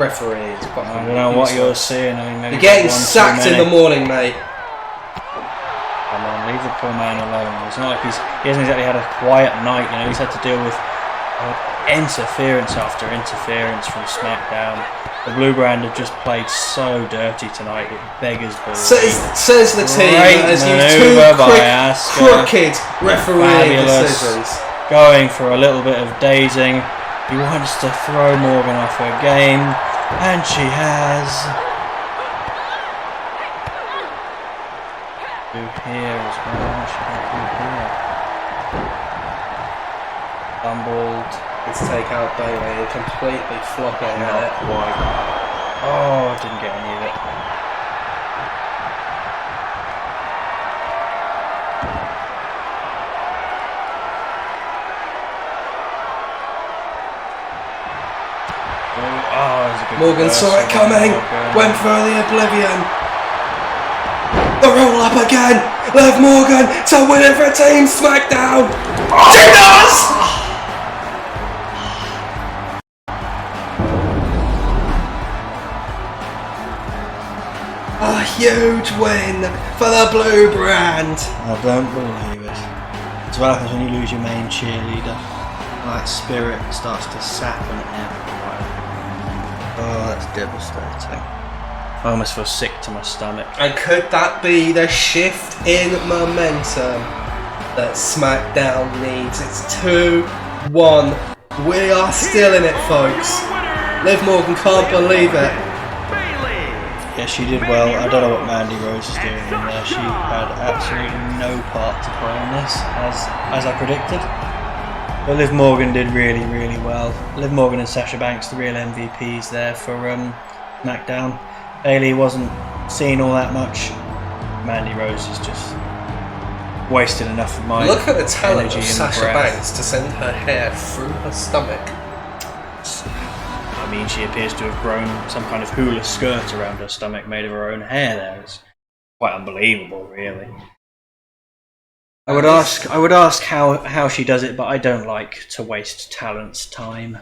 Referee is fucking I don't know what you're useless. seeing. I mean, maybe You're getting one too sacked in many. the morning, mate. Come on, leave the poor man alone. It's not like he hasn't exactly had a quiet night. You know, he's had to deal with interference after interference from SmackDown. The Blue Brand have just played so dirty tonight. It beggars belief. Says the team Great that has used manoeuvre two by Asuka. crooked refereeing Fabulous. decisions. Going for a little bit of dazing. He wants to throw Morgan off her game, and she has. Through here as well. She got through here. Stumbled. Let's take out Bailey and completely flopping at Not it. quite. Oh, didn't get any of it. Morgan saw it coming, went for the oblivion. The roll up again, Liv Morgan to win it for Team SmackDown. She does! A huge win for the Blue Brand. I don't believe it. It's what happens when you lose your main cheerleader. That spirit starts to sap and ebb. Oh, that's devastating. I almost feel sick to my stomach. And could that be the shift in momentum that SmackDown needs? It's 2-1. We are still in it, folks. Liv Morgan can't believe it. Yeah, she did well. I don't know what Mandy Rose is doing in there. She had absolutely no part to play in this, as I predicted. But Liv Morgan did really, really well. Liv Morgan and Sasha Banks, the real MVPs there for SmackDown. Bayley wasn't seen all that much. Mandy Rose is just wasted enough of my Look at the talent energy of and Sasha breath. Banks to send her hair through her stomach. I mean, she appears to have grown some kind of hula skirt around her stomach made of her own hair there. It's quite unbelievable, really. I would ask how she does it, but I don't like to waste talent's time.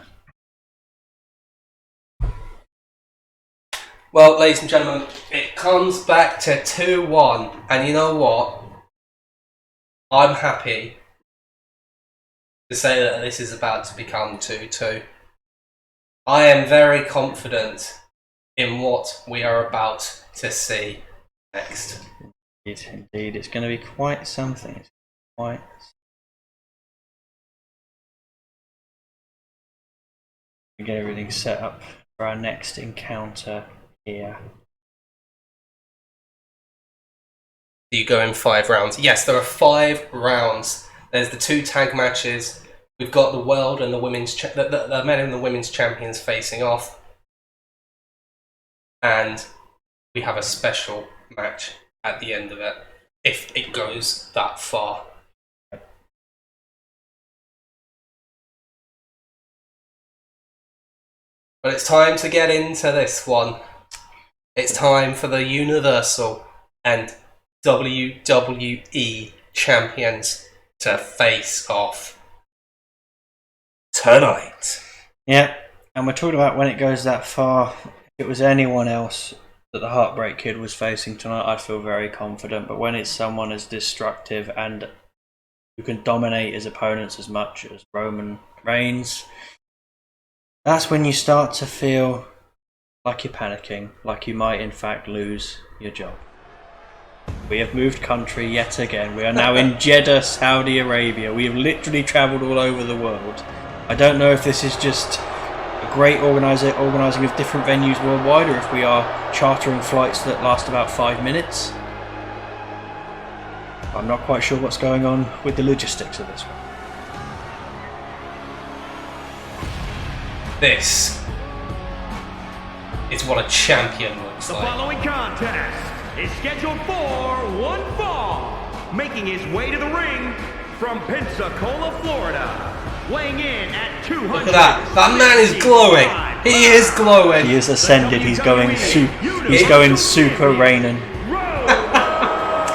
Well, ladies and gentlemen, it comes back to 2-1, and you know what? I'm happy to say that this is about to become 2-2. I am very confident in what we are about to see next. Indeed, it's going to be quite something. It's quite. We get everything set up for our next encounter here. You go in 5 rounds. Yes, there are 5 rounds. There's the 2 tag matches. We've got the world and the women's the men and the women's champions facing off, and we have a special match at the end of it if it goes that far. But it's time to get into this one. It's time for the Universal and WWE champions to face off tonight. Yeah, and we're talking about when it goes that far. If it was anyone else that the Heartbreak Kid was facing tonight, I'd feel very confident. But when it's someone as destructive and who can dominate his opponents as much as Roman Reigns, that's when you start to feel like you're panicking, like you might in fact lose your job. We have moved country yet again. We are now in Jeddah, Saudi Arabia. We have literally travelled all over the world. I don't know if this is just a great organising of different venues worldwide, or if we are chartering flights that last about 5 minutes. I'm not quite sure what's going on with the logistics of this one. This is what a champion looks The like. following contest is scheduled for one fall. Making his way to the ring from Pensacola, Florida. Weighing in at 200. Look at that. That man is glowing. He is glowing. He is ascended. He's going super Reigning.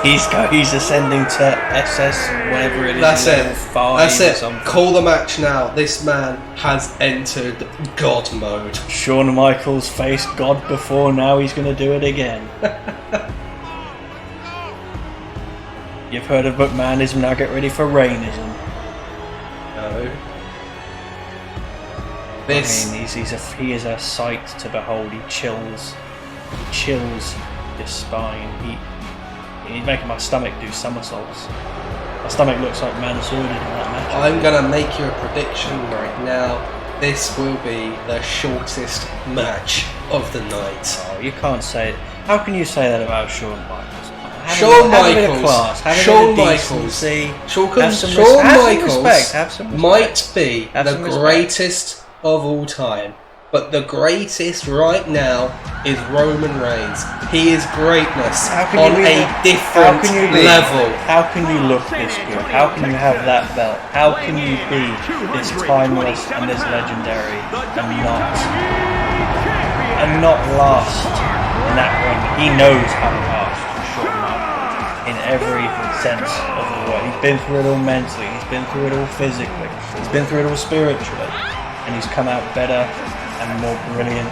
He's ascending to SS, whatever it is. That's it. 5 That's or it. something. Call the match now. This man has entered God mode. Shawn Michaels faced God before, now he's going to do it again. You've heard of McMahonism, now get ready for Rainism. No. I This. mean, he is a sight to behold. He chills your spine. He's making my stomach do somersaults. My stomach looks like Mansoor did in that match. I'm gonna make you a prediction right now. This will be the shortest match of the night. Oh, you can't say it. How can you say that about Shawn Michaels? Shawn Have a bit of Michaels, class, have a Shawn bit of Michaels, decency, Shawn have some Michaels respect, have some respect. might be Have the some respect. greatest of all time, but the greatest right now is Roman Reigns. He is greatness on a different level. How can you look this good? How can you have that belt? How can you be this timeless and this legendary and not last in that ring? He knows how to last. In every sense of the word. He's been through it all mentally, he's been through it all physically, he's been through it all spiritually, and he's come out better and more brilliant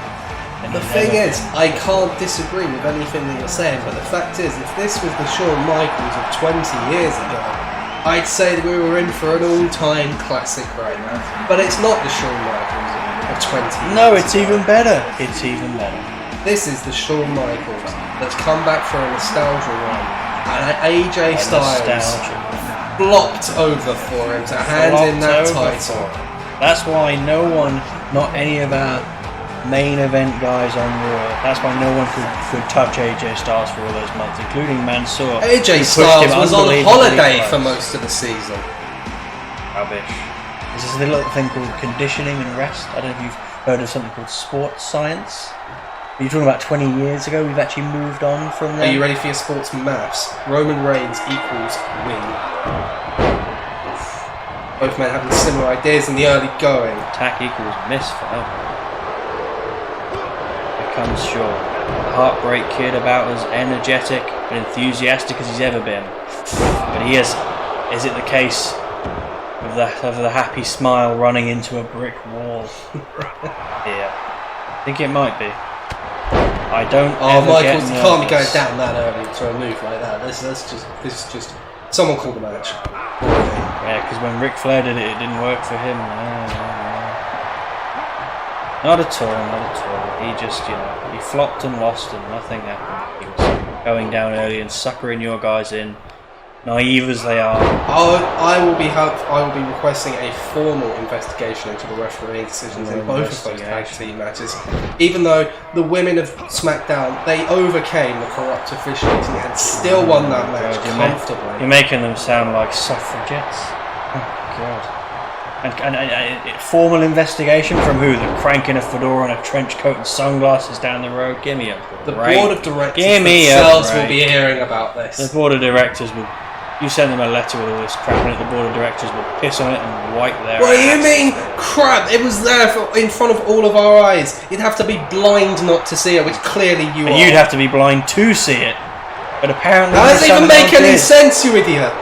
than The he's thing ever is, I can't disagree with anything that you're saying, but the fact is, if this was the Shawn Michaels of 20 years ago, I'd say that we were in for an all-time classic right now. But it's not the Shawn Michaels of 20 years No, it's ago. even better. It's even better. This is the Shawn Michaels that's come back for a nostalgia run. And AJ Styles Nostalgia. flopped over for him to hand in that title. That's why no one, not any of our main event guys on Raw, that's why no one could touch AJ Styles for all those months, including Mansoor. AJ who pushed Styles him was on unbelievably holiday close. for most of the season. Rubbish. This is a little thing called conditioning and rest. I don't know if you've heard of something called sports science. Are you talking about 20 years ago? We've actually moved on from Are there. you ready for your sports maths? Roman Reigns equals win. Both men having similar ideas in the early going. Attack equals miss for him. Here comes Shawn. The Heartbreak Kid, about as energetic and enthusiastic as he's ever been. But he is it the case of the happy smile running into a brick wall? Yeah. I think it might be. I don't ever Michaels, get you can't be going nervous. down that early to a move like that. This is just. Someone call the match. Yeah, because when Ric Flair did it, it didn't work for him. Not at all, not at all. He just, he flopped and lost and nothing happened. He was going down early and suckering your guys in, naive as they are. I will be requesting a formal investigation into the refereeing decisions in both of those tag team matches. Even though the women of SmackDown, they overcame the corrupt officiating and still won that match comfortably. You're making them sound like suffragettes. Oh, God. And formal investigation from who? The crank in a fedora and a trench coat and sunglasses down the road? Give me a break. The board of directors Give me themselves a break. will be hearing about this. The board of directors will You send them a letter with all this crap in it, the board of directors will piss on it and wipe their What do you ass. mean crap? It was there in front of all of our eyes. You'd have to be blind not to see it, which clearly you And are. you'd have to be blind to see it. But apparently... That doesn't even make any did. sense, you idiot.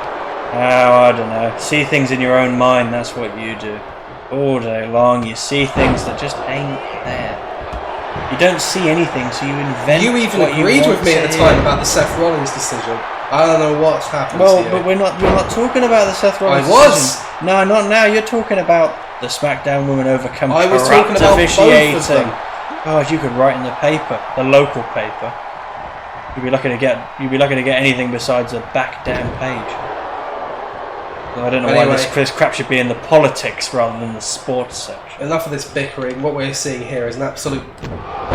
Oh, I don't know. See things in your own mind, that's what you do. All day long, you see things that just ain't there. You don't see anything, so you invent. You even what you agreed want with me to at the hear. time about the Seth Rollins decision. I don't know what's happened Well, to you. but we're not talking about the Seth Rollins I was. decision. No, not now. You're talking about the SmackDown women overcome I was corrupt talking about both of officiating. them. Oh, you could write in the paper, the local paper. You'd be lucky to get anything besides a back damn page. So I don't know why this crap should be in the politics rather than the sports section. Enough of this bickering. What we're seeing here is an absolute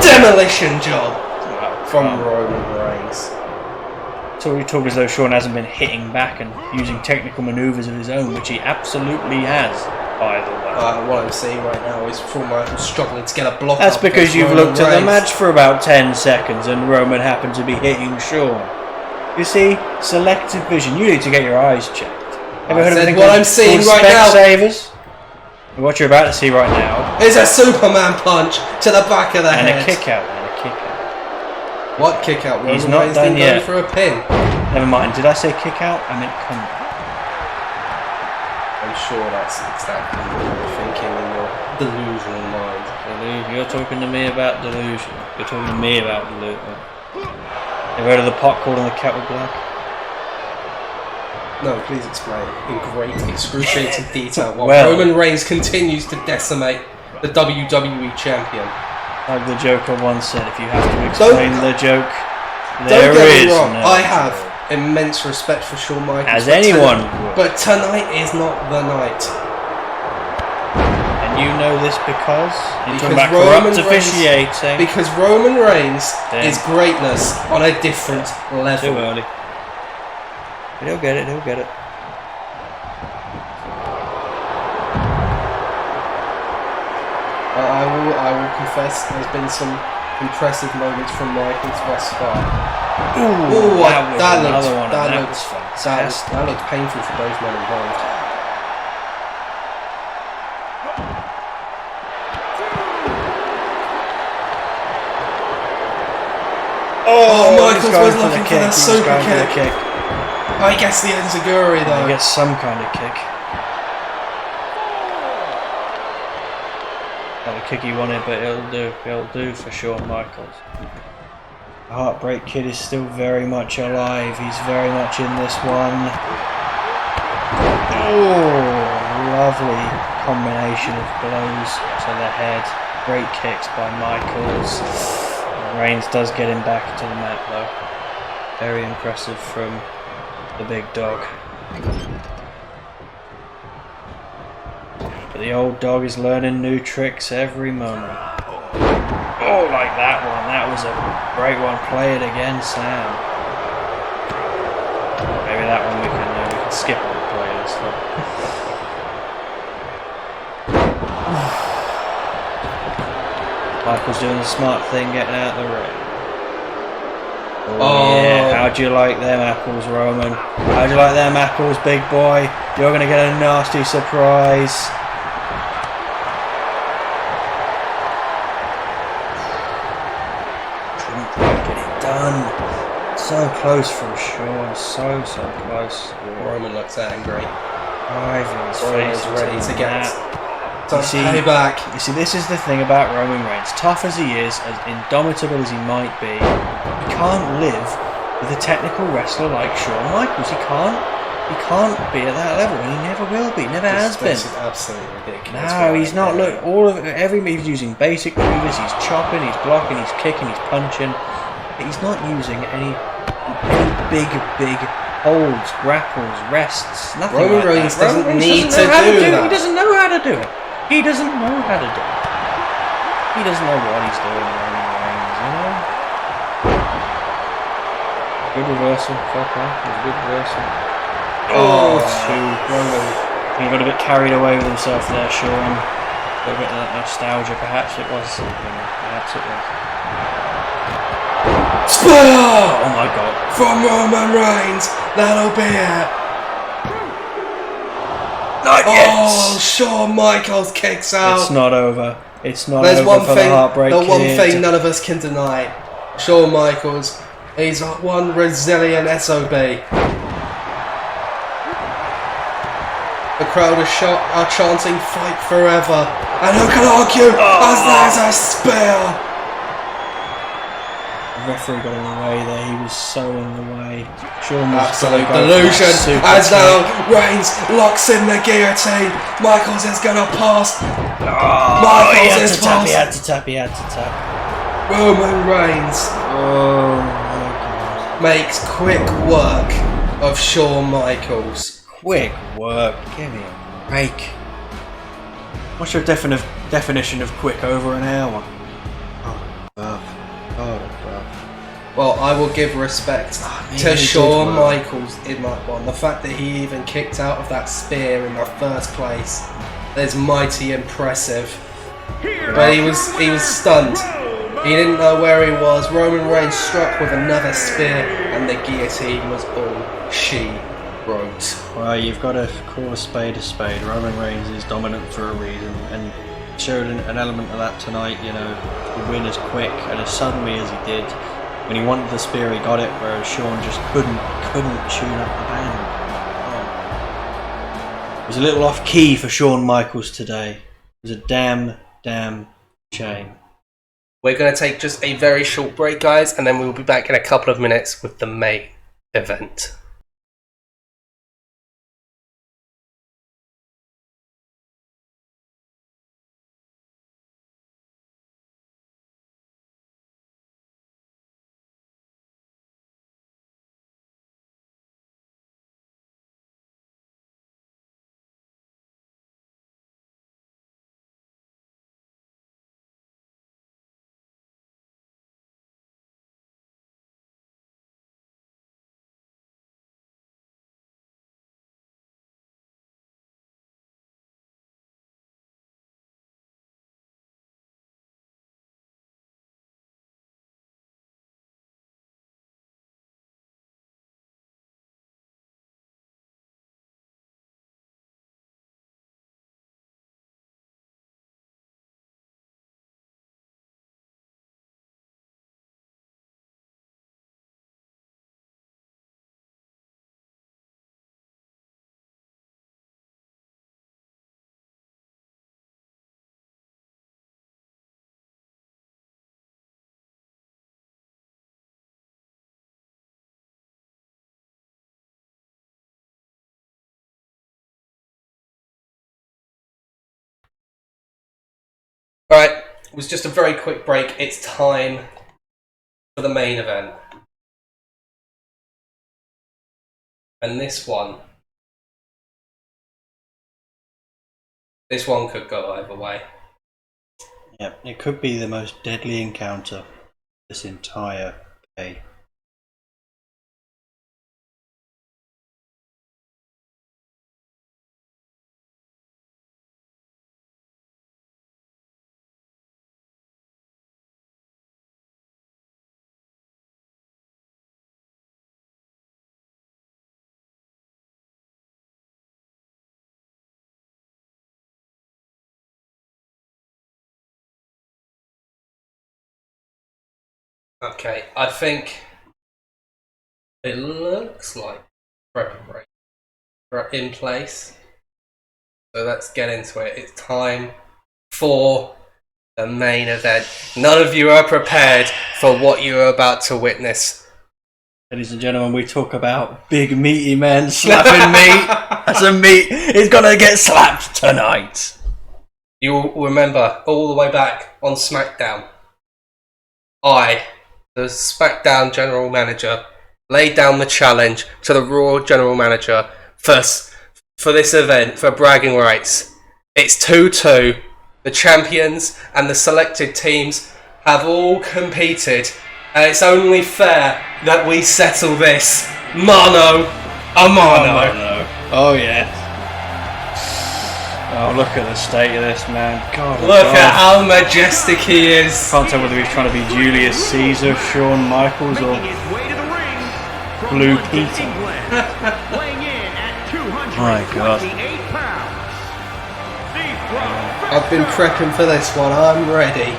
demolition job from Roman Reigns. So we talk as though Sean hasn't been hitting back and using technical manoeuvres of his own, which he absolutely has, by the way. What I'm seeing right now is Shawn Michaels struggling to get a block. That's up because against you've Roman looked at the Reigns. match for about 10 seconds and Roman happened to be hitting Sean. You see, selective vision. You need to get your eyes checked. Ever heard of anything what called I'm seeing called right now Specsavers? What you're about to see right now. is a Superman punch to the back of the And head. a kick out. What kick out? He's Roman not Reigns done didn't yet. go for a pin. Never mind. Did I say kick out? I meant comeback. I'm sure that's exactly what you're thinking in your delusional mind. You're talking to me about delusion. You're talking to me about delusion. Ever heard of the pot calling the kettle black? No, please explain in great, excruciating detail while Well- Roman Reigns continues to decimate the WWE champion. Like the Joker once said, if you have to explain the joke, Don't there get is me wrong, no I have joke. immense respect for Shawn Michaels. As but anyone would. But tonight is not the night. And you know this because you're talking Because about Roman corrupt Reigns- officiating. Because Roman Reigns Then- is greatness on a different level. Too early. But he'll get it. He'll get it. I will confess there's been some impressive moments from Michaels thus far. Ooh, that was that another looked, one. that That looked, was fantastic. that looked painful for both men involved. Oh, Michaels was looking for that super kick. I guess the enziguri though. He gets some kind of kick. Not the kick he wanted, but it'll do. It'll do for Shawn Michaels. Heartbreak Kid is still very much alive. He's very much in this one. Oh, lovely combination of blows to the head. Great kicks by Michaels. Reigns does get him back to the mat though. Very impressive from the big dog. But the old dog is learning new tricks every moment. Oh, like that one. That was a great one. Play it again, Sam. Maybe that one we can skip on the playlist though. Michael's doing the smart thing, getting out of the ring. Oh yeah, how'd you like them apples, Roman? How'd you like them apples, big boy? You're gonna get a nasty surprise. Couldn't quite get it done. So close from Sean, so close. Roman looks angry. Roman Roman's ready to get You see, payback. You see, this is the thing about Roman Reigns. Tough as he is, as indomitable as he might be, he can't live with a technical wrestler like Shawn Michaels. He can't be at that level, and he never will be. Never has been. This is absolutely ridiculous. No, he's not. Look, every move he's using basic moves. He's chopping, he's blocking, he's kicking, he's punching. He's not using any big holds, grapples, rests, nothing Roman like Reigns that. doesn't Roman need Reigns to know how do it. that. He doesn't know how to do it. He doesn't know how to do it. He doesn't know what he's doing, Roman Reigns, you know? Good reversal, fuck on. It was a good reversal. Oh, Roman. he got a bit carried away with himself there, Sean. A bit of that nostalgia, perhaps it was something. Perhaps it was. Spear Oh my god. from Roman Reigns. That'll be it. Not yet. Oh, Shawn Michaels kicks out. It's not over. It's not There's over one for thing, the Heartbreak the one Kid. thing none of us can deny. Shawn Michaels, he's one resilient SOB. The crowd are chanting "Fight Forever," and who can argue as there's a spear? The referee got in the way there. He was so in the way. Shawn was Absolute gonna go for delusion. that super As kick. now Reigns locks in the guillotine. Michaels is gonna pass. Michaels is He had pass. to tap. He had to tap. Roman Reigns Oh my God! makes quick work of Shawn Michaels. Quick work. Give me a break. What's your definition of quick? Over an hour? Well, I will give respect to Shawn Michaels in that one. The fact that he even kicked out of that spear in the first place is mighty impressive. But he was stunned. He didn't know where he was. Roman Reigns struck with another spear, and the guillotine was all she wrote. Well, you've got to call a spade a spade. Roman Reigns is dominant for a reason, and showed an element of that tonight. You know, the win as quick and as suddenly as he did. When he wanted the spear, he got it, whereas Shawn just couldn't tune up the band. Yeah. It was a little off key for Shawn Michaels today. It was a damn shame. We're going to take just a very short break, guys, and then we'll be back in a couple of minutes with the main event. Alright, it was just a very quick break. It's time for the main event. And this one could go either way. Yeah, it could be the most deadly encounter this entire pay. Okay, I think it looks like preparation in place. So let's get into it. It's time for the main event. None of you are prepared for what you are about to witness. Ladies and gentlemen, we talk about big meaty men slapping meat. As a meat is gonna get slapped tonight. You will remember all the way back on SmackDown, I, the SmackDown General Manager, laid down the challenge to the Raw General Manager for this event, for bragging rights. It's 2-2. The champions and the selected teams have all competed, and it's only fair that we settle this mano a mano. Oh yeah. Oh, look at the state of this man. God, Look at how majestic he is. Can't tell whether he's trying to be Julius Caesar, Shawn Michaels, or Making his way to the ring from Blue London, Peter. England, weighing in at 228 My God. pounds, I've been prepping for this one. I'm ready.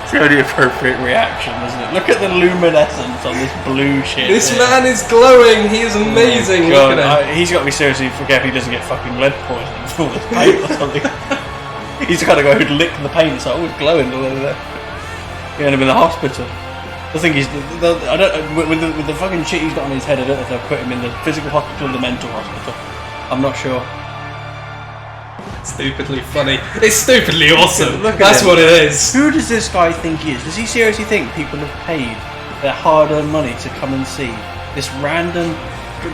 It's the only appropriate reaction, isn't it? Look at the luminescence on this blue shit. This man is glowing. He is amazing. Oh, look at him. He's got to be seriously forget if he doesn't get fucking lead poisoning from all this paint or something. He's got to go and lick the paint, so it's glowing. He end up in the hospital. I think he's. I don't with the fucking shit he's got on his head. I don't know if they'll put him in the physical hospital or the mental hospital. I'm not sure. Stupidly funny. It's stupidly awesome. That's what it is. Who does this guy think he is? Does he seriously think people have paid their hard-earned money to come and see this random,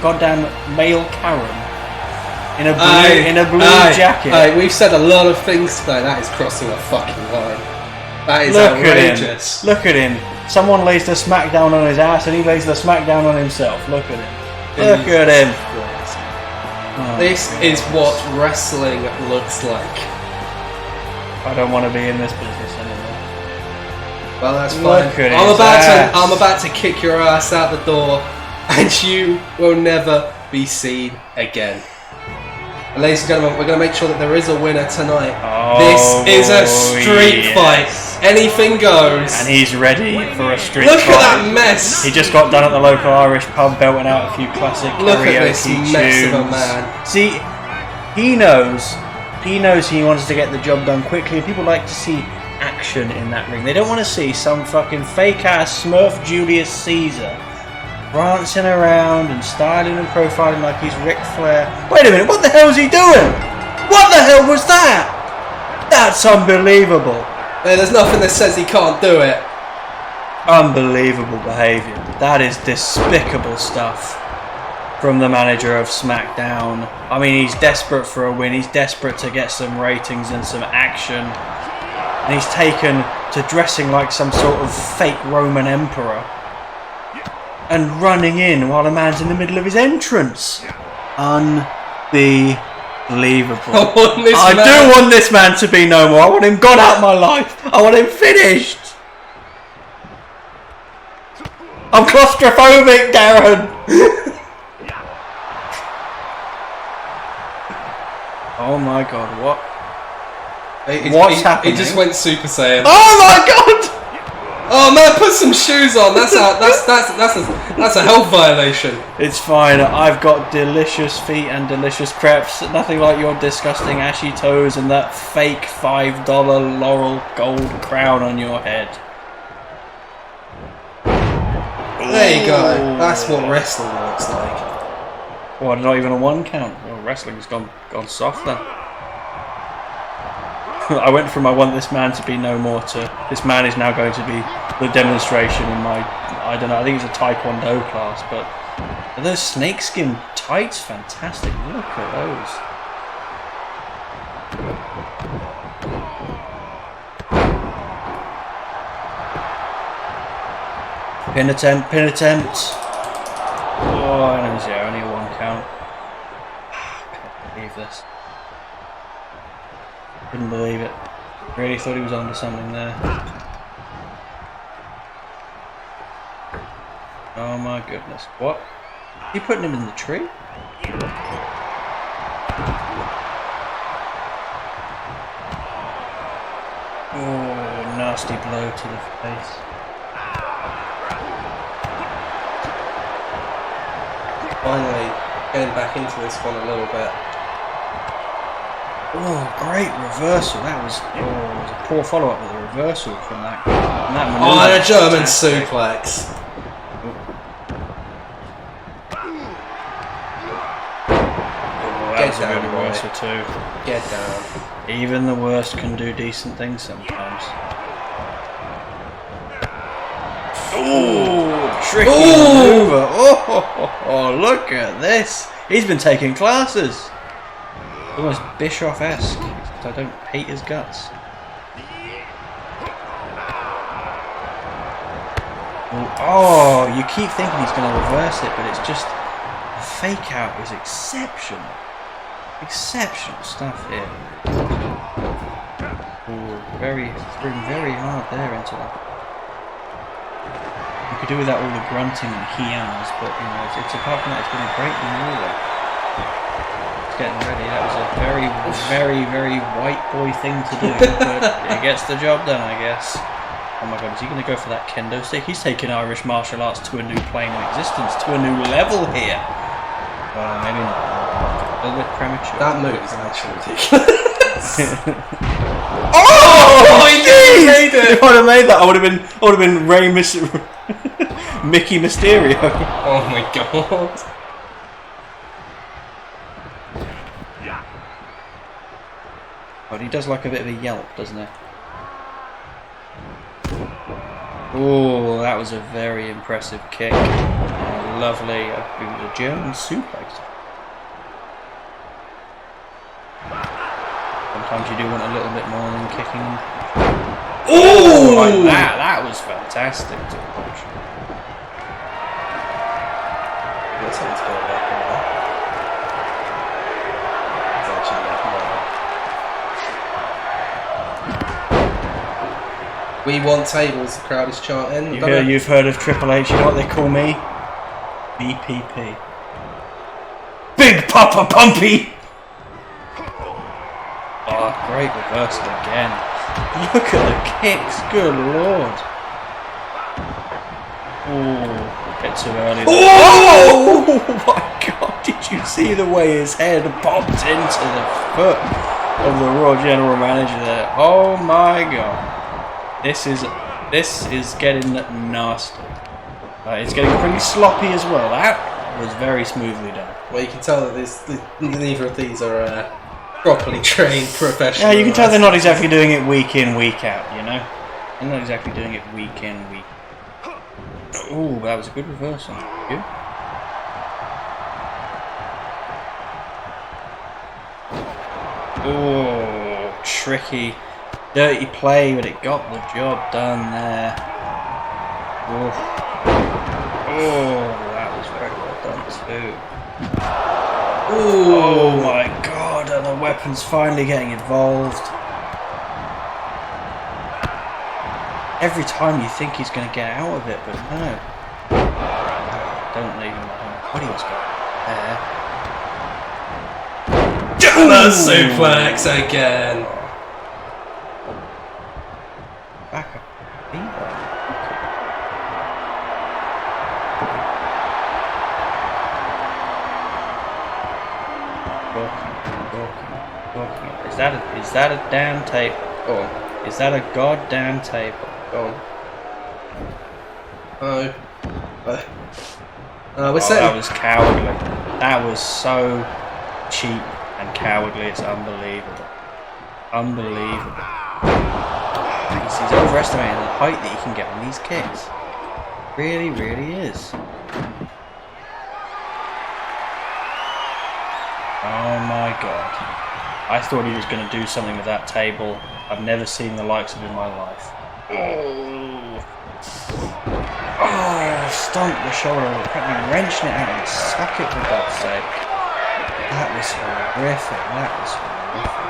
goddamn male Karen in a blue jacket? We've said a lot of things today. That is crossing a fucking line. That is outrageous. Look at him. Someone lays the smackdown on his ass, and he lays the smackdown on himself. Look at him. Look at him. Oh, this is what wrestling looks like. I don't want to be in this business anymore. Well, that's fine. I'm about to kick your ass out the door, and you will never be seen again. And ladies and gentlemen, we're going to make sure that there is a winner tonight. This is a street fight. Anything goes. And he's ready for a street fight. Look at that mess. He just got done at the local Irish pub belting out a few classic karaoke tunes. Mess of a man. See, he knows he wants to get the job done quickly. People like to see action in that ring. They don't want to see some fucking fake-ass Smurf Julius Caesar prancing around and styling and profiling like he's Ric Flair. Wait a minute, what the hell is he doing? What the hell was that? That's unbelievable. There's nothing that says he can't do it. Unbelievable behaviour. That is despicable stuff from the manager of SmackDown. I mean, he's desperate for a win. He's desperate to get some ratings and some action. And he's taken to dressing like some sort of fake Roman emperor and running in while a man's in the middle of his entrance. Unbelievable. I do want this man to be no more. I want him gone out of my life. I want him finished. I'm claustrophobic, Darren. Oh my god, what? What's happening? He just went Super Saiyan. Oh my god! Oh man, put some shoes on. That's a health violation. It's fine. I've got delicious feet and delicious crepes. Nothing like your disgusting ashy toes and that fake $5 Laurel gold crown on your head. There you go. That's what wrestling looks like. What? Not even a one count. Well, wrestling's gone soft then. I went from I want this man to be no more to this man is now going to be the demonstration in my, I don't know, I think it's a Taekwondo class, but are those snakeskin tights fantastic? Look at those. Pin attempt. Oh, I know, yeah, only a one count. I can't believe this. Couldn't believe it. Really thought he was onto something there. Oh my goodness. What? You putting him in the tree? Oh, nasty blow to the face. Finally, getting back into this one a little bit. Oh, great reversal. That was, it was a poor follow-up with the reversal from that maneuver. Oh, and a German suplex. That was a good reversal too. Get down. Even the worst can do decent things sometimes. Oh, tricky maneuver. Oh, look at this. He's been taking classes. Almost Bischoff-esque, except I don't hate his guts. Oh, you keep thinking he's going to reverse it, but it's just the fake out is exceptional. Exceptional stuff here. Ooh, threw him very hard there into that. You could do without all the grunting and he-ums, but you know, it's apart from that, it's been a great win all. It's getting ready. That was a very, very, very white boy thing to do, but it gets the job done, I guess. Oh my god, is he going to go for that kendo stick? He's taking Irish martial arts to a new plane of existence, to a new level here. Maybe not. A little bit premature. That move is actually ridiculous. Oh, he made it! If I'd have made that, I would have been Mickey Mysterio. Oh my god. But he does like a bit of a yelp, doesn't he? Oh, that was a very impressive kick. Lovely. It was a German suplex. Sometimes you do want a little bit more than kicking. Oh, like that! That was fantastic to watch. That's something to go back on that. We want tables, the crowd is chanting. You've heard of Triple H, you know what they call me? BPP. Big Papa Pumpy! Oh, great reversal again. Look at the kicks, good lord. Oh, a bit too early. Oh my god, did you see the way his head popped into the foot of the Raw General Manager there? Oh my god. This is getting nasty. It's getting pretty sloppy as well. That was very smoothly done. Well, you can tell that neither of these are properly trained professionals. Yeah, you can tell they're not exactly doing it week in, week out, you know? They're not exactly doing it week in, week out. Oh, that was a good reversal. Good. Oh, tricky. Dirty play, but it got the job done there. Oh, that was very well done too. Oh my god, and the weapon's finally getting involved. Every time you think he's going to get out of it, but no. Don't leave him alone. What he was going there. The suplex again. Back up. Is that a damn table? Oh, is that a goddamn table? Oh. That was cowardly. That was so cheap and cowardly. It's unbelievable. Unbelievable. He's overestimating the height that he can get on these kicks. Really, really is. Oh my god. I thought he was going to do something with that table. I've never seen the likes of it in my life. Oh, stomp the shoulder, practically wrenching it out and suck it for God's sake. That was horrific. That was horrific.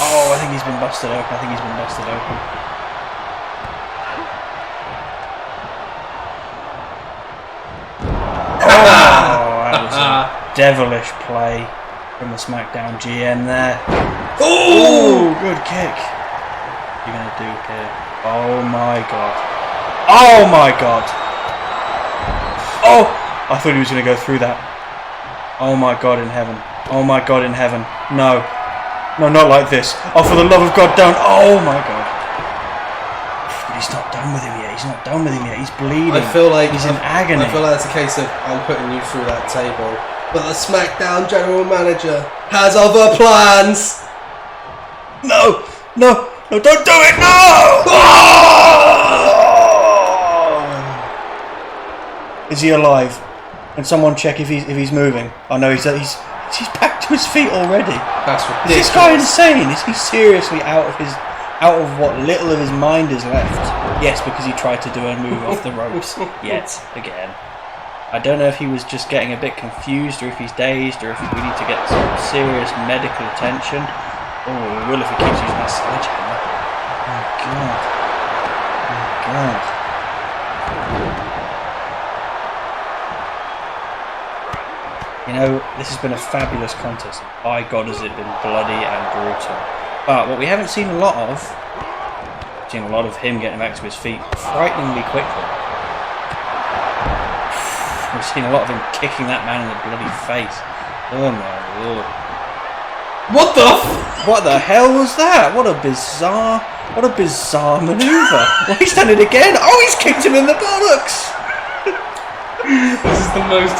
Oh, I think he's been busted open. Devilish play from the SmackDown GM there. Oh, good kick. What are you going to do here? Oh my god. Oh my god. Oh, I thought he was going to go through that. Oh my god in heaven. Oh my god in heaven. No. No, not like this. Oh, for the love of God, don't. Oh my god. But he's not done with him yet. He's not done with him yet. He's bleeding. I feel like he's in agony. I feel like it's a case of I'm putting you through that table. But the SmackDown General Manager has other plans. No, no, no! Don't do it! No! Oh! Is he alive? Can someone check if he's moving? Oh no, he's back to his feet already. That's ridiculous. Is this guy insane? Is he seriously out of what little of his mind is left? Yes, because he tried to do a move off the ropes yet again. I don't know if he was just getting a bit confused, or if he's dazed, or if we need to get some serious medical attention. Oh, we will if he keeps using that sledgehammer. Oh god. Oh god. You know, this has been a fabulous contest. By God, has it been bloody and brutal. But what we haven't seen a lot of, we've seen a lot of him getting back to his feet frighteningly quickly. We've seen a lot of him kicking that man in the bloody face. Oh my lord. What the hell was that? What a bizarre maneuver. Well, he's done it again. Oh, he's kicked him in the bollocks. This is the most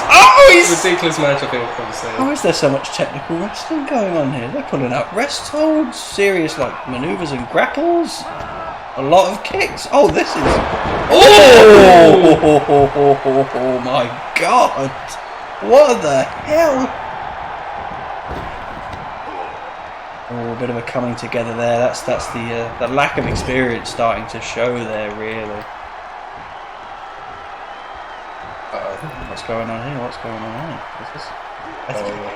ridiculous match I think I've ever seen. How is there so much technical wrestling going on here? They're pulling out rest holds, serious like maneuvers and grapples, a lot of kicks. Oh, this is. Oh my god! What the hell? Oh, a bit of a coming together there. That's the lack of experience starting to show there, really. What's going on here? What's going on here?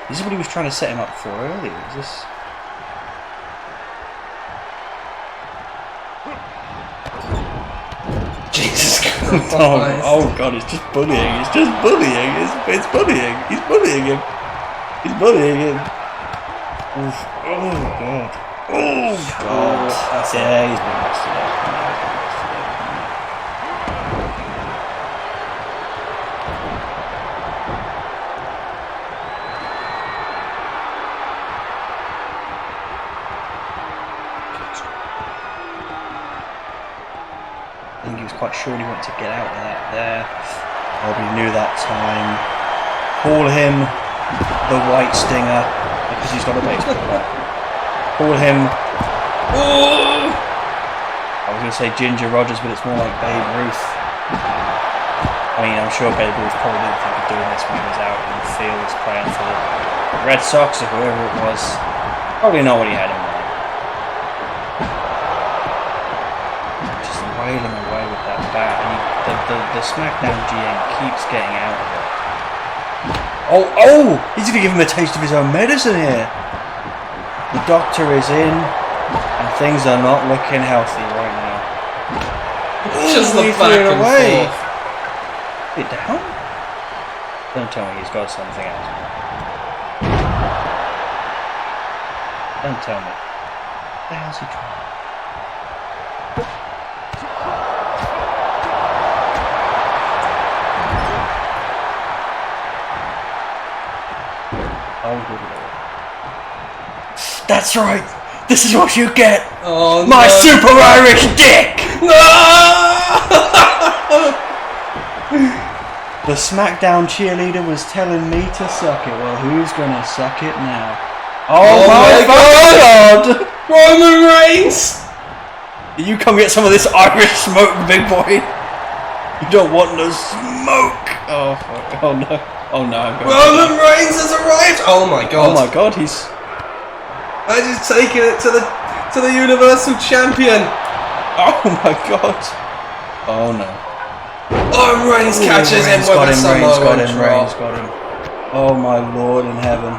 This is what he was trying to set him up for earlier. Is this? Jesus Christ! Oh god! It's just bullying. It's just bullying. It's bullying. He's bullying him. He's bullying him. Oof. Oh god! Oh god! Yeah, he's been messed up. I think he was quite sure he wanted to get out of that there. Probably knew that time. Call him the White Stinger because he's got a baseball bat. Call him. I was going to say Ginger Rogers, but it's more like Babe Ruth. I mean, I'm sure Babe Ruth probably didn't think of doing this when he was out in the fields playing for the Red Sox or whoever it was. Probably not what he had in mind. Wailing away with that bat, and the SmackDown GM keeps getting out of it. Oh! He's going to give him a taste of his own medicine here. The doctor is in, and things are not looking healthy right now. Just the back and forth. Is it down? Don't tell me he's got something else. Don't tell me. What the hell's he trying? Oh, good lord. That's right! This is what you get! Oh, my no. super Irish dick! No! The SmackDown cheerleader was telling me to suck it. Well, who's gonna suck it now? Oh my god! Roman Reigns! You come get some of this Irish smoke, big boy! You don't want no smoke! Oh, fuck. Oh no. Oh no, I'm going Roman Reigns has arrived! Oh my god. Oh my god, he's... I just taken it to the Universal Champion! Oh my god! Oh no. Oh, Reigns catches him with a Samoan drop. Reigns got him. Oh my lord in heaven.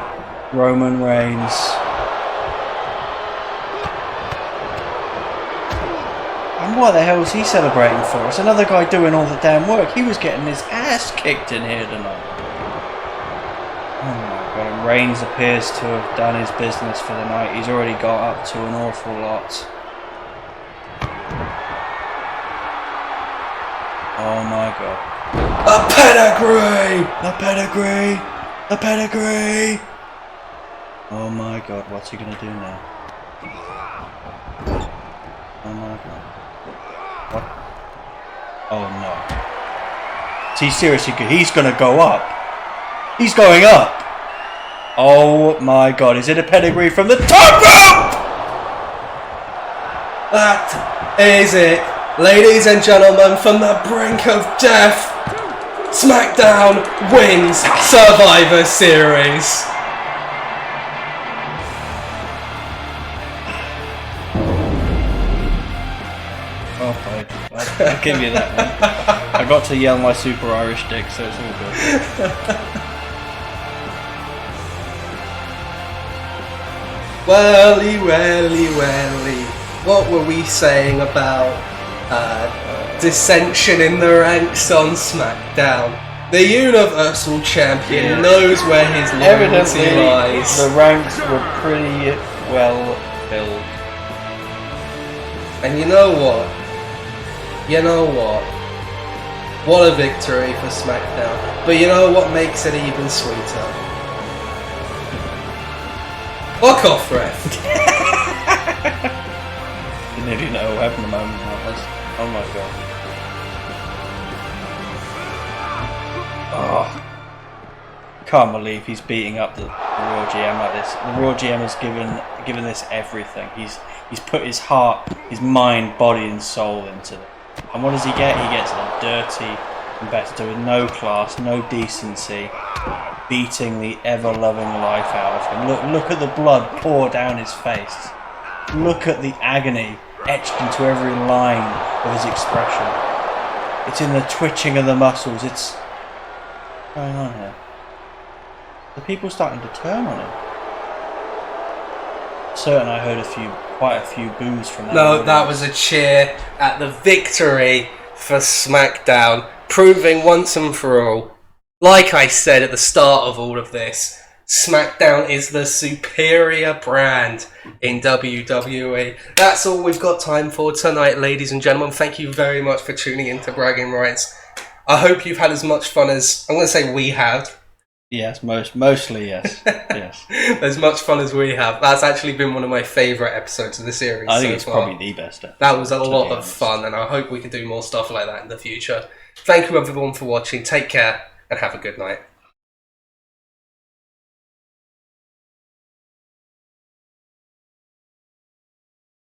Roman Reigns. And what the hell was he celebrating for? It's another guy doing all the damn work. He was getting his ass kicked in here tonight. Oh my god, and Reigns appears to have done his business for the night. He's already got up to an awful lot. Oh my god. A pedigree! A pedigree! A pedigree! Oh my god, what's he gonna do now? Oh my god. What? Oh no. Is he seriously good? He's gonna go up. He's going up. Oh my god, is it a pedigree from the top rope? That is it. Ladies and gentlemen, from the brink of death, SmackDown wins Survivor Series. I'll give you that one. I got to yell my super Irish dick, so it's all good. Welly. What were we saying about dissension in the ranks on SmackDown? The Universal Champion knows where his loyalty lies. The ranks were pretty well filled. And you know what? What a victory for SmackDown. But you know what makes it even sweeter? Fuck off, ref. You nearly know what happened a moment like this. Oh my god. Oh. Can't believe he's beating up the Raw GM like this. The Raw GM has given this everything. He's put his heart, his mind, body and soul into it. And what does he get? He gets a dirty competitor with no class, no decency, beating the ever-loving life out of him. Look at the blood pour down his face. Look at the agony etched into every line of his expression. It's in the twitching of the muscles. What's going on here? The people starting to turn on him. Certain I heard quite a few boos from that. No, audience. that was a cheer at the victory for SmackDown, proving once and for all, like I said at the start of all of this, SmackDown is the superior brand in WWE. That's all we've got time for tonight, ladies and gentlemen. Thank you very much for tuning in to Bragging Rights. I hope you've had as much fun as, I'm going to say we have. Yes, mostly yes. Yes. As much fun as we have. That's actually been one of my favourite episodes of the series. I think so it's far. probably the best episode. That was a lot of fun, and I hope we can do more stuff like that in the future. Thank you everyone for watching. Take care and have a good night.